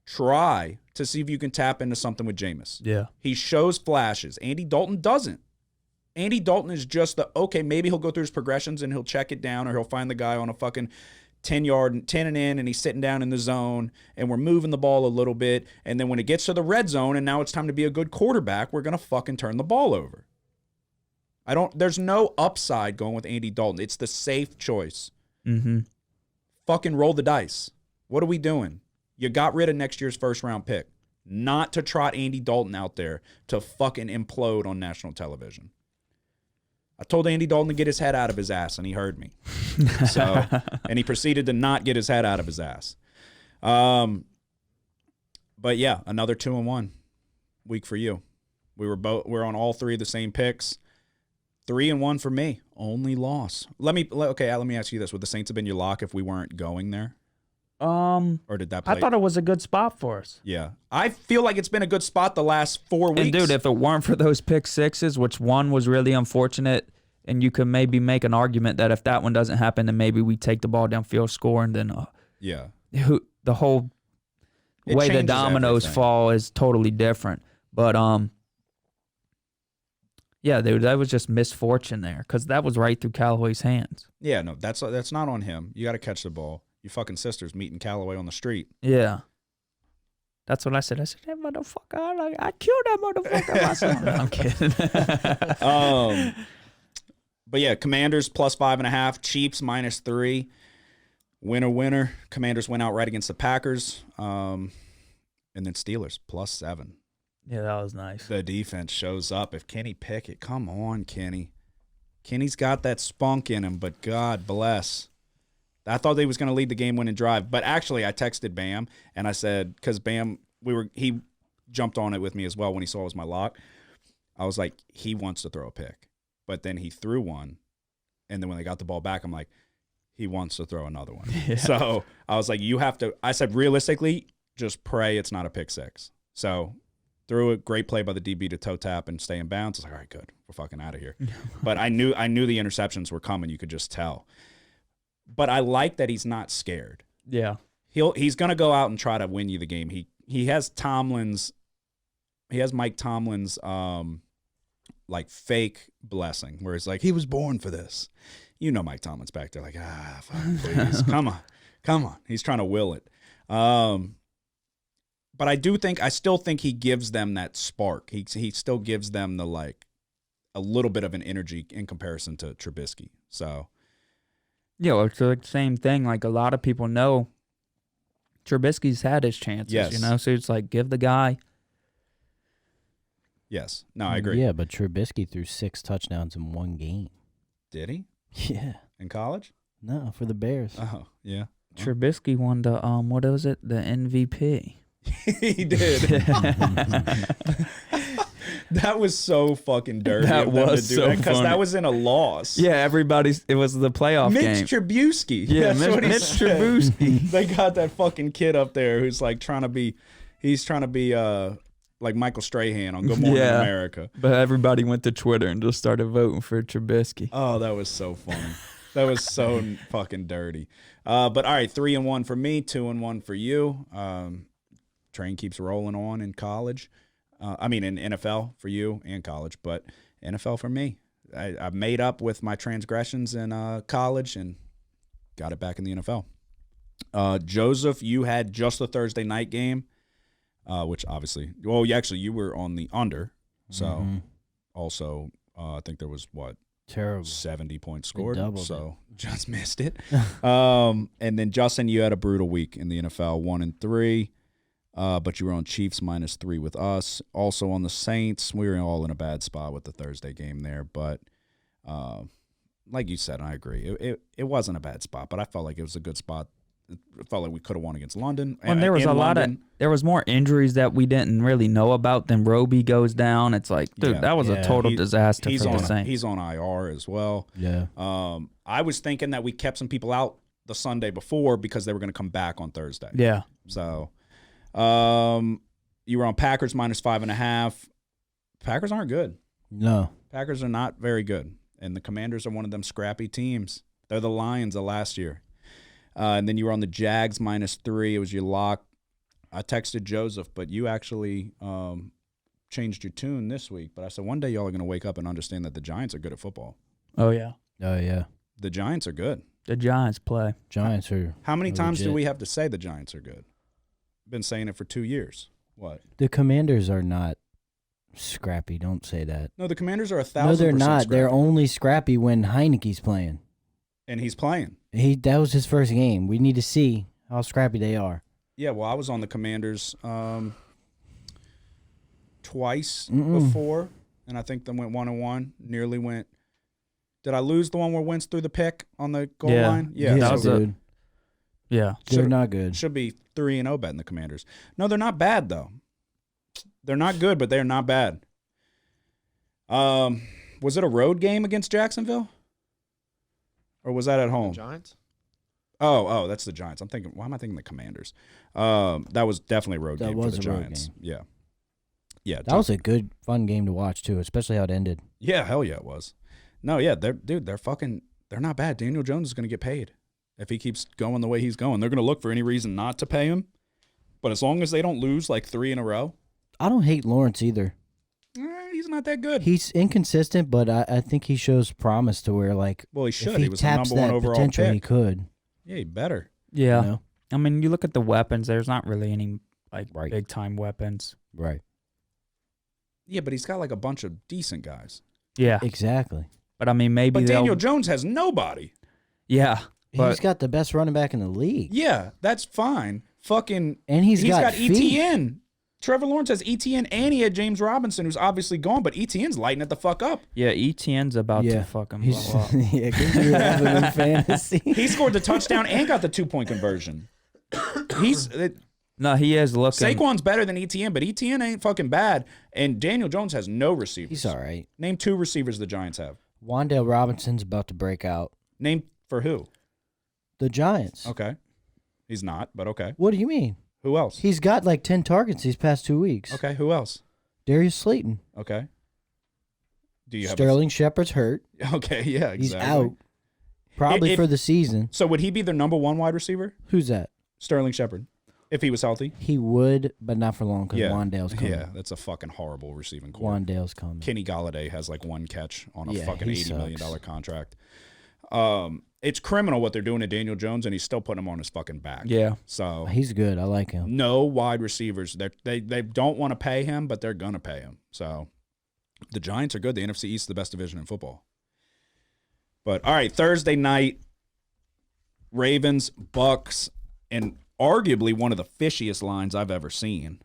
Speaker 3: try to see if you can tap into something with Jameis.
Speaker 5: Yeah.
Speaker 3: He shows flashes. Andy Dalton doesn't. Andy Dalton is just okay, maybe he'll go through his progressions and he'll check it down or he'll find the guy on a fucking 10-yard, 10 and in, and he's sitting down in the zone and we're moving the ball a little bit. And then when it gets to the red zone and now it's time to be a good quarterback, we're going to fucking turn the ball over. There's no upside going with Andy Dalton. It's the safe choice.
Speaker 5: Mm-hmm.
Speaker 3: Fucking roll the dice. What are we doing? You got rid of next year's first-round pick. Not to trot Andy Dalton out there to fucking implode on national television. I told Andy Dalton to get his head out of his ass, and he heard me. And he proceeded to not get his head out of his ass. But yeah, another 2-1 week for you. We're on all 3 of the same picks. 3-1 for me. Only loss. Let me ask you this: would the Saints have been your lock if we weren't going there? Or did that play?
Speaker 5: I thought it was a good spot for us.
Speaker 3: Yeah. I feel like it's been a good spot the last 4 weeks.
Speaker 5: And dude, if it weren't for those pick sixes, which one was really unfortunate, and you could maybe make an argument that if that one doesn't happen, then maybe we take the ball downfield, score, and then the whole way the dominoes fall is totally different. But yeah, dude, that was just misfortune there because that was right through Callaway's hands.
Speaker 3: Yeah, no, that's not on him. You got to catch the ball. Your fucking sister's meeting Callaway on the street.
Speaker 5: Yeah. That's what I said. I said, that motherfucker, I killed that motherfucker myself. No, I'm kidding.
Speaker 3: But yeah, Commanders plus 5.5, Chiefs minus 3. Winner. Commanders went out right against the Packers. And then Steelers plus 7.
Speaker 5: Yeah, that was nice.
Speaker 3: The defense shows up. If Kenny Pickett, come on, Kenny. Kenny's got that spunk in him, but God bless. I thought they was going to lead the game-winning drive. But actually, I texted Bam, and I said, because Bam, he jumped on it with me as well when he saw it was my lock. I was like, he wants to throw a pick. But then he threw one, and then when they got the ball back, I'm like, he wants to throw another one. Yeah. So I was like, you have to – I said, realistically, just pray it's not a pick six. So threw a great play by the DB to toe tap and stay in bounds. I was like, all right, good. We're fucking out of here. But I knew the interceptions were coming. You could just tell. But I like that he's not scared.
Speaker 5: Yeah.
Speaker 3: He's going to go out and try to win you the game. He has Mike Tomlin's like fake blessing where it's like he was born for this. You know Mike Tomlin's back there like, fuck, please. Come on. He's trying to will it. But I still think he gives them that spark. He still gives them the like a little bit of an energy in comparison to Trubisky. So,
Speaker 5: Yeah, well, it's the same thing. Like, a lot of people know Trubisky's had his chances,
Speaker 3: Yes.
Speaker 5: you know? So it's like, give the guy.
Speaker 3: yes. No, I agree.
Speaker 4: Yeah, but Trubisky threw 6 touchdowns in one game.
Speaker 3: Did he?
Speaker 4: Yeah.
Speaker 3: In college?
Speaker 4: No, for the Bears.
Speaker 3: Oh, yeah.
Speaker 5: Trubisky won the, what was it? The MVP.
Speaker 3: He did. That was so fucking dirty.
Speaker 5: That
Speaker 3: of them
Speaker 5: was
Speaker 3: to do
Speaker 5: so
Speaker 3: because
Speaker 5: funny.
Speaker 3: that was in a loss.
Speaker 5: Yeah, it was the playoff
Speaker 3: Mitch
Speaker 5: game.
Speaker 3: Trubisky.
Speaker 5: Yeah,
Speaker 3: That's what he
Speaker 5: Mitch
Speaker 3: said.
Speaker 5: Trubisky.
Speaker 3: They got that fucking kid up there who's like trying to be like Michael Strahan on Good Morning
Speaker 5: Yeah.
Speaker 3: America.
Speaker 5: But everybody went to Twitter and just started voting for Trubisky.
Speaker 3: Oh, that was so funny. That was so fucking dirty. But all right, 3-1 for me, 2-1 for you. Train keeps rolling on in college. In NFL for you and college, but NFL for me. I made up with my transgressions in college and got it back in the NFL. Joseph, you had just the Thursday night game, which obviously, you were on the under. So also, I think there was
Speaker 4: Terrible.
Speaker 3: 70 points scored.
Speaker 4: doubled
Speaker 3: So just missed it. And then Justin, you had a brutal week in the NFL, 1-3. But you were on Chiefs -3 with us. Also on the Saints, we were all in a bad spot with the Thursday game there. But like you said, and I agree, it wasn't a bad spot, but I felt like it was a good spot. It felt like we could have won against London.
Speaker 5: And there was there was more injuries that we didn't really know about. Then Roby goes down. It's like, dude,
Speaker 3: Yeah.
Speaker 5: that was a total disaster for the Saints.
Speaker 3: He's on IR as well.
Speaker 4: Yeah.
Speaker 3: I was thinking that we kept some people out the Sunday before because they were going to come back on Thursday.
Speaker 5: Yeah.
Speaker 3: So you were on Packers -5.5. Packers aren't good.
Speaker 4: No.
Speaker 3: Packers are not very good. And the Commanders are one of them scrappy teams. They're the Lions of last year. And then you were on the Jags -3. It was your lock. I texted Joseph, but you actually changed your tune this week. But I said, one day y'all are going to wake up and understand that the Giants are good at football.
Speaker 5: Oh, yeah.
Speaker 4: Oh, yeah.
Speaker 3: The Giants are good.
Speaker 5: The Giants play.
Speaker 4: Giants are
Speaker 3: How many times do
Speaker 4: legit.
Speaker 3: we have to say the Giants are good? Been saying it for 2 years. What?
Speaker 4: The Commanders are not scrappy. Don't say that.
Speaker 3: No, the Commanders are 1,000%.
Speaker 4: No, they're not.
Speaker 3: scrappy.
Speaker 4: They're only scrappy when Heineke's playing.
Speaker 3: And he's playing.
Speaker 4: That was his first game. We need to see how scrappy they are.
Speaker 3: Yeah, well, I was on the Commanders twice before, and I think they went 1-1. Nearly went. Did I lose the one where Wentz threw the pick on the goal
Speaker 5: Yeah.
Speaker 3: line?
Speaker 5: that was
Speaker 4: dude.
Speaker 5: Yeah.
Speaker 4: They're not good.
Speaker 3: Should be 3-0 betting the Commanders. No, they're not bad though. They're not good, but they're not bad. Was it a road game against Jacksonville, or was that at home?
Speaker 2: Giants?
Speaker 3: Oh, that's the Giants. I'm thinking. Why am I thinking the Commanders? That was definitely a road
Speaker 4: That
Speaker 3: game for
Speaker 4: was
Speaker 3: the
Speaker 4: a road
Speaker 3: Giants.
Speaker 4: game.
Speaker 3: Yeah.
Speaker 4: That was a good, fun game to watch too, especially how it ended.
Speaker 3: Yeah, hell yeah, it was. No, yeah, they're not bad. Daniel Jones is going to get paid if he keeps going the way he's going. They're going to look for any reason not to pay him, but as long as they don't lose like 3 in a row,
Speaker 4: I don't hate Lawrence either.
Speaker 3: he's not that good.
Speaker 4: He's inconsistent, but I think he shows promise to where, like,
Speaker 3: Well, he
Speaker 4: if
Speaker 3: should.
Speaker 4: he
Speaker 3: He was the
Speaker 4: taps
Speaker 3: number one
Speaker 4: that
Speaker 3: overall
Speaker 4: potential,
Speaker 3: pick.
Speaker 4: he could.
Speaker 3: Yeah, he better.
Speaker 5: Yeah.
Speaker 4: You know?
Speaker 5: I mean, you look at the weapons, there's not really any like
Speaker 4: Right.
Speaker 5: big time weapons.
Speaker 4: Right.
Speaker 3: Yeah, but he's got like a bunch of decent guys.
Speaker 5: Yeah.
Speaker 4: Exactly.
Speaker 5: But I mean, maybe
Speaker 3: But
Speaker 5: they'll.
Speaker 3: Daniel Jones has nobody.
Speaker 5: Yeah.
Speaker 4: He's
Speaker 5: But
Speaker 4: got the best running back in the league.
Speaker 3: Yeah, that's fine. Fucking,
Speaker 4: And he's got feet.
Speaker 3: ETN. Trevor Lawrence has ETN, and he had James Robinson, who's obviously gone, but ETN's lighting it the fuck up.
Speaker 5: yeah, ETN's about
Speaker 4: Yeah.
Speaker 5: to fucking
Speaker 4: He's,
Speaker 5: blow up.
Speaker 4: yeah, because you have him in fantasy.
Speaker 3: He scored the touchdown and got the 2-point conversion.
Speaker 5: No, he is looking.
Speaker 3: Saquon's better than ETN, but ETN ain't fucking bad. And Daniel Jones has no receivers.
Speaker 4: He's all right.
Speaker 3: Name 2 receivers the Giants have.
Speaker 4: Wan'Dale Robinson's about to break out.
Speaker 3: Name for who?
Speaker 4: The Giants.
Speaker 3: Okay. He's not, but okay.
Speaker 4: What do you mean?
Speaker 3: Who else?
Speaker 4: He's got like 10 targets these past 2 weeks.
Speaker 3: Okay, who else?
Speaker 4: Darius Slayton.
Speaker 3: Okay. Do you have
Speaker 4: Sterling Shepard's hurt.
Speaker 3: Okay, yeah, exactly.
Speaker 4: He's out. Probably
Speaker 3: If-
Speaker 4: for the season.
Speaker 3: So would he be their number 1 wide receiver?
Speaker 4: Who's that?
Speaker 3: Sterling Shepard. If he was healthy?
Speaker 4: He would, but not for long because
Speaker 3: Yeah.
Speaker 4: Wandale's coming.
Speaker 3: Yeah, that's a fucking horrible receiving core.
Speaker 4: Wandale's coming.
Speaker 3: Kenny Galladay has like 1 catch on a
Speaker 4: Yeah,
Speaker 3: fucking
Speaker 4: he
Speaker 3: $80 million
Speaker 4: sucks.
Speaker 3: contract. It's criminal what they're doing to Daniel Jones, and he's still putting him on his fucking back.
Speaker 5: Yeah.
Speaker 3: So
Speaker 4: He's good. I like him.
Speaker 3: no wide receivers. They don't want to pay him, but they're gonna pay him. So The Giants are good. The NFC East is the best division in football. But, all right, Thursday night, Ravens, Bucks, and arguably one of the fishiest lines I've ever seen.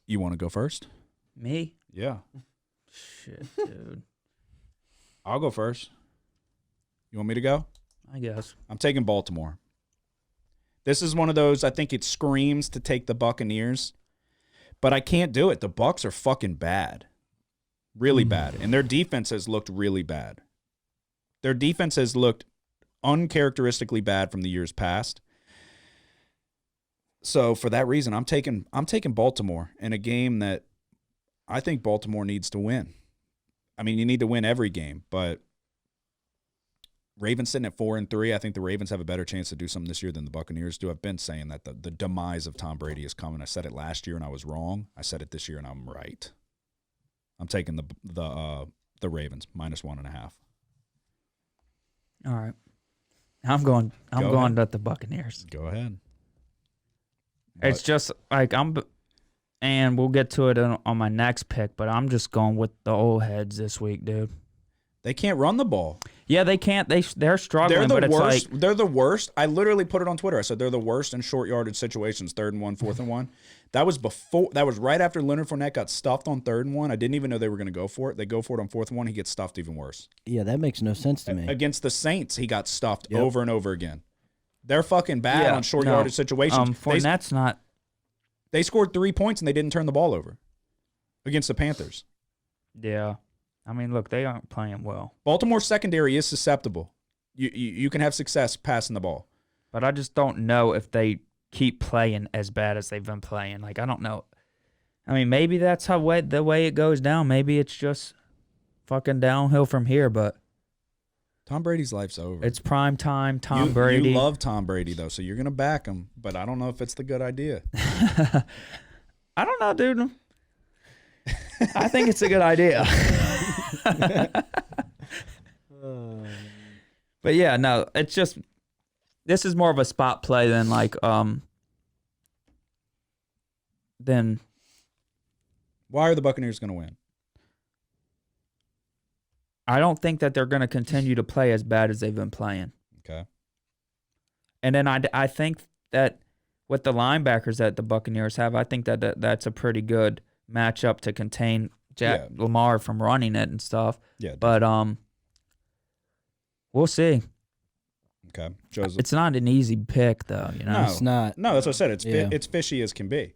Speaker 3: You want to go first?
Speaker 5: Me?
Speaker 3: Yeah.
Speaker 5: Shit, dude.
Speaker 3: I'll go first. You want me to go?
Speaker 5: I guess.
Speaker 3: I'm taking Baltimore. This is one of those, I think it screams to take the Buccaneers, but I can't do it. The Bucs are fucking bad. Really bad. And their defense has looked really bad. Their defense has looked uncharacteristically bad from the years past. So for that reason, I'm taking Baltimore in a game that I think Baltimore needs to win. I mean, you need to win every game, but Ravens sitting at 4-3. I think the Ravens have a better chance to do something this year than the Buccaneers do. I've been saying that the demise of Tom Brady is coming. I said it last year and I was wrong. I said it this year and I'm right. I'm taking the Ravens -1.5.
Speaker 5: All right. I'm going
Speaker 3: ahead.
Speaker 5: with the Buccaneers.
Speaker 3: Go ahead.
Speaker 5: It's just like and we'll get to it on my next pick, but I'm just going with the old heads this week, dude.
Speaker 3: They can't run the ball.
Speaker 5: Yeah, they can't. They're struggling.
Speaker 3: They're the
Speaker 5: but
Speaker 3: worst.
Speaker 5: It's like,
Speaker 3: They're the worst. I literally put it on Twitter. I said they're the worst in short yardage situations, 3rd and 1, 4th and 1. That was right after Leonard Fournette got stuffed on 3rd and 1. I didn't even know they were going to go for it. They go for it on 4th and 1. He gets stuffed even worse.
Speaker 4: Yeah, that makes no sense to me.
Speaker 3: Against the Saints, he got stuffed over and over again. They're fucking bad on short yardage situations.
Speaker 5: Fournette's not.
Speaker 3: They scored 3 points and they didn't turn the ball over against the Panthers.
Speaker 5: Yeah. I mean, look, they aren't playing well.
Speaker 3: Baltimore's secondary is susceptible. You can have success passing the ball.
Speaker 5: But I just don't know if they keep playing as bad as they've been playing. Like, I don't know. I mean, maybe that's the way it goes down. Maybe it's just fucking downhill from here, but
Speaker 3: Tom Brady's life's over.
Speaker 5: it's prime time, Tom Brady.
Speaker 3: You love Tom Brady, though, so you're going to back him, but I don't know if it's the good idea.
Speaker 5: I don't know, dude. I think it's a good idea. But yeah, no, it's just this is more of a spot play than than
Speaker 3: Why are the Buccaneers going to win?
Speaker 5: I don't think that they're going to continue to play as bad as they've been playing.
Speaker 3: Okay.
Speaker 5: And then I think that with the linebackers that the Buccaneers have, I think that that's a pretty good matchup to contain Lamar from running it and stuff.
Speaker 3: Yeah.
Speaker 5: But we'll see.
Speaker 3: Okay. Joseph.
Speaker 5: It's not an easy pick, though. You know,
Speaker 3: No.
Speaker 4: It's not.
Speaker 3: No, that's what I said. It's fishy as can be.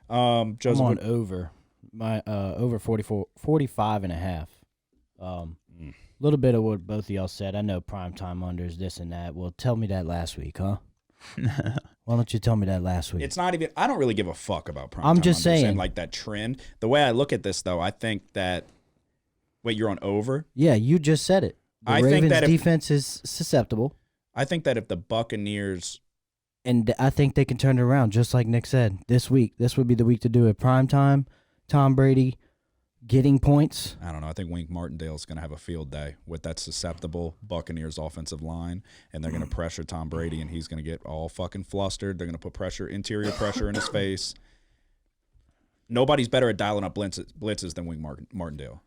Speaker 3: Joseph.
Speaker 4: I'm on over. My over 45.5. A little bit of what both of y'all said. I know primetime unders, this and that. Well, tell me that last week, huh? Why don't you tell me that last week?
Speaker 3: It's not even. I don't really give a fuck about prime.
Speaker 4: I'm just saying,
Speaker 3: like that trend. The way I look at this, though, I think that. Wait, you're on over?
Speaker 4: Yeah, you just said it. The
Speaker 3: I
Speaker 4: Ravens'
Speaker 3: think that
Speaker 4: defense is susceptible,
Speaker 3: I think that if the Buccaneers,
Speaker 4: and I think they can turn it around, just like Nick said. This week, this would be the week to do it. Primetime, Tom Brady getting points.
Speaker 3: I don't know. I think Wink Martindale's going to have a field day with that susceptible Buccaneers offensive line, and they're going to pressure Tom Brady, and he's going to get all fucking flustered. They're going to put interior pressure in his face. Nobody's better at dialing up blitzes than Wink Martindale.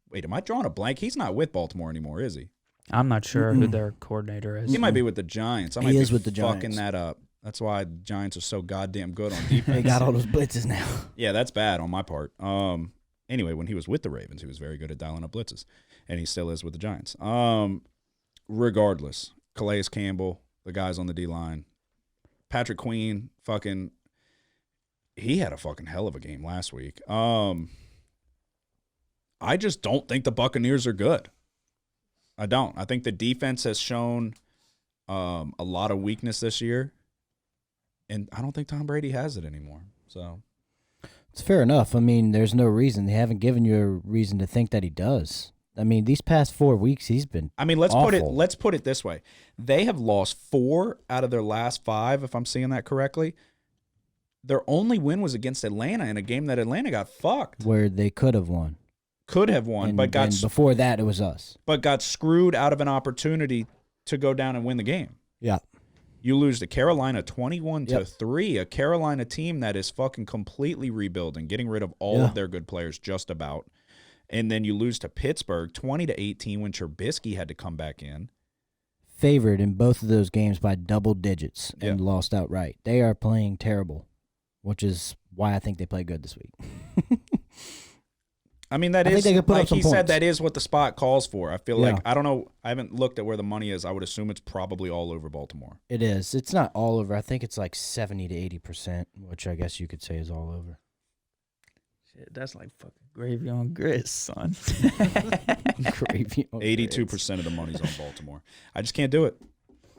Speaker 3: Wait, am I drawing a blank? He's not with Baltimore anymore, is he?
Speaker 5: I'm not sure who their coordinator is.
Speaker 3: He might be with the Giants. I might
Speaker 4: He
Speaker 3: be
Speaker 4: is with the
Speaker 3: fucking
Speaker 4: Giants.
Speaker 3: that up. That's why the Giants are so goddamn good on defense.
Speaker 4: They got all those blitzes now.
Speaker 3: Yeah, that's bad on my part. Anyway, when he was with the Ravens, he was very good at dialing up blitzes, and he still is with the Giants. Regardless, Calais Campbell, the guys on the D-line, Patrick Queen, he had a fucking hell of a game last week. I just don't think the Buccaneers are good. I don't. I think the defense has shown a lot of weakness this year, and I don't think Tom Brady has it anymore. So
Speaker 4: It's fair enough. I mean, there's no reason. They haven't given you a reason to think that he does. I mean, these past 4 weeks, he's been
Speaker 3: let's
Speaker 4: awful.
Speaker 3: put it this way. They have lost 4 out of their last 5, if I'm seeing that correctly. Their only win was against Atlanta in a game that Atlanta got fucked.
Speaker 4: where they could have won.
Speaker 3: Could have won,
Speaker 4: And,
Speaker 3: but got
Speaker 4: and before that, it was us.
Speaker 3: but got screwed out of an opportunity to go down and win the game.
Speaker 4: Yeah.
Speaker 3: You lose to Carolina 21-3, a Carolina team that is fucking completely rebuilding, getting rid of all of their good players just about. And then you lose to Pittsburgh 20-18 when Trubisky had to come back in.
Speaker 4: Favored in both of those games by double digits and lost outright. They are playing terrible, which is why I think they play good this week.
Speaker 3: I mean, that
Speaker 4: I
Speaker 3: is,
Speaker 4: think they could put
Speaker 3: like
Speaker 4: up some
Speaker 3: he said,
Speaker 4: points.
Speaker 3: that is what the spot calls for. I feel like, I don't know, I haven't looked at where the money is. I would assume it's probably all over Baltimore.
Speaker 4: It is. It's not all over. I think it's like 70 to 80%, which I guess you could say is all over.
Speaker 5: Shit, that's like fucking gravy on grits, son.
Speaker 4: Gravy on
Speaker 3: 82% of the money's on Baltimore. I just can't do it.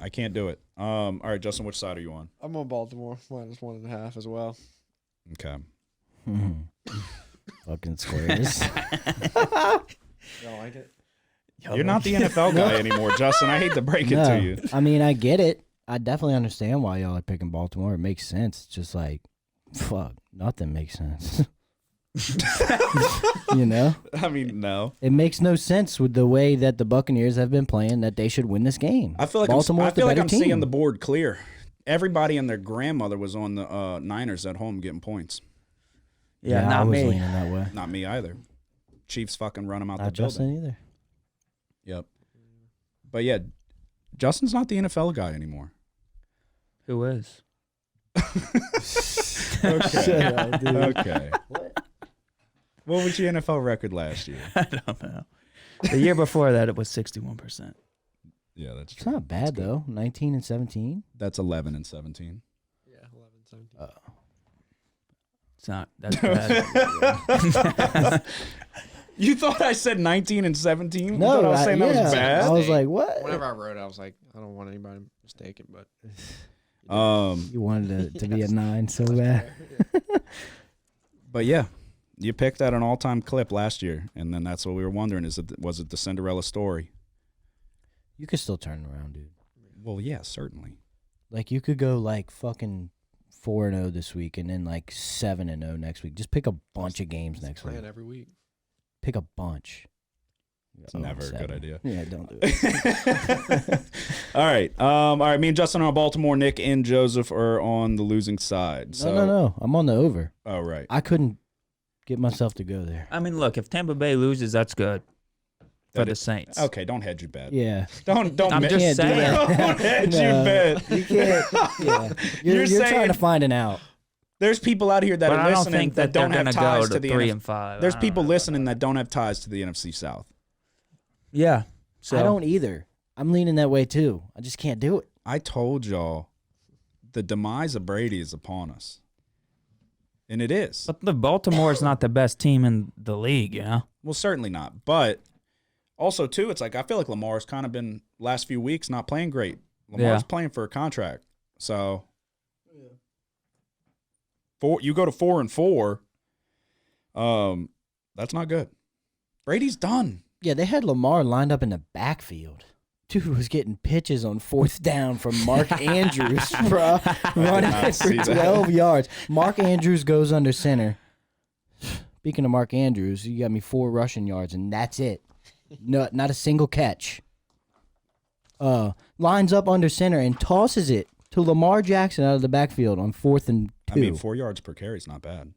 Speaker 3: I can't do it. All right, Justin, which side are you on?
Speaker 2: I'm on Baltimore -1.5 as well.
Speaker 3: Okay.
Speaker 4: Fucking squares.
Speaker 2: You don't like it?
Speaker 3: You're not the NFL guy anymore, Justin. I hate to break it to you.
Speaker 4: I mean, I get it. I definitely understand why y'all are picking Baltimore. It makes sense. It's just like, fuck, nothing makes sense. You know?
Speaker 3: I mean, no.
Speaker 4: It makes no sense with the way that the Buccaneers have been playing that they should win this game.
Speaker 3: I feel like
Speaker 4: Baltimore's the better team.
Speaker 3: seeing the board clear. Everybody and their grandmother was on the Niners at home getting points.
Speaker 5: Yeah,
Speaker 4: I
Speaker 5: not
Speaker 4: was
Speaker 5: me.
Speaker 4: leaning that way.
Speaker 3: Not me either. Chiefs fucking run them out
Speaker 4: Not
Speaker 3: the
Speaker 4: Justin
Speaker 3: building.
Speaker 4: either.
Speaker 3: Yep. But yeah, Justin's not the NFL guy anymore.
Speaker 5: Who is?
Speaker 3: Okay. What was your NFL record last year?
Speaker 5: I don't know. The year before that, it was 61%.
Speaker 3: Yeah, that's
Speaker 4: It's
Speaker 3: true.
Speaker 4: not bad, though. 19 and 17.
Speaker 3: That's 11-17.
Speaker 2: Yeah, 11, 17.
Speaker 5: It's not. That's bad.
Speaker 3: You thought I said 19 and 17? You
Speaker 4: No,
Speaker 3: thought I was saying that was
Speaker 4: yeah.
Speaker 3: bad?
Speaker 4: I was like, what?
Speaker 2: Whenever I wrote it, I was like, I don't want anybody mistaken, but
Speaker 4: You wanted it to be a 9 so bad.
Speaker 3: But yeah, you picked at an all-time clip last year, and then that's what we were wondering: was it the Cinderella story?
Speaker 4: You could still turn it around, dude.
Speaker 3: Well, yeah, certainly.
Speaker 4: Like, you could go, like, fucking 4-0 this week and then, like, 7-0 next week. Just pick a bunch of games next week.
Speaker 2: playing every week.
Speaker 4: Pick a bunch.
Speaker 3: It's never a good idea.
Speaker 4: Yeah, don't do it.
Speaker 3: All right. Me and Justin are on Baltimore. Nick and Joseph are on the losing side. So,
Speaker 4: No. I'm on the over.
Speaker 3: Oh, right.
Speaker 4: I couldn't get myself to go there.
Speaker 5: I mean, look, if Tampa Bay loses, that's good for the Saints.
Speaker 3: Okay, don't hedge your bet.
Speaker 4: Yeah.
Speaker 3: Don't.
Speaker 5: I'm
Speaker 3: mi-
Speaker 5: just
Speaker 4: Can't do
Speaker 5: saying.
Speaker 4: that.
Speaker 3: Don't hedge
Speaker 4: No.
Speaker 3: your bet.
Speaker 4: You can't. Yeah. You're
Speaker 3: saying-
Speaker 4: trying to find an out.
Speaker 3: There's people out here that
Speaker 5: But
Speaker 3: are
Speaker 5: I don't
Speaker 3: listening
Speaker 5: think
Speaker 3: that
Speaker 5: that
Speaker 3: don't
Speaker 5: they're
Speaker 3: have
Speaker 5: going to
Speaker 3: ties
Speaker 5: go
Speaker 3: to the
Speaker 5: 3
Speaker 3: NFC.
Speaker 5: and 5.
Speaker 3: There's
Speaker 5: I don't
Speaker 3: people
Speaker 5: know
Speaker 3: listening
Speaker 5: about
Speaker 3: that don't have ties to the NFC South.
Speaker 5: Yeah. So
Speaker 4: I don't either. I'm leaning that way too. I just can't do it.
Speaker 3: I told y'all the demise of Brady is upon us. And it is.
Speaker 5: But the Baltimore is not the best team in the league, you know?
Speaker 3: Well, certainly not. But also, too, it's like I feel like Lamar's kind of been last few weeks not playing great. Lamar's playing for a contract. So you go to 4-4. That's not good. Brady's done.
Speaker 4: Yeah, they had Lamar lined up in the backfield. Dude was getting pitches on 4th down from Mark Andrews, bro. Running
Speaker 3: not
Speaker 4: it for
Speaker 3: see that.
Speaker 4: 12 yards. Mark Andrews goes under center. Speaking of Mark Andrews, you got me 4 rushing yards, and that's it. No, not a single catch. Lines up under center and tosses it to Lamar Jackson out of the backfield on 4th and 2.
Speaker 3: I mean, 4 yards per carry is not bad.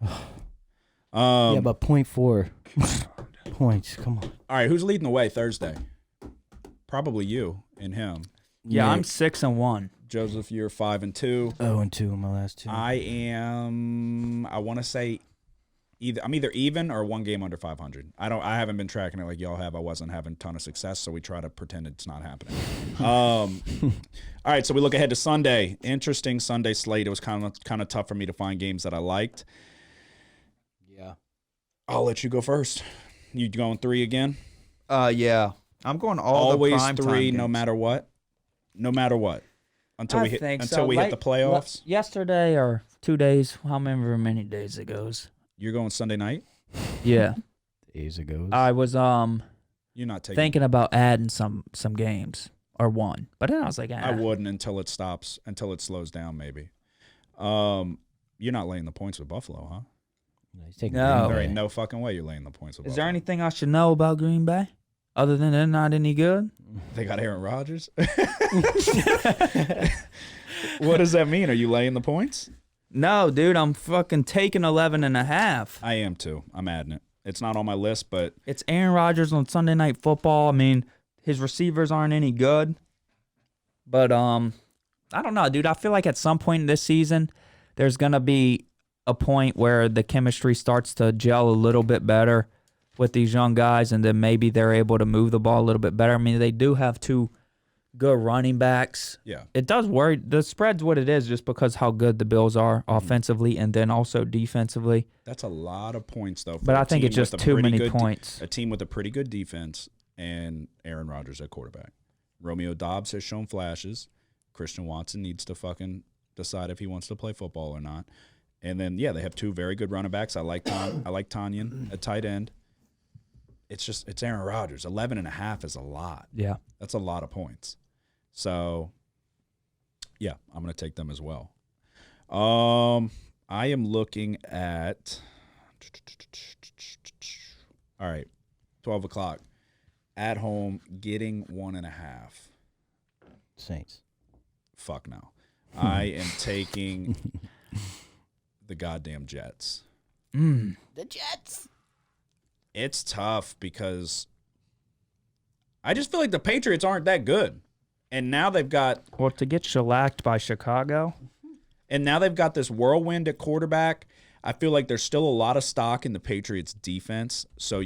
Speaker 4: Yeah, but 0.4 points. Come on.
Speaker 3: All right, who's leading the way Thursday? Probably you and him.
Speaker 5: Yeah, I'm
Speaker 4: Nick.
Speaker 5: 6-1.
Speaker 3: Joseph, you're 5-2.
Speaker 4: 0-2 in my last 2.
Speaker 3: I want to say I'm either even or 1 game under 500. I haven't been tracking it like y'all have. I wasn't having a ton of success, so we try to pretend it's not happening. All right, so we look ahead to Sunday. Interesting Sunday slate. It was kind of tough for me to find games that I liked.
Speaker 4: Yeah.
Speaker 3: I'll let you go first. You going 3 again?
Speaker 6: Yeah. I'm going
Speaker 3: Always
Speaker 6: the prime
Speaker 3: 3,
Speaker 6: time
Speaker 3: no
Speaker 6: games.
Speaker 3: matter what. No matter what. Until
Speaker 5: I
Speaker 3: we hit
Speaker 5: think
Speaker 3: until
Speaker 5: so.
Speaker 3: we hit the playoffs.
Speaker 5: Yesterday or 2 days, however many days it goes.
Speaker 3: You're going Sunday night.
Speaker 5: Yeah.
Speaker 4: Days ago.
Speaker 5: I was
Speaker 3: You're not taking.
Speaker 5: thinking about adding some games or one, but then I was like,
Speaker 3: I wouldn't until it stops, until it slows down, maybe. You're not laying the points with Buffalo, huh?
Speaker 4: He's taking
Speaker 5: No.
Speaker 4: Green
Speaker 3: There
Speaker 4: Bay.
Speaker 3: ain't no fucking way you're laying the points with
Speaker 5: Is
Speaker 3: Buffalo.
Speaker 5: there anything I should know about Green Bay? Other than they're not any good?
Speaker 3: They got Aaron Rodgers. What does that mean? Are you laying the points?
Speaker 5: No, dude, I'm fucking taking 11.5.
Speaker 3: I am too. I'm adding it. It's not on my list, but
Speaker 5: It's Aaron Rodgers on Sunday Night Football. I mean, his receivers aren't any good. But I don't know, dude. I feel like at some point in this season, there's going to be a point where the chemistry starts to gel a little bit better with these young guys, and then maybe they're able to move the ball a little bit better. I mean, they do have two good running backs.
Speaker 3: yeah.
Speaker 5: It does worry. The spread's what it is just because how good the Bills are offensively and then also defensively.
Speaker 3: That's a lot of points, though. For
Speaker 5: But
Speaker 3: a
Speaker 5: I think
Speaker 3: team
Speaker 5: it's just
Speaker 3: with a
Speaker 5: too
Speaker 3: pretty
Speaker 5: many
Speaker 3: good
Speaker 5: points.
Speaker 3: A team with a pretty good defense and Aaron Rodgers at quarterback. Romeo Doubs has shown flashes. Christian Watson needs to fucking decide if he wants to play football or not. And then, yeah, they have two very good running backs. I like Tanyan at tight end. It's Aaron Rodgers. 11.5 is a lot.
Speaker 5: Yeah.
Speaker 3: That's a lot of points. So, yeah, I'm going to take them as well. I am looking at, all right, 12 o'clock. At home, getting 1.5.
Speaker 4: Saints.
Speaker 3: Fuck no. I am taking the goddamn Jets.
Speaker 4: The Jets.
Speaker 3: It's tough because I just feel like the Patriots aren't that good. And now they've got
Speaker 5: Well, to get shellacked by Chicago.
Speaker 3: this whirlwind at quarterback. I feel like there's still a lot of stock in the Patriots defense. So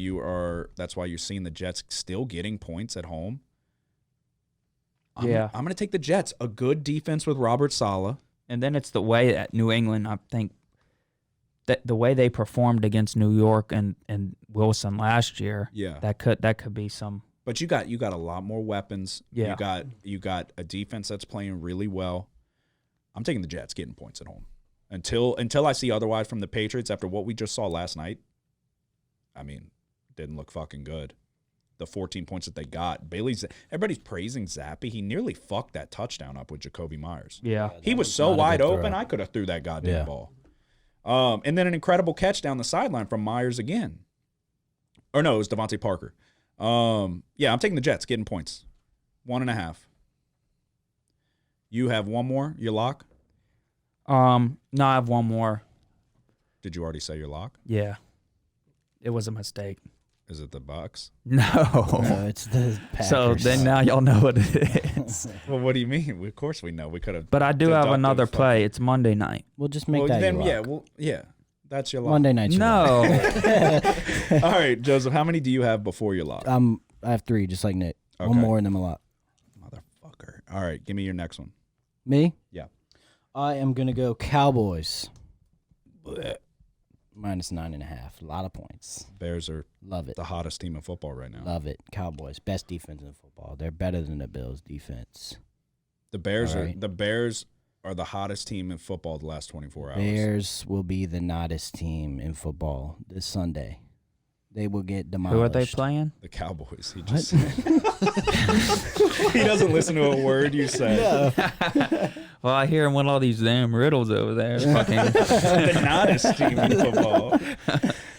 Speaker 3: that's why you're seeing the Jets still getting points at home. I'm going to take the Jets. A good defense with Robert Saleh.
Speaker 5: And then it's the way at New England, I think, that the way they performed against New York and Wilson last year.
Speaker 3: Yeah.
Speaker 5: That could be some.
Speaker 3: But you got a lot more weapons.
Speaker 5: Yeah.
Speaker 3: You got a defense that's playing really well. I'm taking the Jets getting points at home. Until I see otherwise from the Patriots after what we just saw last night. I mean, didn't look fucking good. The 14 points that they got. Everybody's praising Zappy. He nearly fucked that touchdown up with Jacoby Myers.
Speaker 5: Yeah.
Speaker 3: He was so
Speaker 4: not a
Speaker 3: wide
Speaker 4: good
Speaker 3: open,
Speaker 4: throw.
Speaker 3: I could have threw that goddamn
Speaker 4: Yeah.
Speaker 3: ball. And then an incredible catch down the sideline from Myers again. Or no, it was Devontae Parker. Yeah, I'm taking the Jets, getting points. 1.5. You have one more, your lock?
Speaker 5: No, I have one more.
Speaker 3: Did you already say your lock?
Speaker 5: Yeah. It was a mistake.
Speaker 3: Is it the Bucks?
Speaker 5: No.
Speaker 4: No, it's the Packers.
Speaker 5: So then now y'all know what it is.
Speaker 3: Well, what do you mean? Of course we know. We could have.
Speaker 5: But I do have another play. It's Monday night.
Speaker 4: We'll just make that
Speaker 3: then,
Speaker 4: your lock.
Speaker 3: yeah, that's your lock.
Speaker 4: Monday night.
Speaker 5: No.
Speaker 3: All right, Joseph, how many do you have before your lock?
Speaker 4: I have 3, just like Nick.
Speaker 3: Okay.
Speaker 4: One more and then my lock.
Speaker 3: Motherfucker. All right, give me your next one.
Speaker 4: Me?
Speaker 3: Yeah.
Speaker 4: I am gonna go Cowboys.
Speaker 3: Blech.
Speaker 4: Minus 9.5. A lot of points.
Speaker 3: Bears are
Speaker 4: Love it.
Speaker 3: the hottest team in football right now.
Speaker 4: Love it. Cowboys. Best defense in football. They're better than the Bills defense.
Speaker 3: The Bears
Speaker 4: All right.
Speaker 3: are the hottest team in football the last 24 hours.
Speaker 4: Bears will be the hottest team in football this Sunday. They will get demolished.
Speaker 5: Who are they playing?
Speaker 3: The Cowboys. He just said. He doesn't listen to a word you say.
Speaker 5: Well, I hear him with all these damn riddles over there. Fucking.
Speaker 3: The hottest team in football.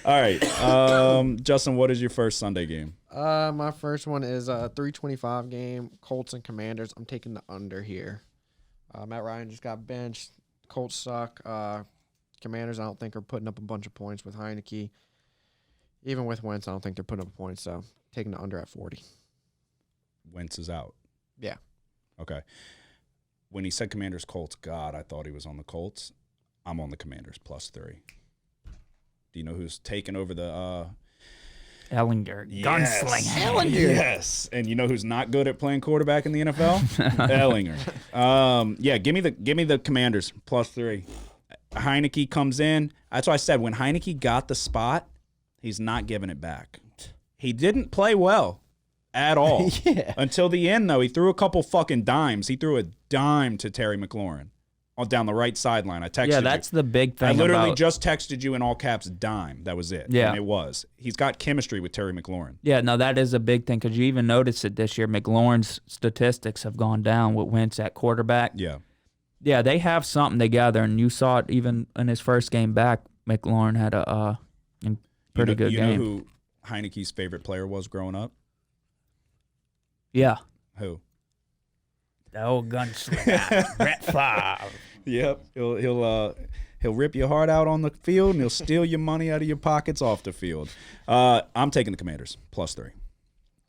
Speaker 3: All right, Justin, what is your first Sunday game?
Speaker 2: My first one is a 325 game, Colts and Commanders. I'm taking the under here. Matt Ryan just got benched. Colts suck. Commanders, I don't think, are putting up a bunch of points with Heineke. Even with Wentz, I don't think they're putting up points, so taking the under at 40.
Speaker 3: Wentz is out.
Speaker 2: Yeah.
Speaker 3: Okay. When he said Commanders Colts, God, I thought he was on the Colts. I'm on the Commanders +3. Do you know who's taking over the
Speaker 5: Ellinger.
Speaker 3: Yes.
Speaker 5: Gunslinger.
Speaker 3: Yes. And you know who's not good at playing quarterback in the NFL? Ellinger. Yeah, give me the Commanders +3. Heineke comes in. That's why I said when Heineke got the spot, he's not giving it back. He didn't play well at all.
Speaker 4: Yeah.
Speaker 3: Until the end, though. He threw a couple fucking dimes. He threw a dime to Terry McLaurin down the right sideline. I texted you.
Speaker 5: Yeah, that's the big thing.
Speaker 3: I literally
Speaker 5: about,
Speaker 3: just texted you in all caps dime. That was it.
Speaker 5: Yeah.
Speaker 3: And it was. He's got chemistry with Terry McLaurin.
Speaker 5: Yeah, no, that is a big thing because you even noticed it this year. McLaurin's statistics have gone down with Wentz at quarterback.
Speaker 3: Yeah.
Speaker 5: Yeah, they have something together, and you saw it even in his first game back. McLaurin had a pretty good
Speaker 3: you
Speaker 5: game.
Speaker 3: know who Heineke's favorite player was growing up?
Speaker 5: Yeah.
Speaker 3: Who?
Speaker 5: The old gunslinger, Brett Favre.
Speaker 3: Yep. He'll rip your heart out on the field, and he'll steal your money out of your pockets off the field. I'm taking the Commanders, +3.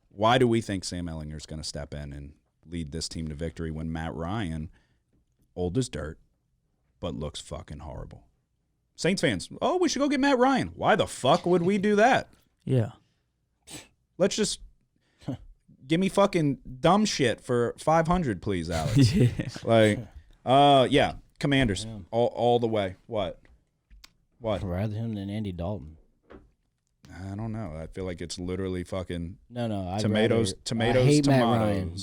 Speaker 3: Why do we think Sam Ehlinger's going to step in and lead this team to victory when Matt Ryan, old as dirt, but looks fucking horrible? Saints fans, we should go get Matt Ryan. Why the fuck would we do that?
Speaker 5: Yeah.
Speaker 3: Let's just give me fucking dumb shit for $500, please, Alex. Yeah. Commanders, all the way. What?
Speaker 4: I'd rather him than Andy Dalton.
Speaker 3: I don't know. I feel like it's literally fucking
Speaker 4: No.
Speaker 3: tomatoes.
Speaker 4: I hate
Speaker 3: tomatoes.
Speaker 4: Matt Ryan,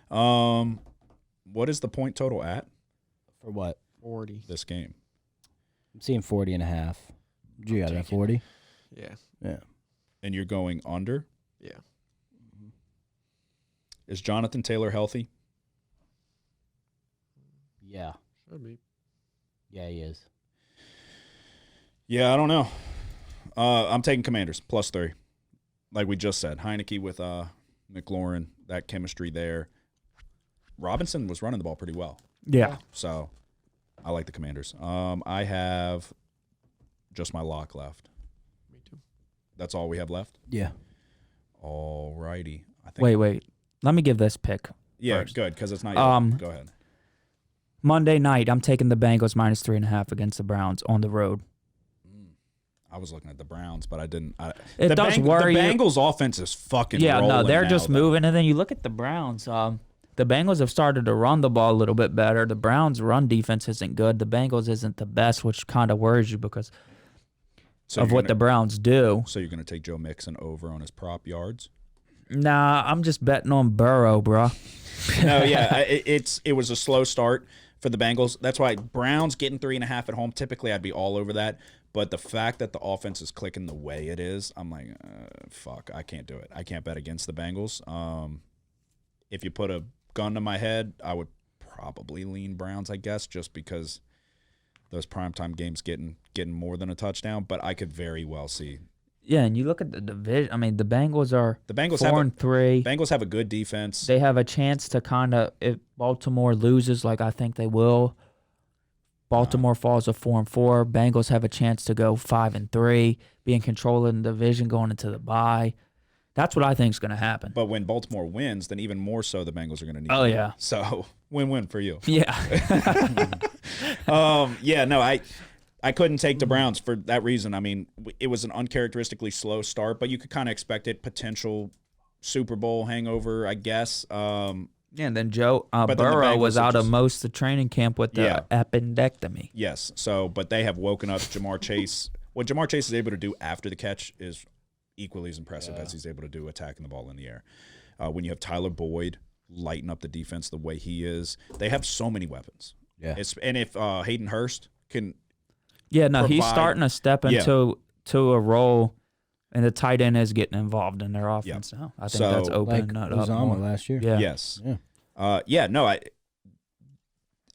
Speaker 4: but
Speaker 3: what is the point total at
Speaker 4: for what?
Speaker 2: 40.
Speaker 3: this game?
Speaker 4: I'm seeing 40.5. You got it at 40?
Speaker 2: Yeah.
Speaker 4: Yeah.
Speaker 3: And you're going under?
Speaker 2: Yeah.
Speaker 3: Is Jonathan Taylor healthy?
Speaker 4: Yeah.
Speaker 2: Should be.
Speaker 4: Yeah, he is.
Speaker 3: Yeah, I don't know. I'm taking Commanders, +3. Like we just said, Heineke with McLaurin, that chemistry there. Robinson was running the ball pretty well.
Speaker 5: Yeah.
Speaker 3: So I like the Commanders. I have just my lock left.
Speaker 2: Me too.
Speaker 3: That's all we have left?
Speaker 4: Yeah.
Speaker 3: All righty. I think
Speaker 5: Wait. Let me give this pick.
Speaker 3: Yeah,
Speaker 5: first.
Speaker 3: good, because it's not yet. Go ahead.
Speaker 5: Monday night, I'm taking the Bengals -3.5 against the Browns on the road.
Speaker 3: I was looking at the Browns, but I didn't.
Speaker 5: It does worry
Speaker 3: The
Speaker 5: you.
Speaker 3: Bengals' offense is fucking
Speaker 5: Yeah, no,
Speaker 3: rolling
Speaker 5: they're
Speaker 3: now,
Speaker 5: just
Speaker 3: though.
Speaker 5: moving. And then you look at the Browns. The Bengals have started to run the ball a little bit better. The Browns' run defense isn't good. The Bengals isn't the best, which kind of worries you because of what the Browns do.
Speaker 3: So you're going to take Joe Mixon over on his prop yards?
Speaker 5: Nah, I'm just betting on Burrow, bro.
Speaker 3: No, yeah, it was a slow start for the Bengals. That's why Browns getting 3.5 at home. Typically, I'd be all over that. But the fact that the offense is clicking the way it is, I'm like, fuck, I can't do it. I can't bet against the Bengals. If you put a gun to my head, I would probably lean Browns, I guess, just because those primetime games getting more than a touchdown. But I could very well see.
Speaker 5: Yeah, and you look at the division. I mean, the Bengals are
Speaker 3: The Bengals
Speaker 5: 4-3.
Speaker 3: Bengals have a good defense.
Speaker 5: They have a chance to kind of, if Baltimore loses, like I think they will, Baltimore falls to 4-4. Bengals have a chance to go 5-3, be in control of the division going into the bye. That's what I think is going to happen.
Speaker 3: But when Baltimore wins, then even more so the Bengals are going to need.
Speaker 5: Oh,
Speaker 3: to
Speaker 5: yeah.
Speaker 3: win. So win-win for you.
Speaker 5: Yeah.
Speaker 3: Yeah, no, I couldn't take the Browns for that reason. I mean, it was an uncharacteristically slow start, but you could kind of expect it. Potential Super Bowl hangover, I guess.
Speaker 5: Yeah, and then Joe
Speaker 3: then the
Speaker 5: Burrow was
Speaker 3: Bengals are
Speaker 5: out of
Speaker 3: just-
Speaker 5: most of the training camp with the appendectomy.
Speaker 3: Yes. So, but they have woken up Jamar Chase. What Jamar Chase is able to do after the catch is equally as impressive as he's able to do attacking the ball in the air. When you have Tyler Boyd lighten up the defense the way he is, they have so many weapons.
Speaker 4: Yeah.
Speaker 3: And if Hayden Hurst can,
Speaker 5: Yeah, no, he's
Speaker 3: provide-
Speaker 5: starting to step into a role, and the tight end is getting involved in their offense now. I think
Speaker 3: So-
Speaker 5: that's
Speaker 4: Like
Speaker 5: opening that up
Speaker 4: Uzama
Speaker 5: more.
Speaker 4: last year.
Speaker 5: Yeah.
Speaker 3: yes,
Speaker 4: Yeah.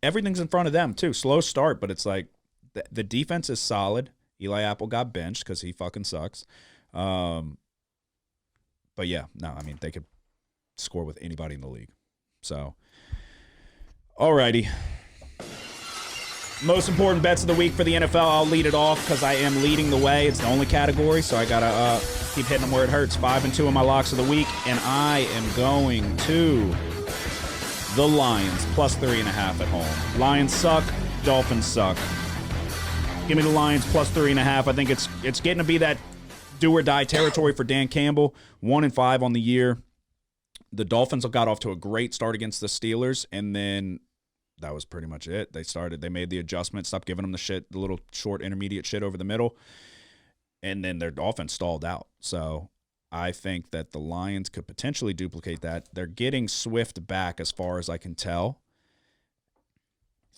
Speaker 3: everything's in front of them too. Slow start, but it's like the defense is solid. Eli Apple got benched because he fucking sucks. But yeah, no, I mean they could score with anybody in the league. So, alrighty. Most important bets of the week for the NFL. I'll lead it off because I am leading the way. It's the only category, so I gotta keep hitting them where it hurts. 5 and 2 of my locks of the week, and I am going to the Lions +3.5 at home. Lions suck. Dolphins suck. Give me the Lions +3.5. I think it's getting to be that do or die territory for Dan Campbell. 1-5 on the year. The Dolphins got off to a great start against the Steelers, and then that was pretty much it. They made the adjustment, stopped giving them the little short intermediate shit over the middle, and then their offense stalled out. So I think that the Lions could potentially duplicate that. They're getting Swift back as far as I can tell.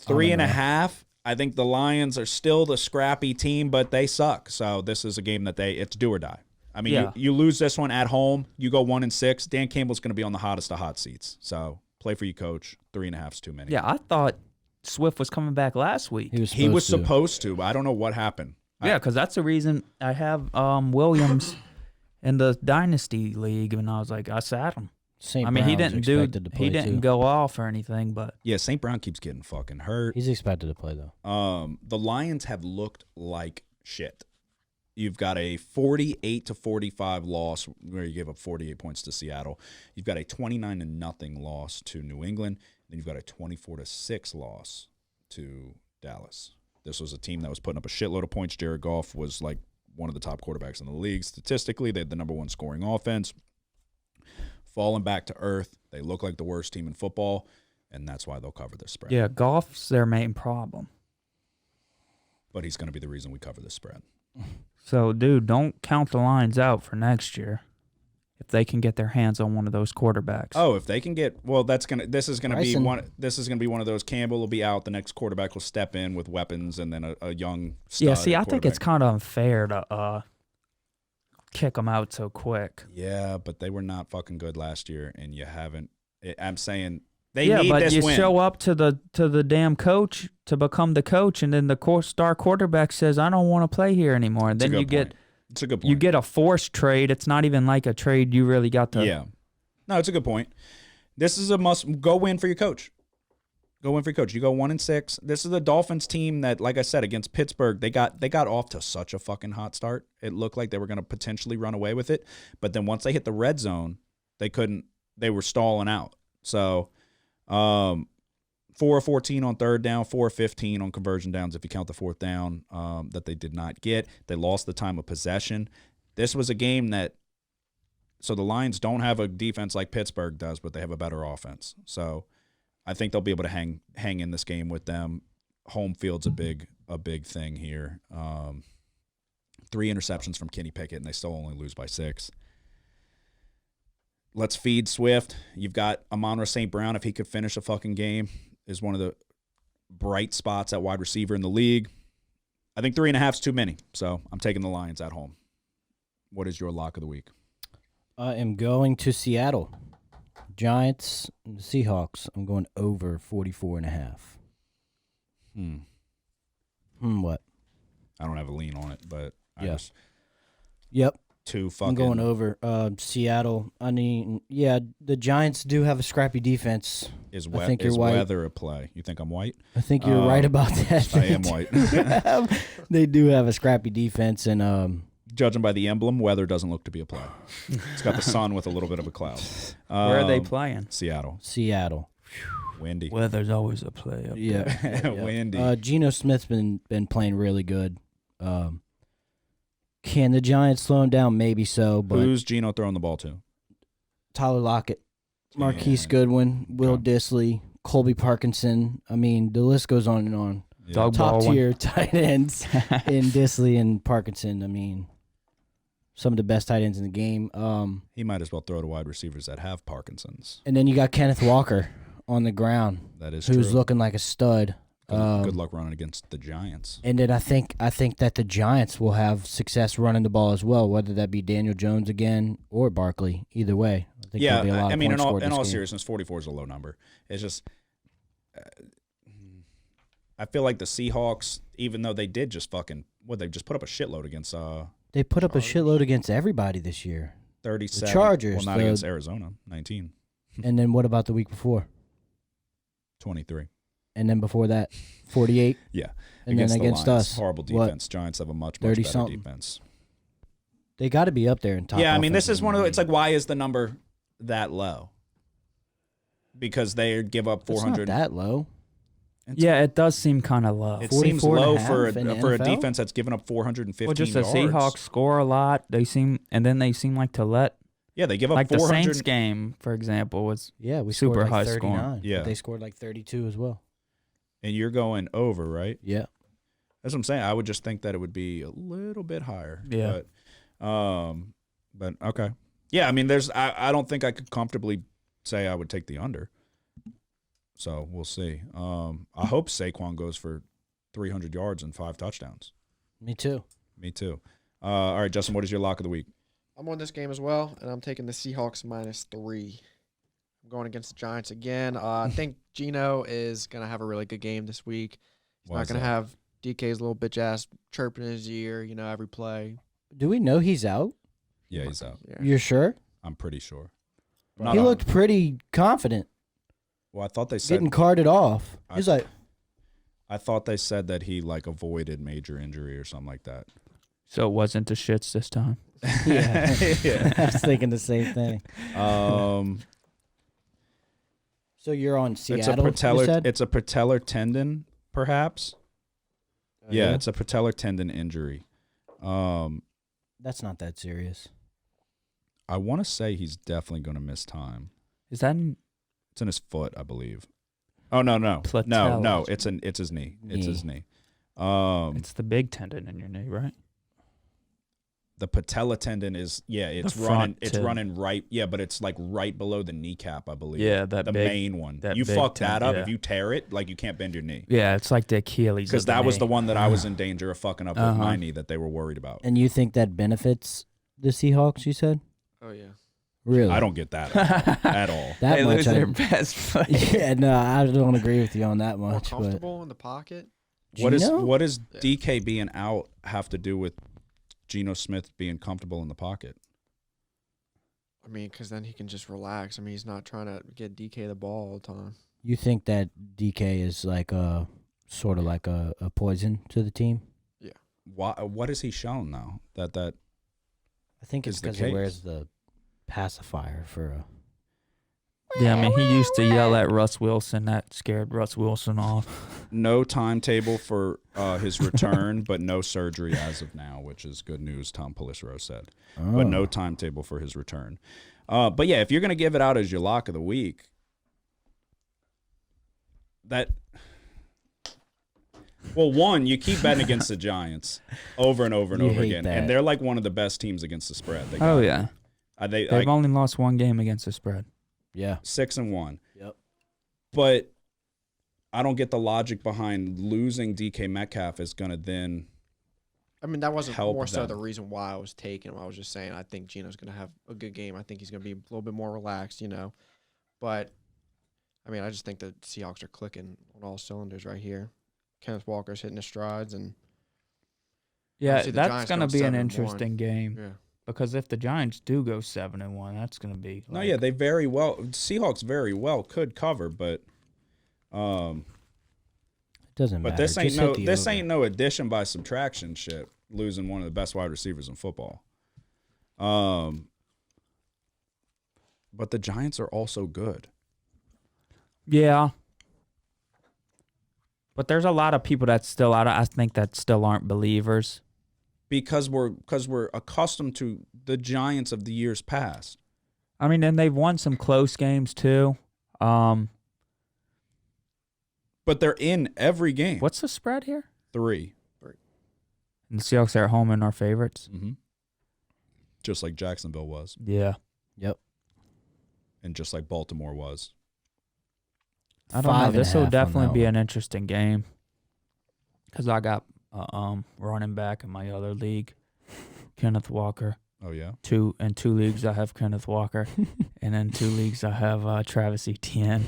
Speaker 3: 3.5. I think the Lions are still the scrappy team, but they suck. So this is a game that it's do or die. I mean,
Speaker 5: Yeah.
Speaker 3: you lose this one at home, you go 1-6. Dan Campbell's going to be on the hottest of hot seats. So play for you, coach. 3.5 is too many.
Speaker 5: Yeah, I thought Swift was coming back last week.
Speaker 3: He was supposed to, but I don't know what happened.
Speaker 5: Yeah, because that's the reason I have Williams in the Dynasty League, and I was like, I sat him.
Speaker 4: St.
Speaker 5: I mean, he
Speaker 4: Brown's
Speaker 5: didn't do,
Speaker 4: expected to play
Speaker 5: he didn't
Speaker 4: too.
Speaker 5: go off or anything, but
Speaker 3: Yeah, St. Brown keeps getting fucking hurt.
Speaker 4: He's expected to play though.
Speaker 3: The Lions have looked like shit. You've got a 48-45 loss where you gave up 48 points to Seattle. You've got a 29-0 loss to New England. Then you've got a 24-6 loss to Dallas. This was a team that was putting up a shitload of points. Jared Goff was like one of the top quarterbacks in the league. Statistically, they had the number one scoring offense. Falling back to earth. They look like the worst team in football, and that's why they'll cover this spread.
Speaker 5: yeah, Goff's their main problem.
Speaker 3: But he's going to be the reason we cover this spread.
Speaker 5: So, dude, don't count the Lions out for next year if they can get their hands on one of those quarterbacks.
Speaker 3: Oh, if they can get this is gonna be
Speaker 4: Bryson.
Speaker 3: one of those. Campbell will be out. The next quarterback will step in with weapons, and then a young stud
Speaker 5: yeah. See, I think it's
Speaker 3: quarterback.
Speaker 5: kind of unfair to kick them out so quick.
Speaker 3: Yeah, but they were not fucking good last year, and you haven't. I'm saying they
Speaker 5: yeah,
Speaker 3: need
Speaker 5: but
Speaker 3: this
Speaker 5: you
Speaker 3: win.
Speaker 5: show up to the damn coach to become the coach, and then the star quarterback says, "I don't want to play here anymore." And
Speaker 3: It's a
Speaker 5: then you
Speaker 3: good
Speaker 5: get
Speaker 3: point. It's a good point.
Speaker 5: you get a forced trade. It's not even like a trade you really got to.
Speaker 3: Yeah, no, it's a good point. This is a must go win for your coach. Go win for your coach. You go 1-6. This is the Dolphins team that, like I said, against Pittsburgh, they got off to such a fucking hot start. It looked like they were going to potentially run away with it, but then once they hit the red zone, they couldn't. They were stalling out. So, 4 of 14 on third down, 4 of 15 on conversion downs if you count the fourth down that they did not get. They lost the time of possession. This was a game that. So the Lions don't have a defense like Pittsburgh does, but they have a better offense. So I think they'll be able to hang in this game with them. Home field's a big thing here. 3 interceptions from Kenny Pickett, and they still only lose by 6. Let's feed Swift. You've got Amon-Ra St. Brown, if he could finish a fucking game, is one of the bright spots at wide receiver in the league. I think 3.5 is too many, so I'm taking the Lions at home. What is your lock of the week?
Speaker 4: I am going to Seattle. Giants and the Seahawks. I'm going over 44.5. What?
Speaker 3: I don't have a lean on it, but I
Speaker 4: Yeah.
Speaker 3: just
Speaker 4: Yep.
Speaker 3: too fucking.
Speaker 4: I'm going over Seattle. I mean, yeah, the Giants do have a scrappy defense.
Speaker 3: Is
Speaker 4: I think you're
Speaker 3: is
Speaker 4: white.
Speaker 3: weather a play? You think I'm white?
Speaker 4: I think you're right about that.
Speaker 3: I am white.
Speaker 4: They do have a scrappy defense, and
Speaker 3: Judging by the emblem, weather doesn't look to be a play. It's got the sun with a little bit of a cloud.
Speaker 5: Where are they playing?
Speaker 3: Seattle.
Speaker 4: Seattle.
Speaker 3: Windy.
Speaker 5: Weather's always a play up
Speaker 4: Yeah.
Speaker 5: there.
Speaker 3: Windy.
Speaker 4: Geno Smith's been playing really good. Can the Giants slow him down? Maybe so, but
Speaker 3: Who's Geno throwing the ball to?
Speaker 4: Tyler Lockett, Marquise
Speaker 3: Damn.
Speaker 4: Goodwin, Will
Speaker 3: Okay.
Speaker 4: Dissly, Colby Parkinson. I mean, the list goes on and on.
Speaker 3: Yeah.
Speaker 5: Dog
Speaker 4: Top
Speaker 5: Baldwin.
Speaker 4: tier tight ends in Dissly and Parkinson. I mean, some of the best tight ends in the game.
Speaker 3: He might as well throw to wide receivers that have Parkinson's.
Speaker 4: And then you got Kenneth Walker on the ground,
Speaker 3: That is
Speaker 4: who's
Speaker 3: true.
Speaker 4: looking like a stud.
Speaker 3: Good luck running against the Giants.
Speaker 4: And then I think that the Giants will have success running the ball as well, whether that be Daniel Jones again or Barkley. Either way, I think
Speaker 3: Yeah,
Speaker 4: there'll be a lot
Speaker 3: I
Speaker 4: of
Speaker 3: mean,
Speaker 4: points scored
Speaker 3: in
Speaker 4: this
Speaker 3: all
Speaker 4: game.
Speaker 3: seriousness, 44 is a low number. It's just, I feel like the Seahawks, even though they did just they just put up a shitload against
Speaker 4: They put up a shitload against everybody this year.
Speaker 3: 37.
Speaker 4: Chargers,
Speaker 3: Well, not
Speaker 4: the-
Speaker 3: against Arizona, 19,
Speaker 4: And then what about the week before?
Speaker 3: 23.
Speaker 4: And then before that, 48.
Speaker 3: Yeah.
Speaker 4: And then against
Speaker 3: the Lions.
Speaker 4: us,
Speaker 3: Horrible
Speaker 4: what?
Speaker 3: defense. Giants have a much
Speaker 4: 30
Speaker 3: better
Speaker 4: something.
Speaker 3: defense.
Speaker 4: They got to be up there in top.
Speaker 3: Yeah, I mean, this
Speaker 4: offenses
Speaker 3: is
Speaker 4: in
Speaker 3: one
Speaker 4: the
Speaker 3: of it's
Speaker 4: league.
Speaker 3: like, why is the number that low? Because they give up
Speaker 4: It's
Speaker 3: 400.
Speaker 4: not that low.
Speaker 5: Yeah, it does seem kind of low.
Speaker 3: It seems
Speaker 4: 44 and a
Speaker 3: low
Speaker 4: half
Speaker 3: for
Speaker 4: in the
Speaker 3: a
Speaker 4: NFL?
Speaker 3: defense that's given up 415
Speaker 5: Well, just the
Speaker 3: yards.
Speaker 5: Seahawks score a lot. They seem like to let
Speaker 3: Yeah, they give up
Speaker 5: like the
Speaker 3: 400.
Speaker 5: Saints game, for example, was
Speaker 4: Yeah, we
Speaker 5: Super
Speaker 4: scored like
Speaker 5: high scoring.
Speaker 4: 39.
Speaker 3: Yeah.
Speaker 4: But they scored like 32 as well.
Speaker 3: And you're going over, right?
Speaker 4: Yeah.
Speaker 3: That's what I'm saying. I would just think that it would be a little bit higher.
Speaker 5: Yeah.
Speaker 3: But okay. Yeah, I mean, I don't think I could comfortably say I would take the under. So we'll see. I hope Saquon goes for 300 yards and 5 touchdowns.
Speaker 4: Me too.
Speaker 3: Me too. All right, Justin, what is your lock of the week?
Speaker 2: I'm on this game as well, and I'm taking the Seahawks -3. I'm going against the Giants again. I think Geno is going to have a really good game this week. He's
Speaker 3: Why
Speaker 2: not
Speaker 3: is
Speaker 2: going to
Speaker 3: that?
Speaker 2: have DK's little bitch ass chirping in his ear, every play.
Speaker 4: Do we know he's out?
Speaker 3: Yeah, he's out.
Speaker 2: Yeah.
Speaker 4: You're sure?
Speaker 3: I'm pretty sure.
Speaker 4: He looked pretty confident,
Speaker 3: Well, I thought they said.
Speaker 4: getting carted off. He's like,
Speaker 3: I thought they said that he like avoided major injury or something like that.
Speaker 5: So it wasn't the shits this time.
Speaker 4: yeah. I was thinking the same thing. So you're on Seattle, you said?
Speaker 3: It's a patellar tendon, perhaps. Yeah, it's a patellar tendon injury.
Speaker 4: That's not that serious.
Speaker 3: I want to say he's definitely going to miss time.
Speaker 5: Is that
Speaker 3: It's in his foot, I believe. Oh no.
Speaker 5: Patella.
Speaker 3: No, it's his knee. It's his knee.
Speaker 5: it's the big tendon in your knee, right?
Speaker 3: The patella tendon is it's
Speaker 5: The
Speaker 3: running
Speaker 5: front
Speaker 3: it's
Speaker 5: tendon.
Speaker 3: running right, but it's like right below the kneecap, I believe.
Speaker 5: Yeah,
Speaker 3: the
Speaker 5: big,
Speaker 3: main one.
Speaker 5: that
Speaker 3: You
Speaker 5: big
Speaker 3: fuck that
Speaker 5: tendon,
Speaker 3: up
Speaker 5: yeah.
Speaker 3: if you tear it, like you can't bend your knee.
Speaker 5: Yeah, it's like the Achilles.
Speaker 3: Because
Speaker 5: of the
Speaker 3: that was
Speaker 5: knee.
Speaker 3: the one that I was in danger of fucking up with
Speaker 5: Uh-huh.
Speaker 3: my knee that they were worried about.
Speaker 4: And you think that benefits the Seahawks, you said?
Speaker 2: Oh yeah.
Speaker 4: Really?
Speaker 3: I don't get that at all.
Speaker 4: that
Speaker 5: they
Speaker 4: much.
Speaker 5: lose their best player.
Speaker 4: Yeah, no, I don't agree with you on that
Speaker 2: More
Speaker 4: much. But
Speaker 2: comfortable in the pocket.
Speaker 3: What
Speaker 4: Geno?
Speaker 3: does DK being out have to do with Geno Smith being comfortable in the pocket?
Speaker 2: I mean, because then he can just relax. I mean, he's not trying to get DK the ball all the time.
Speaker 4: You think that DK is like a sort of like a poison to the team?
Speaker 3: Why? What has he shown now that
Speaker 4: I think it's
Speaker 3: Is the
Speaker 4: because he
Speaker 3: case.
Speaker 4: wears the pacifier for a.
Speaker 5: Yeah, I mean, he used to yell at Russ Wilson. That scared Russ Wilson off.
Speaker 3: no timetable for his return, but no surgery as of now, which is good news, Tom Pelissero said. But no timetable for his return. But yeah, if you're going to give it out as your lock of the week, one, you keep betting against the Giants over and over and
Speaker 4: You
Speaker 3: over
Speaker 4: hate
Speaker 3: again.
Speaker 4: that.
Speaker 3: And they're like one of the best teams against the spread. They got-
Speaker 5: Oh, yeah.
Speaker 3: They've
Speaker 5: They've only lost one game against the spread.
Speaker 4: Yeah.
Speaker 3: 6-1.
Speaker 4: Yep.
Speaker 3: But I don't get the logic behind losing DK Metcalf is going to then.
Speaker 2: I mean, that wasn't
Speaker 3: Help
Speaker 2: more so
Speaker 3: them.
Speaker 2: the reason why I was taking him. I was just saying I think Geno's going to have a good game. I think he's going to be a little bit more relaxed, But, I mean, I just think the Seahawks are clicking on all cylinders right here. Kenneth Walker's hitting his strides, and
Speaker 5: Yeah,
Speaker 2: Obviously, the
Speaker 5: that's
Speaker 2: Giants
Speaker 5: going to
Speaker 2: go
Speaker 5: be an
Speaker 2: 7-1.
Speaker 5: interesting game.
Speaker 2: yeah.
Speaker 5: Because if the Giants do go 7-1, that's going to be.
Speaker 3: No, yeah, they very well. Seahawks very well could cover, but.
Speaker 4: It doesn't matter.
Speaker 3: But this ain't
Speaker 4: Just hit the over.
Speaker 3: no addition by subtraction shit. Losing one of the best wide receivers in football. But the Giants are also good.
Speaker 5: Yeah. But there's a lot of people that still, I think, that still aren't believers.
Speaker 3: Because we're accustomed to the Giants of the years past.
Speaker 5: I mean, and they've won some close games too.
Speaker 3: But they're in every game.
Speaker 5: What's the spread here?
Speaker 3: 3.
Speaker 5: And the Seahawks are at home and our favorites.
Speaker 3: Mm-hmm. Just like Jacksonville was.
Speaker 5: Yeah.
Speaker 4: Yep.
Speaker 3: And just like Baltimore was.
Speaker 5: I don't know. This will
Speaker 4: 5.5
Speaker 5: definitely
Speaker 4: on
Speaker 5: be
Speaker 4: that
Speaker 5: an interesting game. Because I got running back in my other league, Kenneth Walker.
Speaker 3: Oh, yeah?
Speaker 5: In 2 leagues, I have Kenneth Walker. And in 2 leagues, I have Travis Etienne.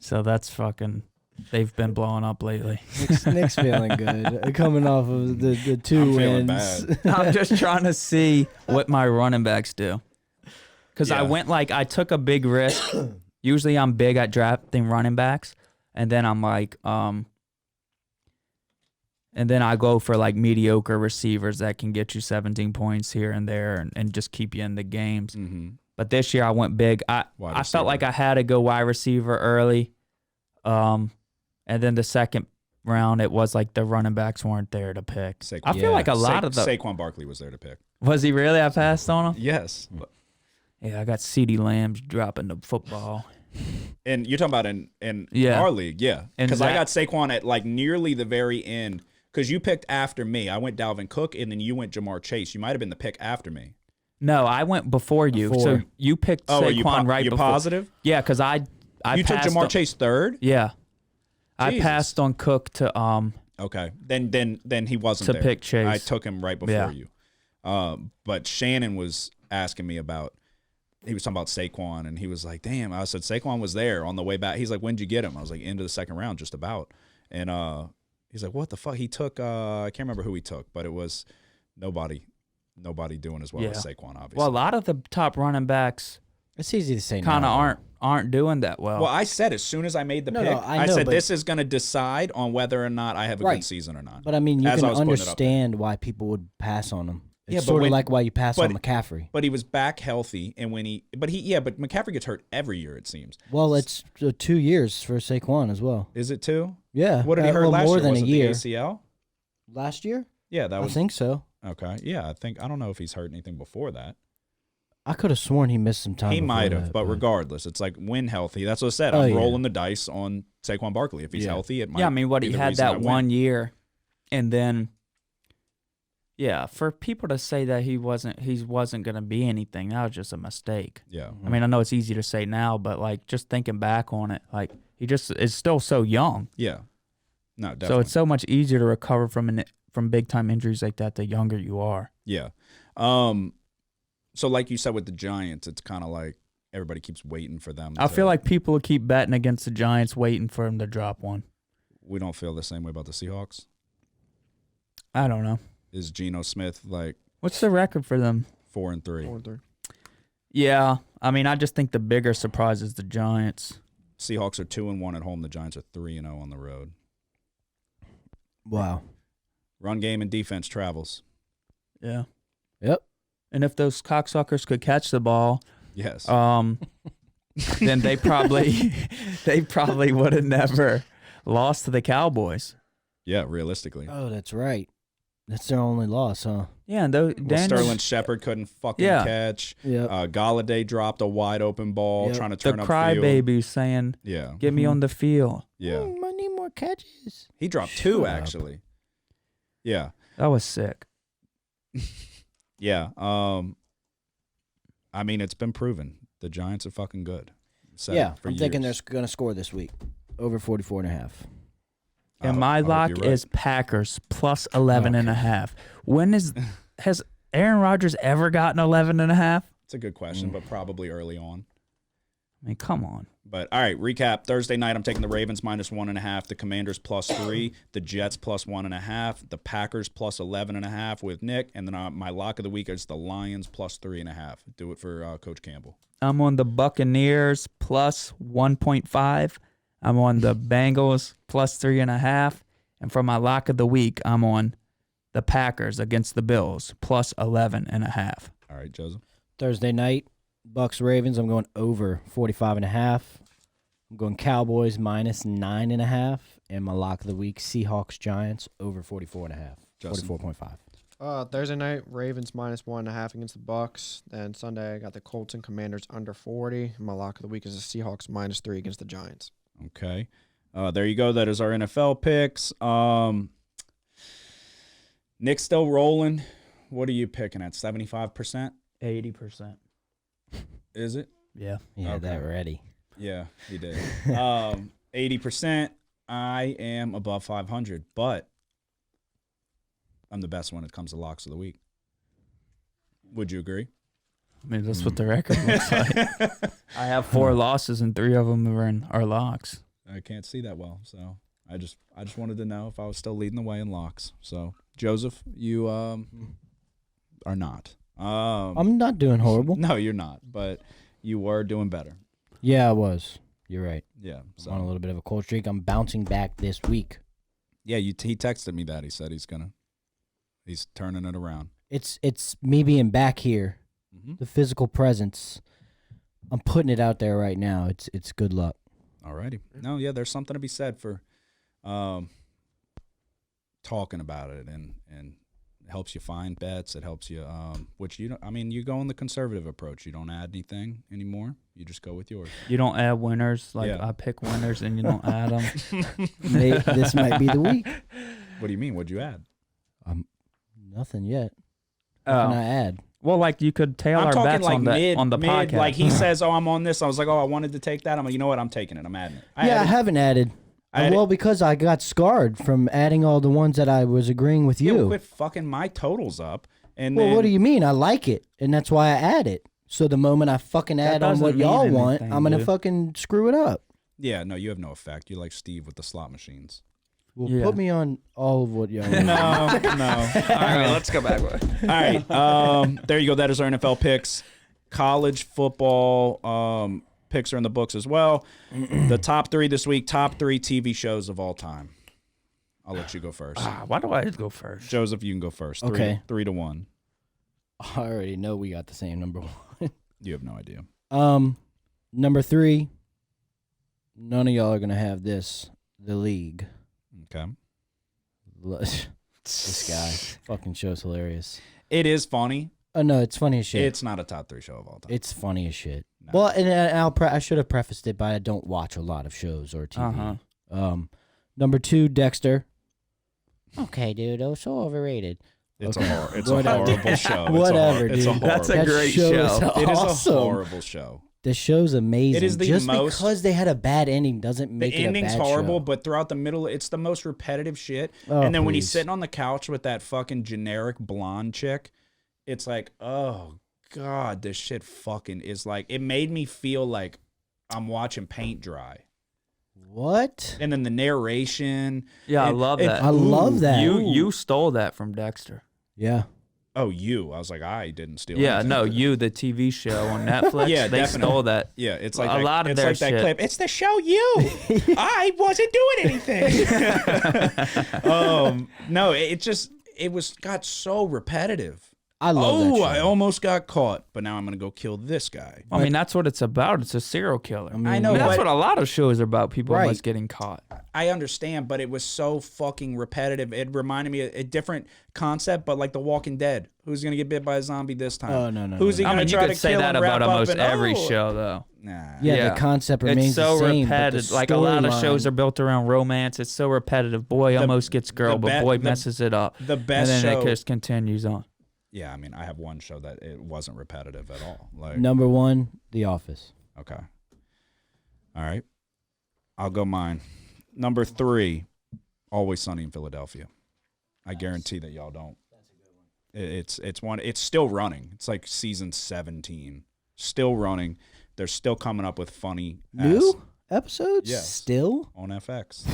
Speaker 5: So that's fucking... They've been blowing up lately.
Speaker 4: Nick's feeling good. Coming off of the 2
Speaker 3: I'm feeling
Speaker 4: wins.
Speaker 3: bad.
Speaker 5: I'm just trying to see what my running backs do. Because I
Speaker 3: Yeah.
Speaker 5: went I took a big risk. Usually I'm big at drafting running backs. And then I'm and then I go for mediocre receivers that can get you 17 points here and there and just keep you in the games.
Speaker 3: Mm-hmm.
Speaker 5: But this year I went big. I felt like I had to go wide receiver early. And then the second round, it was the running backs weren't there to pick. I feel like a lot of the...
Speaker 3: Saquon Barkley was there to pick.
Speaker 5: Was he really? I passed on him?
Speaker 3: Yes.
Speaker 5: Yeah, I got CeeDee Lamb's dropping the football.
Speaker 3: And you're talking about in
Speaker 5: Yeah.
Speaker 3: our league, yeah.
Speaker 5: And
Speaker 3: Because I
Speaker 5: Zach-
Speaker 3: got Saquon at nearly the very end. Because you picked after me. I went Dalvin Cook, and then you went Jamar Chase. You might have been the pick after me.
Speaker 5: No, I went before you.
Speaker 4: Before.
Speaker 5: So you picked
Speaker 3: Oh,
Speaker 5: Saquon right
Speaker 3: you
Speaker 5: before.
Speaker 3: positive?
Speaker 5: Yeah, because I
Speaker 3: You took
Speaker 5: passed
Speaker 3: Jamar
Speaker 5: on-
Speaker 3: Chase third?
Speaker 5: Yeah. I
Speaker 3: Jesus.
Speaker 5: passed on Cook to
Speaker 3: Okay. Then he wasn't
Speaker 5: To
Speaker 3: there.
Speaker 5: pick Chase.
Speaker 3: I took him right before
Speaker 5: Yeah.
Speaker 3: you. But Shannon was asking me about, he was talking about Saquon, and he was like, damn. I said, Saquon was there on the way back. He's like, when'd you get him? I was like, into the second round, just about. And he's like, what the fuck? He took, I can't remember who he took, but it was nobody. nobody doing as well as Saquon, obviously.
Speaker 5: Well, a lot of the top running backs
Speaker 4: It's easy to say
Speaker 5: kind of
Speaker 4: no.
Speaker 5: aren't doing that well.
Speaker 3: Well, I said as soon as I made the
Speaker 4: No,
Speaker 3: pick,
Speaker 4: no, I know,
Speaker 3: said
Speaker 4: but-
Speaker 3: this is going to decide on whether or not I have a
Speaker 4: Right.
Speaker 3: good season or not.
Speaker 4: But I mean, you
Speaker 3: As
Speaker 4: can
Speaker 3: I was putting it up there.
Speaker 4: understand why people would pass on him. It's
Speaker 3: Yeah, but
Speaker 4: sort of
Speaker 3: when-
Speaker 4: like why you pass on
Speaker 3: but-
Speaker 4: McCaffrey.
Speaker 3: But he was back healthy, and when but McCaffrey gets hurt every year, it seems.
Speaker 4: Well, it's 2 years for Saquon as well.
Speaker 3: Is it too?
Speaker 4: Yeah.
Speaker 3: What did he hurt
Speaker 4: well,
Speaker 3: last
Speaker 4: more
Speaker 3: year?
Speaker 4: than
Speaker 3: Was
Speaker 4: a
Speaker 3: it
Speaker 4: year.
Speaker 3: the ACL?
Speaker 4: Last year?
Speaker 3: Yeah, that
Speaker 4: I
Speaker 3: was.
Speaker 4: think so.
Speaker 3: Okay. Yeah, I don't know if he's hurt anything before that.
Speaker 4: I could have sworn he missed some time.
Speaker 3: He
Speaker 4: before
Speaker 3: might have,
Speaker 4: that,
Speaker 3: but regardless, it's like when healthy. That's what I said.
Speaker 4: Oh,
Speaker 3: I'm
Speaker 4: yeah.
Speaker 3: rolling the dice on Saquon Barkley. If he's
Speaker 4: Yeah.
Speaker 3: healthy, it might.
Speaker 5: yeah, I mean, what
Speaker 3: be
Speaker 5: he
Speaker 3: the
Speaker 5: had
Speaker 3: reason I
Speaker 5: that
Speaker 3: win.
Speaker 5: 1 year, and then, yeah, for people to say that he wasn't going to be anything, that was just a mistake.
Speaker 3: Yeah.
Speaker 5: I mean, I know it's easy to say now, but like just thinking back on it, like he just is still so young.
Speaker 3: Yeah. No, definitely.
Speaker 5: So it's so much easier to recover from big time injuries like that the younger you are.
Speaker 3: Yeah. So like you said with the Giants, it's kind of like everybody keeps waiting for them.
Speaker 5: I feel like people will keep betting against the Giants, waiting for him to drop one.
Speaker 3: we don't feel the same way about the Seahawks.
Speaker 5: I don't know.
Speaker 3: Is Geno Smith like
Speaker 5: What's the record for them?
Speaker 3: 4-3?
Speaker 2: 4-3.
Speaker 5: Yeah, I mean, I just think the bigger surprise is the Giants.
Speaker 3: Seahawks are 2-1 at home. The Giants are 3-0 on the road.
Speaker 4: Wow.
Speaker 3: Run game and defense travels.
Speaker 5: Yeah.
Speaker 4: Yep.
Speaker 5: And if those cocksuckers could catch the ball,
Speaker 3: Yes.
Speaker 5: then they probably would have never lost to the Cowboys.
Speaker 3: Yeah, realistically.
Speaker 4: Oh, that's right. That's their only loss, huh?
Speaker 5: Yeah, and
Speaker 3: Well,
Speaker 5: Daniels,
Speaker 3: Sterling Shepard couldn't fucking
Speaker 5: Yeah.
Speaker 3: catch.
Speaker 4: Yeah.
Speaker 3: Galladay dropped a wide open ball
Speaker 4: Yep.
Speaker 3: trying to
Speaker 5: the
Speaker 3: turn up field.
Speaker 5: crybaby saying,
Speaker 3: Yeah.
Speaker 5: "Get me on the field."
Speaker 3: Yeah.
Speaker 4: I need more catches.
Speaker 3: He dropped
Speaker 4: Shut
Speaker 3: 2
Speaker 4: up.
Speaker 3: actually. Yeah.
Speaker 5: That was sick.
Speaker 3: Yeah. I mean, it's been proven. The Giants are fucking good. Said
Speaker 4: Yeah,
Speaker 3: it for
Speaker 4: I'm thinking they're
Speaker 3: years.
Speaker 4: going to score this week. Over 44.5.
Speaker 3: I
Speaker 5: And
Speaker 3: hope-
Speaker 5: my
Speaker 3: I hope
Speaker 5: lock
Speaker 3: you're right.
Speaker 5: is Packers plus 11.5. When has Aaron Rodgers ever gotten 11.5?
Speaker 3: It's a good question, but probably early on.
Speaker 5: I mean, come on.
Speaker 3: But all right, recap. Thursday night, I'm taking the Ravens minus 1.5, the Commanders plus 3, the Jets plus 1.5, the Packers plus 11.5 with Nick, and then my lock of the week is the Lions plus 3.5. Do it for Coach Campbell.
Speaker 5: I'm on the Buccaneers plus 1.5. I'm on the Bengals plus 3.5. And for my lock of the week, I'm on the Packers against the Bills plus 11.5.
Speaker 3: All right, Joseph.
Speaker 4: Thursday night, Bucks Ravens. I'm going over 45.5. I'm going Cowboys minus 9.5. And my lock of the week, Seahawks Giants over 44.5.
Speaker 3: Justin.
Speaker 4: 44.5.
Speaker 2: Thursday night, Ravens minus 1.5 against the Bucks. Then Sunday, I got the Colts and Commanders under 40. My lock of the week is the Seahawks minus 3 against the Giants.
Speaker 3: Okay. There you go. That is our NFL picks. Nick's still rolling. What are you picking at? 75%?
Speaker 5: 80%.
Speaker 3: Is it?
Speaker 5: Yeah.
Speaker 4: Yeah,
Speaker 3: Okay.
Speaker 4: that ready.
Speaker 3: Yeah, he did. 80%. I am above 500, but I'm the best when it comes to locks of the week. Would you agree?
Speaker 5: I mean, that's what the record looks like. I have 4 losses and 3 of them are locks.
Speaker 3: I can't see that well, so I just wanted to know if I was still leading the way in locks. So, Joseph, you are not.
Speaker 4: I'm not doing horrible.
Speaker 3: No, you're not, but you were doing better.
Speaker 4: Yeah, I was. You're right.
Speaker 3: Yeah.
Speaker 4: I'm on a little bit of a cold streak. I'm bouncing back this week.
Speaker 3: Yeah, he texted me that. He said he's turning it around.
Speaker 4: It's me being back here.
Speaker 3: Mm-hmm.
Speaker 4: The physical presence. I'm putting it out there right now. It's good luck.
Speaker 3: Alrighty. No, yeah, there's something to be said for talking about it, and it helps you find bets. It helps you, which you don't. I mean, you go on the conservative approach. You don't add anything anymore. You just go with yours.
Speaker 5: You don't add winners. Like,
Speaker 3: Yeah.
Speaker 5: I pick winners and you don't add them.
Speaker 4: This might be the week.
Speaker 3: What do you mean? What'd you add?
Speaker 4: Nothing yet. What can I add?
Speaker 5: Well, like, you could tail
Speaker 3: I'm
Speaker 5: our
Speaker 3: talking
Speaker 5: bets
Speaker 3: like
Speaker 5: on the podcast.
Speaker 3: Like he says, "Oh, I'm on this." I was like, "Oh, I wanted to take that." I'm like, "You know what? I'm taking it. I'm adding it."
Speaker 4: I
Speaker 3: added-
Speaker 4: haven't added.
Speaker 3: I
Speaker 4: Because I got scarred from adding all the ones that I was agreeing with
Speaker 3: Yeah,
Speaker 4: you.
Speaker 3: quit fucking my totals up. And
Speaker 4: Well,
Speaker 3: then,
Speaker 4: what do you mean? I like it, and that's why I add it. So the moment I fucking
Speaker 5: That
Speaker 4: add on
Speaker 5: doesn't
Speaker 4: what
Speaker 5: mean
Speaker 4: y'all want,
Speaker 5: anything,
Speaker 4: I'm gonna
Speaker 5: dude.
Speaker 4: fucking screw it up.
Speaker 3: Yeah, no, you have no effect. You're like Steve with the slot machines.
Speaker 4: Well,
Speaker 5: Yeah.
Speaker 4: put me on all of what y'all.
Speaker 3: No, no.
Speaker 5: All right, let's go back.
Speaker 3: All right, there you go. That is our NFL picks. College football picks are in the books as well. The top 3 this week, top 3 TV shows of all time. I'll let you go first.
Speaker 5: Why do I just go first?
Speaker 3: Joseph, you can go first.
Speaker 4: Okay.
Speaker 3: 3-1.
Speaker 4: I already know we got the same number 1.
Speaker 3: You have no idea.
Speaker 4: Number 3. None of y'all are gonna have this. The League.
Speaker 3: Okay.
Speaker 4: This guy fucking show's hilarious.
Speaker 3: It is funny.
Speaker 4: Oh no, it's funny as shit.
Speaker 3: It's not a top 3 show of all time.
Speaker 4: It's funny as shit.
Speaker 3: No.
Speaker 4: Well, and I should have prefaced it by I don't watch a lot of shows or TV. Number 2, Dexter. Okay, dude, it was so overrated.
Speaker 3: It's
Speaker 4: Okay.
Speaker 3: a horrible show.
Speaker 4: Whatever,
Speaker 3: it's a
Speaker 4: dude.
Speaker 3: horrible.
Speaker 5: That's a
Speaker 4: That
Speaker 5: great
Speaker 4: show
Speaker 5: show.
Speaker 4: is
Speaker 3: It is
Speaker 4: awesome.
Speaker 3: a horrible show.
Speaker 4: The show's amazing.
Speaker 3: It is the
Speaker 4: Just
Speaker 3: most-
Speaker 4: because they had a bad ending doesn't
Speaker 3: The
Speaker 4: make it a
Speaker 3: ending's
Speaker 4: bad
Speaker 3: horrible,
Speaker 4: show.
Speaker 3: but throughout the middle, it's the most repetitive shit.
Speaker 4: Oh,
Speaker 3: and then when he's
Speaker 4: please.
Speaker 3: sitting on the couch with that fucking generic blonde chick, it's like, oh god, this shit fucking is like. It made me feel like I'm watching paint dry.
Speaker 4: What?
Speaker 3: And then the narration.
Speaker 5: Yeah, I
Speaker 3: and-
Speaker 5: love
Speaker 3: and-
Speaker 5: that.
Speaker 4: I love that.
Speaker 5: You stole that from Dexter.
Speaker 4: Yeah.
Speaker 3: Oh, you. I was like, I didn't steal.
Speaker 5: Yeah,
Speaker 3: anything.
Speaker 5: no, you, the TV show on Netflix.
Speaker 3: Yeah,
Speaker 5: they
Speaker 3: definitely.
Speaker 5: stole that.
Speaker 3: Yeah, it's like
Speaker 5: A lot of
Speaker 3: it's
Speaker 5: their
Speaker 3: like that
Speaker 5: shit.
Speaker 3: clip. It's the show you. I wasn't doing anything. No, it got so repetitive.
Speaker 4: I love that show.
Speaker 3: I almost got caught, but now I'm gonna go kill this guy.
Speaker 5: I mean, that's what it's about. It's a serial killer.
Speaker 4: I mean,
Speaker 3: I know,
Speaker 5: And that's
Speaker 3: but-
Speaker 5: what a lot of shows are about. People
Speaker 4: Right.
Speaker 5: almost getting caught.
Speaker 3: I understand, but it was so fucking repetitive. It reminded me of a different concept, but like The Walking Dead. Who's gonna get bit by a zombie this time?
Speaker 4: Oh, no.
Speaker 3: Who's he
Speaker 5: I
Speaker 3: gonna
Speaker 5: mean, you
Speaker 3: try
Speaker 5: could
Speaker 3: to
Speaker 5: say
Speaker 3: kill
Speaker 5: that
Speaker 3: and wrap
Speaker 5: about
Speaker 3: up
Speaker 5: almost
Speaker 3: and,
Speaker 5: every
Speaker 3: oh.
Speaker 5: show, though.
Speaker 3: Nah.
Speaker 4: Yeah, the concept remains
Speaker 5: It's so
Speaker 4: the same.
Speaker 5: repetitive.
Speaker 4: But the
Speaker 5: Like a lot of shows
Speaker 4: storyline-
Speaker 5: are built around romance. It's so repetitive. Boy almost gets girl, but boy messes it up.
Speaker 3: The best
Speaker 5: and then
Speaker 3: show.
Speaker 5: it just continues on.
Speaker 3: Yeah, I mean, I have one show that it wasn't repetitive at all. Like,
Speaker 4: Number 1, The Office.
Speaker 3: okay, all right, I'll go mine. Number 3, Always Sunny in Philadelphia. I guarantee that y'all don't. It's one. It's still running. It's like season 17, still running. They're still coming up with funny
Speaker 4: New episodes?
Speaker 3: Yes.
Speaker 4: Still?
Speaker 3: on FX.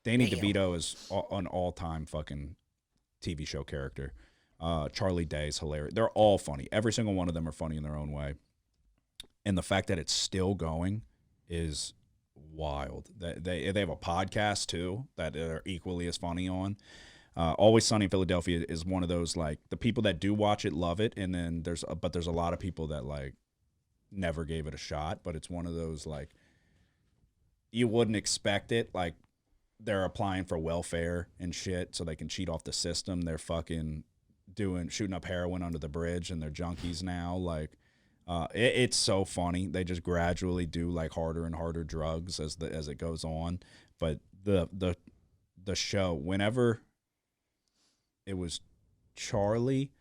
Speaker 3: Danny DeVito is an all-time fucking TV show character. Charlie Day is hilarious. They're all funny. Every single one of them are funny in their own way. And the fact that it's still going is wild. They have a podcast too that are equally as funny on. Always Sunny in Philadelphia is one of those, like, the people that do watch it love it, and then there's a lot of people that like never gave it a shot. But it's one of those, like, you wouldn't expect it. Like, they're applying for welfare and shit so they can cheat off the system. They're fucking shooting up heroin under the bridge, and they're junkies now. Like, it's so funny. They just gradually do like harder and harder drugs as it goes on. But the show, whenever it was Charlie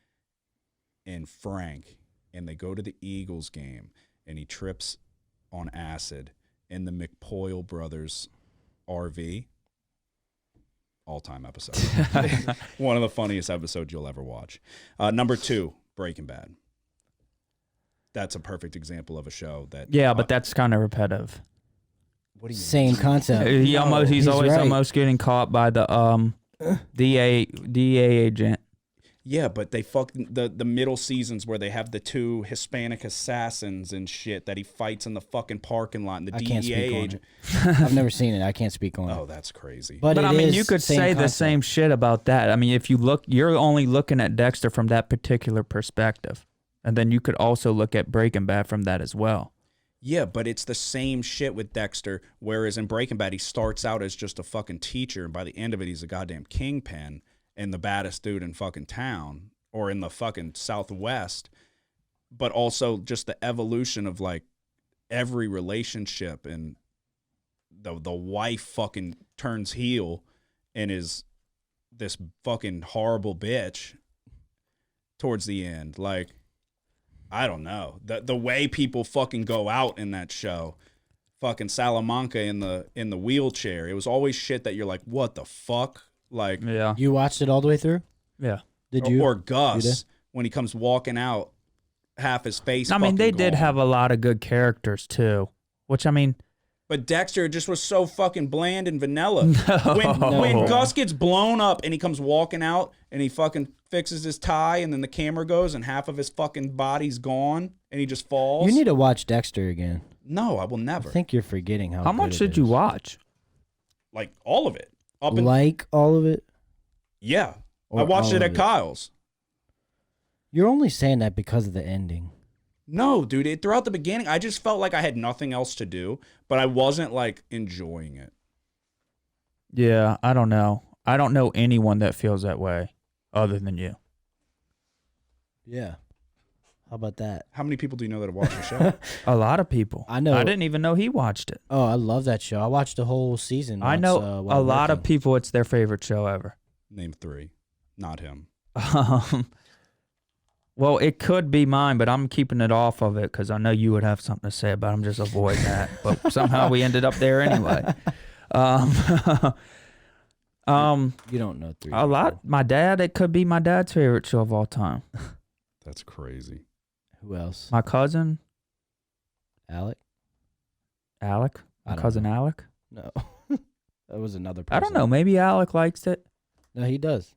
Speaker 3: and Frank, and they go to the Eagles game, and he trips on acid in the McPoyle brothers RV. All-time episode. One of the funniest episodes you'll ever watch. Number 2, Breaking Bad. That's a perfect example of a show that.
Speaker 5: Yeah, but that's kind of repetitive.
Speaker 3: What do you
Speaker 4: Same
Speaker 3: mean?
Speaker 4: concept.
Speaker 5: He's
Speaker 4: he's
Speaker 5: always
Speaker 4: right.
Speaker 5: almost getting caught by the DA agent.
Speaker 3: Yeah, but they fucking the middle seasons where they have the 2 Hispanic assassins and shit that he fights in the fucking parking lot, and the
Speaker 4: I
Speaker 3: DEA
Speaker 4: can't speak on
Speaker 3: agent.
Speaker 4: it. I've never seen it. I can't speak on it.
Speaker 3: Oh, that's crazy.
Speaker 4: But
Speaker 5: I
Speaker 4: it
Speaker 5: mean,
Speaker 4: is
Speaker 5: you could say the
Speaker 4: concept.
Speaker 5: same shit about that. I mean, if you look, you're only looking at Dexter from that particular perspective. And then you could also look at Breaking Bad from that as well.
Speaker 3: Yeah, but it's the same shit with Dexter, whereas in Breaking Bad, he starts out as just a fucking teacher, and by the end of it, he's a goddamn kingpin and the baddest dude in fucking town or in the fucking Southwest. But also just the evolution of, like, every relationship, and the wife fucking turns heel and is this fucking horrible bitch towards the end. Like, I don't know. The way people fucking go out in that show. Fucking Salamanca in the wheelchair. It was always shit that you're like, what the fuck? Like,
Speaker 5: Yeah.
Speaker 4: You watched it all the way through?
Speaker 5: Yeah.
Speaker 4: Did you?
Speaker 3: or
Speaker 4: You
Speaker 3: Gus
Speaker 4: did?
Speaker 3: when he comes walking out, half his face.
Speaker 5: I mean, they
Speaker 3: fucking
Speaker 5: did
Speaker 3: gone.
Speaker 5: have a lot of good characters too, which I mean,
Speaker 3: But Dexter just was so fucking bland and vanilla.
Speaker 5: No.
Speaker 3: When Gus gets blown up and he comes walking out and he fucking fixes his tie and then the camera goes and half of his fucking body's gone and he just falls.
Speaker 4: You need to watch Dexter again.
Speaker 3: No, I will never.
Speaker 4: I think you're forgetting how.
Speaker 5: How
Speaker 4: good
Speaker 5: much
Speaker 4: it
Speaker 5: did you
Speaker 4: is.
Speaker 5: watch?
Speaker 3: Like all of it.
Speaker 4: Like all of it?
Speaker 3: Yeah.
Speaker 4: Or
Speaker 3: I watched
Speaker 4: all
Speaker 3: it
Speaker 4: of
Speaker 3: at Kyle's.
Speaker 4: You're only saying that because of the ending.
Speaker 3: No, dude. Throughout the beginning, I just felt like I had nothing else to do, but I wasn't like enjoying it.
Speaker 5: Yeah, I don't know. I don't know anyone that feels that way other than you.
Speaker 4: Yeah. How about that?
Speaker 3: How many people do you know that have watched the show?
Speaker 5: A lot of people.
Speaker 4: I know.
Speaker 5: I didn't even know he watched it.
Speaker 4: Oh, I love that show. I watched the whole season.
Speaker 5: I
Speaker 4: once,
Speaker 5: know
Speaker 4: while
Speaker 5: a lot of
Speaker 4: working.
Speaker 5: people, it's their favorite show ever.
Speaker 3: Name 3. Not him.
Speaker 5: Well, it could be mine, but I'm keeping it off of it because I know you would have something to say about it. I'm just avoiding that. But somehow we ended up there anyway.
Speaker 4: You don't know 3.
Speaker 5: A lot. My dad, it could be my dad's favorite show of all time.
Speaker 3: That's crazy.
Speaker 4: Who else?
Speaker 5: My cousin,
Speaker 4: Alec?
Speaker 5: Alec.
Speaker 4: I
Speaker 5: My
Speaker 4: don't
Speaker 5: cousin
Speaker 4: know.
Speaker 5: Alec.
Speaker 4: No. That was another person.
Speaker 5: I don't know. Maybe Alec likes it.
Speaker 4: No, he does.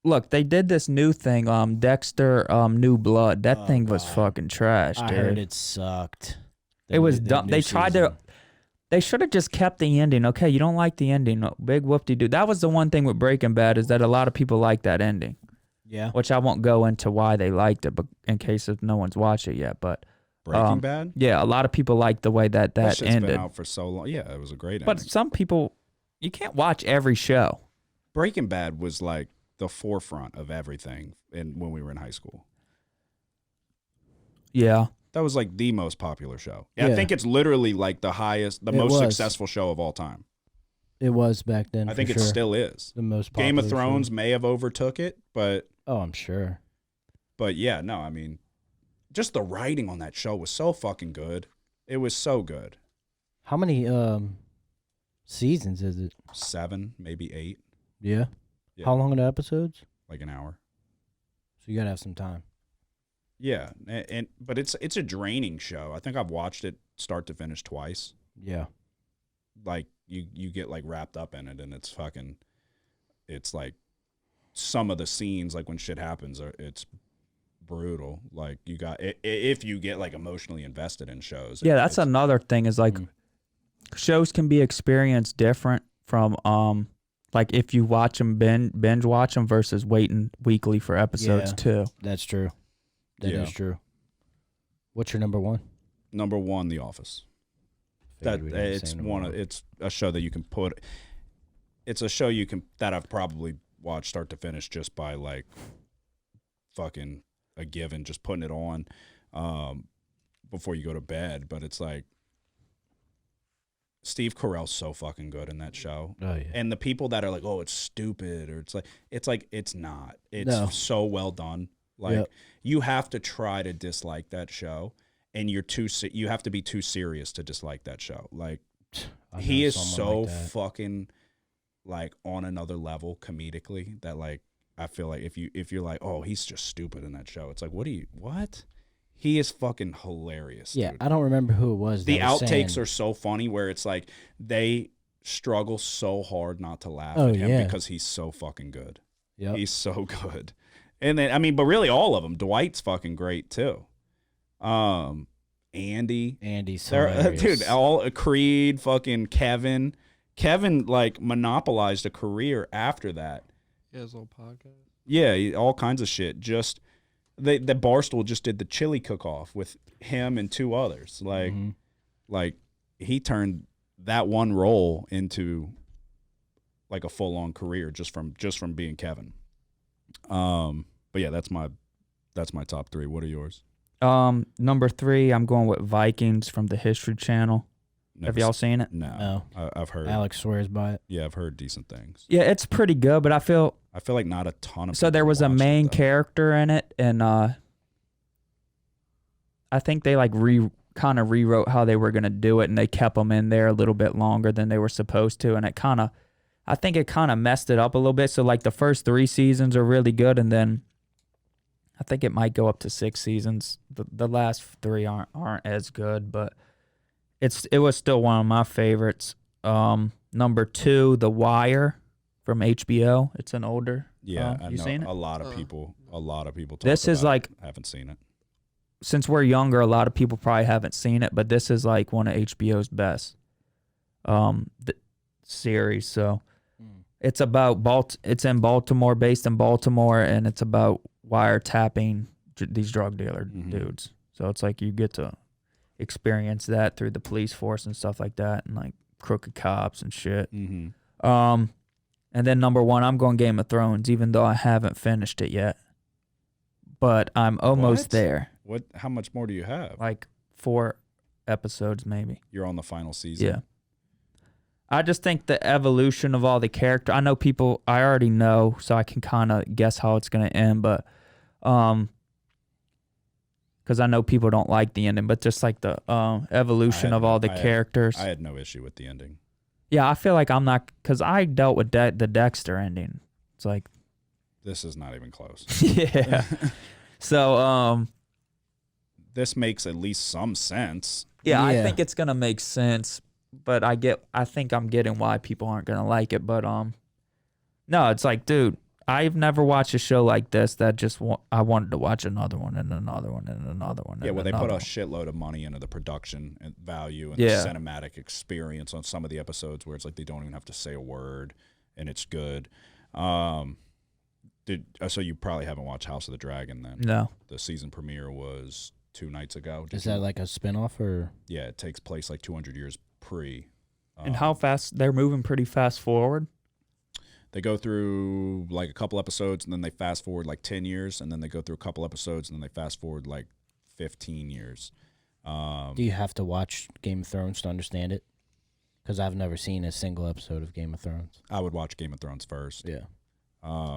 Speaker 5: Look, they did this new thing, Dexter, New Blood. That
Speaker 4: Oh,
Speaker 5: thing was
Speaker 4: God.
Speaker 5: fucking trash, dude.
Speaker 4: I heard it sucked.
Speaker 5: It was dumb. They tried to. They should have just kept the ending. Okay, you don't like the ending. No, big whoop-de-doo. That was the one thing with Breaking Bad is that a lot of people like that ending,
Speaker 4: Yeah.
Speaker 5: which I won't go into why they liked it, but in case if no one's watched it yet. But
Speaker 3: Breaking Bad?
Speaker 5: yeah, a lot of people like the way that
Speaker 3: That shit's
Speaker 5: ended.
Speaker 3: been out for so long. Yeah, it was a great
Speaker 5: But
Speaker 3: ending.
Speaker 5: some people, you can't watch every show.
Speaker 3: Breaking Bad was like the forefront of everything when we were in high school.
Speaker 5: Yeah.
Speaker 3: That was like the most popular show. I
Speaker 4: Yeah.
Speaker 3: think it's literally like the
Speaker 4: It
Speaker 3: most
Speaker 4: was.
Speaker 3: successful show of all time.
Speaker 4: It was back then.
Speaker 3: I think
Speaker 4: for
Speaker 3: it
Speaker 4: sure.
Speaker 3: still is.
Speaker 4: The most
Speaker 3: Game of
Speaker 4: popular
Speaker 3: Thrones
Speaker 4: show.
Speaker 3: may have overtook it, but
Speaker 4: Oh, I'm sure.
Speaker 3: yeah, no, I mean, just the writing on that show was so fucking good. It was so good.
Speaker 4: How many seasons is it?
Speaker 3: 7, maybe 8,
Speaker 4: Yeah.
Speaker 3: Yeah.
Speaker 4: How long are the episodes?
Speaker 3: like an hour.
Speaker 4: So you gotta have some time.
Speaker 3: Yeah, but it's a draining show. I think I've watched it start to finish twice.
Speaker 4: Yeah.
Speaker 3: Like you get like wrapped up in it, and it's like some of the scenes, like when shit happens, it's brutal. Like you got if you get like emotionally invested in shows.
Speaker 5: Yeah, that's
Speaker 3: it's-
Speaker 5: another thing is like shows can be experienced different from like if you watch them binge watch them versus waiting weekly for episodes
Speaker 4: Yeah.
Speaker 5: too.
Speaker 4: That's true. That is
Speaker 3: Yeah.
Speaker 4: true. What's your number 1?
Speaker 3: number 1, The Office. That
Speaker 4: Figured we'd have the
Speaker 3: it's
Speaker 4: same number
Speaker 3: one.
Speaker 4: one.
Speaker 3: It's a show that you can put. It's a show that I've probably watched start to finish just by like fucking a given, just putting it on before you go to bed. But it's like Steve Carell's so fucking good in that show.
Speaker 4: Oh yeah.
Speaker 3: And the people that are like, oh, it's stupid, or it's not. It's
Speaker 4: No.
Speaker 3: so well done. Like
Speaker 4: Yep.
Speaker 3: you have to try to dislike that show, and you have to be too serious to dislike that show. Like
Speaker 4: I know
Speaker 3: he is
Speaker 4: someone
Speaker 3: so
Speaker 4: like that.
Speaker 3: fucking like on another level comedically that like I feel like if you're like, oh, he's just stupid in that show, it's like, what? He is fucking hilarious.
Speaker 4: Yeah,
Speaker 3: dude.
Speaker 4: I don't remember who it was.
Speaker 3: The
Speaker 4: that was
Speaker 3: outtakes
Speaker 4: saying,
Speaker 3: are so funny where it's like they struggle so hard not to laugh
Speaker 4: Oh,
Speaker 3: at him
Speaker 4: yeah.
Speaker 3: because he's so fucking good.
Speaker 4: Yep.
Speaker 3: He's so good. And then I mean, but really all of them. Dwight's fucking great too. Andy's
Speaker 4: hilarious.
Speaker 3: dude, all Creed, fucking Kevin. Kevin like monopolized a career after that.
Speaker 2: Yeah, his little podcast.
Speaker 3: Yeah, all kinds of shit. Just the Barstool just did the chili cook-off with him and 2 others. Like
Speaker 4: Mhm.
Speaker 3: like he turned that one role into like a full-on career just from being Kevin. But yeah, that's my top 3. What are yours?
Speaker 5: Number 3, I'm going with Vikings from the History Channel. Have
Speaker 3: Never
Speaker 5: y'all
Speaker 3: s-
Speaker 5: seen it?
Speaker 3: No. I've heard.
Speaker 4: Alex swears by it.
Speaker 3: Yeah, I've heard decent things.
Speaker 5: Yeah, it's pretty good, but I feel
Speaker 3: I feel like not a ton of
Speaker 5: so. There
Speaker 3: people
Speaker 5: was a
Speaker 3: watched it,
Speaker 5: main
Speaker 3: though.
Speaker 5: character in it, and I think they like kind of rewrote how they were gonna do it, and they kept them in there a little bit longer than they were supposed to, and I think it kind of messed it up a little bit. So like the first 3 seasons are really good, and then I think it might go up to 6 seasons. The last 3 aren't as good, but it was still one of my favorites. Number 2, The Wire from HBO. It's an older.
Speaker 3: Yeah, I
Speaker 5: you
Speaker 3: know
Speaker 5: seen it?
Speaker 3: a lot of people talk
Speaker 5: This is
Speaker 3: about
Speaker 5: like-
Speaker 3: it. Haven't seen it.
Speaker 5: Since we're younger, a lot of people probably haven't seen it, but this is like one of HBO's best series. So it's about it's in Baltimore, based in Baltimore, and it's about wiretapping these drug dealer dudes. So it's like you get to experience that through the police force and stuff like that, and like crooked cops and shit. And then number 1, I'm going Game of Thrones, even though I haven't finished it yet, but I'm almost
Speaker 3: What?
Speaker 5: there.
Speaker 3: What? How much more do you have?
Speaker 5: Like 4 episodes, maybe.
Speaker 3: You're on the final season.
Speaker 5: Yeah. I just think the evolution of all the character. I know people. I already know, so I can kind of guess how it's gonna end. But, because I know people don't like the ending, but just like the evolution of all the characters.
Speaker 3: I had no issue with the ending.
Speaker 5: Yeah, I feel like I'm not, because I dealt with the Dexter ending. It's like,
Speaker 3: This is not even close.
Speaker 5: yeah. So,
Speaker 3: This makes at least some sense.
Speaker 5: yeah, I
Speaker 4: Yeah.
Speaker 5: think it's gonna make sense, but I think I'm getting why people aren't gonna like it. But no, it's like, dude, I've never watched a show like this that just I wanted to watch another one and another one and another one.
Speaker 3: Yeah,
Speaker 5: and
Speaker 3: well, they put
Speaker 5: another
Speaker 3: a
Speaker 5: one.
Speaker 3: shitload of money into the production and value and
Speaker 5: Yeah.
Speaker 3: the cinematic experience on some of the episodes where it's like they don't even have to say a word and it's good. So you probably haven't watched House of the Dragon then?
Speaker 5: No.
Speaker 3: The season premiere was 2 nights ago.
Speaker 4: Is that like a spinoff or?
Speaker 3: Yeah, it takes place like 200 years pre.
Speaker 5: And how fast they're moving? Pretty fast forward.
Speaker 3: They go through like a couple episodes and then they fast forward like 10 years and then they go through a couple episodes and then they fast forward like 15 years.
Speaker 4: Do you have to watch Game of Thrones to understand it? Because I've never seen a single episode of Game of Thrones.
Speaker 3: I would watch Game of Thrones first.
Speaker 4: Yeah.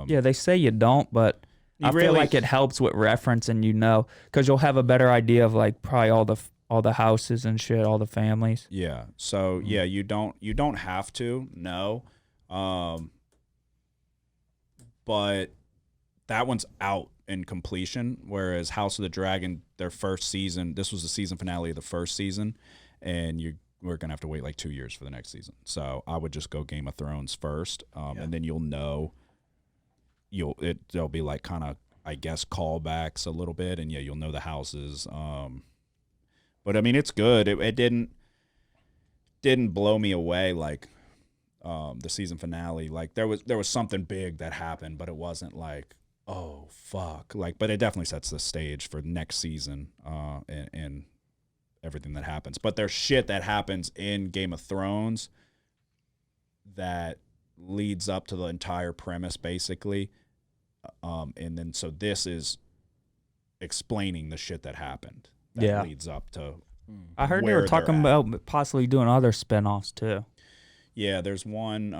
Speaker 5: Yeah, they say you don't, but
Speaker 3: You
Speaker 5: I feel
Speaker 3: really-
Speaker 5: like it helps with reference, and because you'll have a better idea of like probably all the houses and shit, all the families.
Speaker 3: Yeah. So yeah, you don't have to, no. But that one's out in completion, whereas House of the Dragon, their first season, this was the season finale of the first season, and we're gonna have to wait like 2 years for the next season. So I would just go Game of Thrones first, and then you'll know. There'll be like kind of, I guess, callbacks a little bit, and yeah, you'll know the houses. But I mean, it's good. It didn't blow me away like the season finale. Like there was something big that happened, but it wasn't like, oh fuck. Like, but it definitely sets the stage for next season and everything that happens. But there's shit that happens in Game of Thrones that leads up to the entire premise, basically. And then so this is explaining the shit that happened that leads up to.
Speaker 5: I heard they
Speaker 3: where
Speaker 5: were talking
Speaker 3: they're at.
Speaker 5: about possibly doing other spinoffs too.
Speaker 3: Yeah, there's one.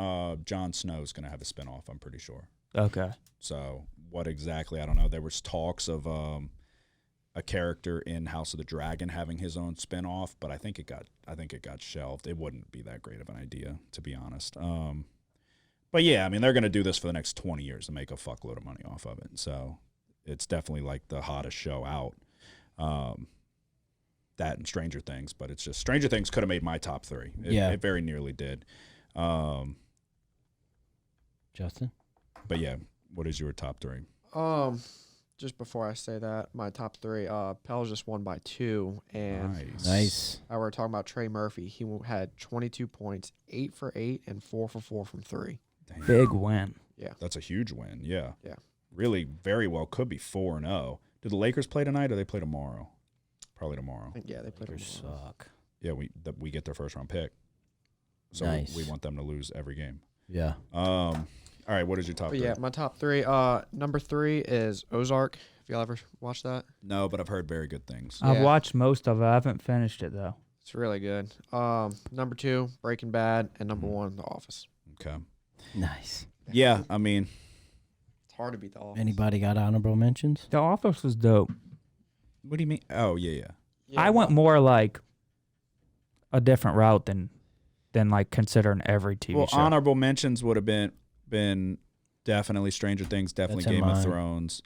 Speaker 3: Jon Snow's going to have a spinoff, I'm pretty sure.
Speaker 5: Okay.
Speaker 3: So what exactly? I don't know. There was talks of a character in House of the Dragon having his own spinoff, but I think it got shelved. It wouldn't be that great of an idea, to be honest. But yeah, I mean, they're going to do this for the next 20 years and make a fuckload of money off of it. So it's definitely like the hottest show out. That and Stranger Things, but it's just Stranger Things could have made my top 3. It very nearly did.
Speaker 4: Justin?
Speaker 3: But yeah, what is your top 3?
Speaker 2: Just before I say that, my top 3, Pels just won by 2, and
Speaker 4: Nice.
Speaker 2: I were talking about Trey Murphy. He had 22 points, 8 for 8, and 4 for 4 from 3.
Speaker 3: Damn.
Speaker 5: Big win.
Speaker 3: That's a huge win. Yeah.
Speaker 2: Yeah.
Speaker 3: Really, very well could be 4-0. Do the Lakers play tonight or they play tomorrow? Probably tomorrow.
Speaker 2: I think, yeah, they played
Speaker 4: Lakers
Speaker 2: tomorrow.
Speaker 4: suck.
Speaker 3: Yeah, we get their first round pick. So
Speaker 4: Nice.
Speaker 3: we want them to lose every game.
Speaker 4: Yeah.
Speaker 3: All right, what is your top
Speaker 2: But
Speaker 3: 3?
Speaker 2: yeah, my top 3. Number 3 is Ozark. If y'all ever watched that,
Speaker 3: No, but I've heard very good things.
Speaker 2: Yeah.
Speaker 5: I've watched most of it. I haven't finished it though.
Speaker 2: it's really good. Number 2, Breaking Bad, and number 1, The Office.
Speaker 3: Okay.
Speaker 4: Nice.
Speaker 3: Yeah, I mean,
Speaker 2: It's hard to beat The Office.
Speaker 4: Anybody got honorable mentions?
Speaker 5: The Office was dope.
Speaker 3: what do you mean? Oh, yeah.
Speaker 2: Yeah,
Speaker 5: I went more like a different route than like considering every TV
Speaker 3: Well,
Speaker 5: show.
Speaker 3: honorable mentions would have been definitely Stranger Things, definitely
Speaker 4: That's in
Speaker 3: Game of
Speaker 4: mine.
Speaker 3: Thrones.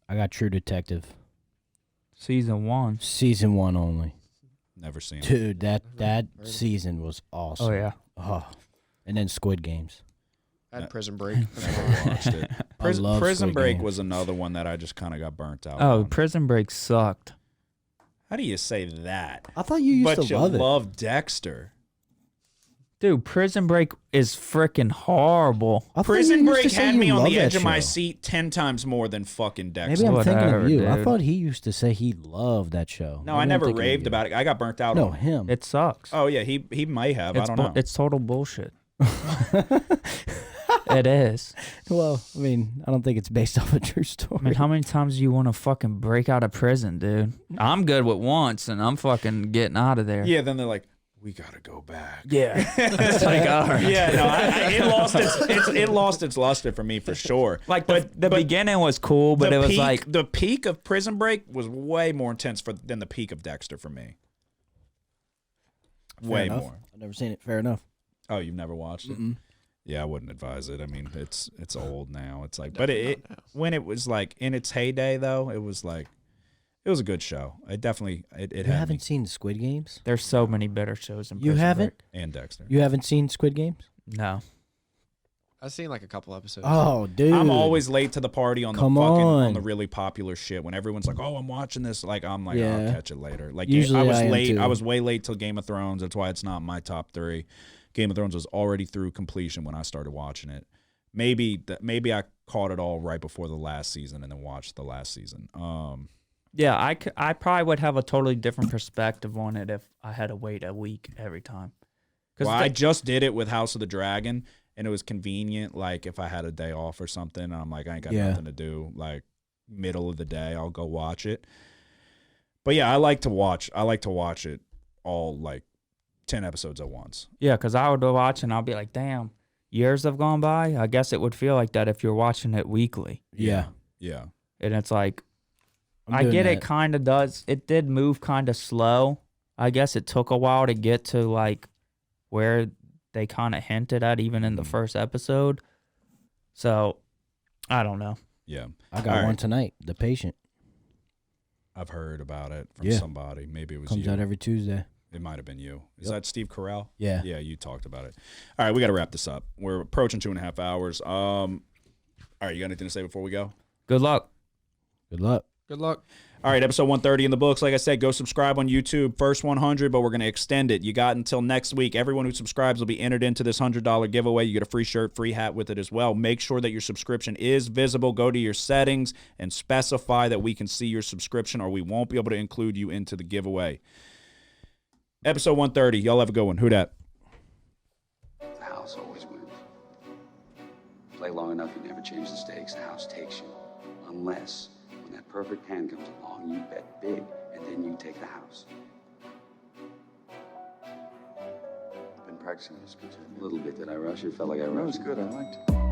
Speaker 4: I got True Detective.
Speaker 5: Season 1.
Speaker 4: Season 1 only.
Speaker 3: Never seen it.
Speaker 4: Dude, that season was awesome.
Speaker 5: Oh yeah.
Speaker 4: Oh. And then Squid Games.
Speaker 2: I had Prison Break.
Speaker 3: Never watched it.
Speaker 4: I love
Speaker 3: Prison
Speaker 4: Squid
Speaker 3: Break
Speaker 4: Games.
Speaker 3: was another one that I just kind of got burnt out
Speaker 5: Oh,
Speaker 3: on.
Speaker 5: Prison Break sucked.
Speaker 3: How do you say that?
Speaker 4: I thought you used
Speaker 3: But
Speaker 4: to
Speaker 3: you
Speaker 4: love it.
Speaker 3: love Dexter.
Speaker 5: Dude, Prison Break is freaking horrible.
Speaker 4: I thought you
Speaker 3: Prison
Speaker 4: used to
Speaker 3: Break
Speaker 4: say
Speaker 3: had
Speaker 4: you
Speaker 3: me on
Speaker 4: loved
Speaker 3: the
Speaker 4: that
Speaker 3: edge of my
Speaker 4: show.
Speaker 3: seat 10 times more than fucking Dexter.
Speaker 4: Maybe I'm thinking
Speaker 5: Whatever,
Speaker 4: of you. I
Speaker 5: dude.
Speaker 4: thought he used to say he loved that show.
Speaker 3: No,
Speaker 4: Maybe
Speaker 3: I
Speaker 4: I'm
Speaker 3: never
Speaker 4: thinking of
Speaker 3: raved
Speaker 4: you.
Speaker 3: about it. I got burnt out
Speaker 4: No,
Speaker 3: on it.
Speaker 4: him.
Speaker 5: It sucks.
Speaker 3: Oh, yeah, he may have. I don't know.
Speaker 5: It's total bullshit. It is.
Speaker 4: Well, I mean, I don't think it's based off a true story.
Speaker 5: I mean, how many times do you want to fucking break out of prison, dude? I'm good with once, and I'm fucking getting out of there.
Speaker 3: Yeah, then they're like, we got to go back.
Speaker 5: Yeah. It's like, all right.
Speaker 3: Yeah, no, it lost its luster for me for sure.
Speaker 5: Like, the beginning was cool, but
Speaker 3: the
Speaker 5: it was
Speaker 3: peak,
Speaker 5: like,
Speaker 3: the peak of Prison Break was way more intense than the peak of Dexter for me. Way
Speaker 4: enough.
Speaker 3: more.
Speaker 4: I've never seen it. Fair enough.
Speaker 3: Oh, you've never watched it?
Speaker 4: Mm-mm.
Speaker 3: Yeah, I wouldn't advise it. I mean, it's old now. It's like, but it when it was like in its heyday though, it was a good show. It definitely it
Speaker 4: You
Speaker 3: had
Speaker 4: haven't
Speaker 3: me.
Speaker 4: seen Squid Games?
Speaker 5: there's so many better shows in
Speaker 4: You
Speaker 5: Prison
Speaker 4: haven't?
Speaker 5: Break.
Speaker 3: And Dexter.
Speaker 4: You haven't seen Squid Games?
Speaker 5: No.
Speaker 2: I've seen like a couple episodes.
Speaker 4: Oh, dude.
Speaker 3: I'm always late to the party on the
Speaker 4: Come
Speaker 3: fucking
Speaker 4: on.
Speaker 3: on the really popular shit. When everyone's like, "Oh, I'm watching this," like I'm like,
Speaker 4: Yeah.
Speaker 3: "I'll catch it later." Like
Speaker 4: Usually
Speaker 3: I was
Speaker 4: I am
Speaker 3: late.
Speaker 4: too.
Speaker 3: I was way late till Game of Thrones. That's why it's not my top 3. Game of Thrones was already through completion when I started watching it. Maybe I caught it all right before the last season and then watched the last season.
Speaker 5: Yeah, I probably would have a totally different perspective on it if I had to wait a week every time.
Speaker 3: Well, I just did it with House of the Dragon, and it was convenient. Like if I had a day off or something, and I'm like, I ain't got
Speaker 4: Yeah.
Speaker 3: nothing to do. Like middle of the day, I'll go watch it. But yeah, I like to watch it all like 10 episodes at once.
Speaker 5: Yeah, because I would watch and I'll be like, damn, years have gone by. I guess it would feel like that if you're watching it weekly.
Speaker 4: Yeah.
Speaker 3: Yeah.
Speaker 5: And it's like,
Speaker 4: I'm
Speaker 5: I
Speaker 4: doing
Speaker 5: get it
Speaker 4: that.
Speaker 5: kind of does. It did move kind of slow. I guess it took a while to get to like where they kind of hinted at even in the first episode. So, I don't know.
Speaker 3: Yeah.
Speaker 4: I got
Speaker 3: All
Speaker 4: one
Speaker 3: right.
Speaker 4: tonight. The Patient
Speaker 3: I've heard about it from
Speaker 4: Yeah.
Speaker 3: somebody. Maybe it was
Speaker 4: comes
Speaker 3: you.
Speaker 4: out every Tuesday.
Speaker 3: It might have been you. Is
Speaker 4: Yep.
Speaker 3: that Steve Carell?
Speaker 4: Yeah.
Speaker 3: Yeah, you talked about it. All right, we got to wrap this up. We're approaching 2.5 hours. All right, you got anything to say before we go?
Speaker 5: Good luck.
Speaker 4: Good luck.
Speaker 2: Good luck.
Speaker 3: All right, episode 130 in the books. Like I said, go subscribe on YouTube. First 100, but we're going to extend it. You got until next week. Everyone who subscribes will be entered into this $100 giveaway. You get a free shirt, free hat with it as well. Make sure that your subscription is visible. Go to your settings and specify that we can see your subscription, or we won't be able to include you into the giveaway. Episode 130. Y'all have a good one. Who dat?
Speaker 1: The house always wins. Play long enough, you never change the stakes. The house takes you. Unless, when that perfect hand comes along, you bet big, and then you take the house. I've been practicing this a little bit. Did I rush it? Felt like I rushed. That was good. I liked it.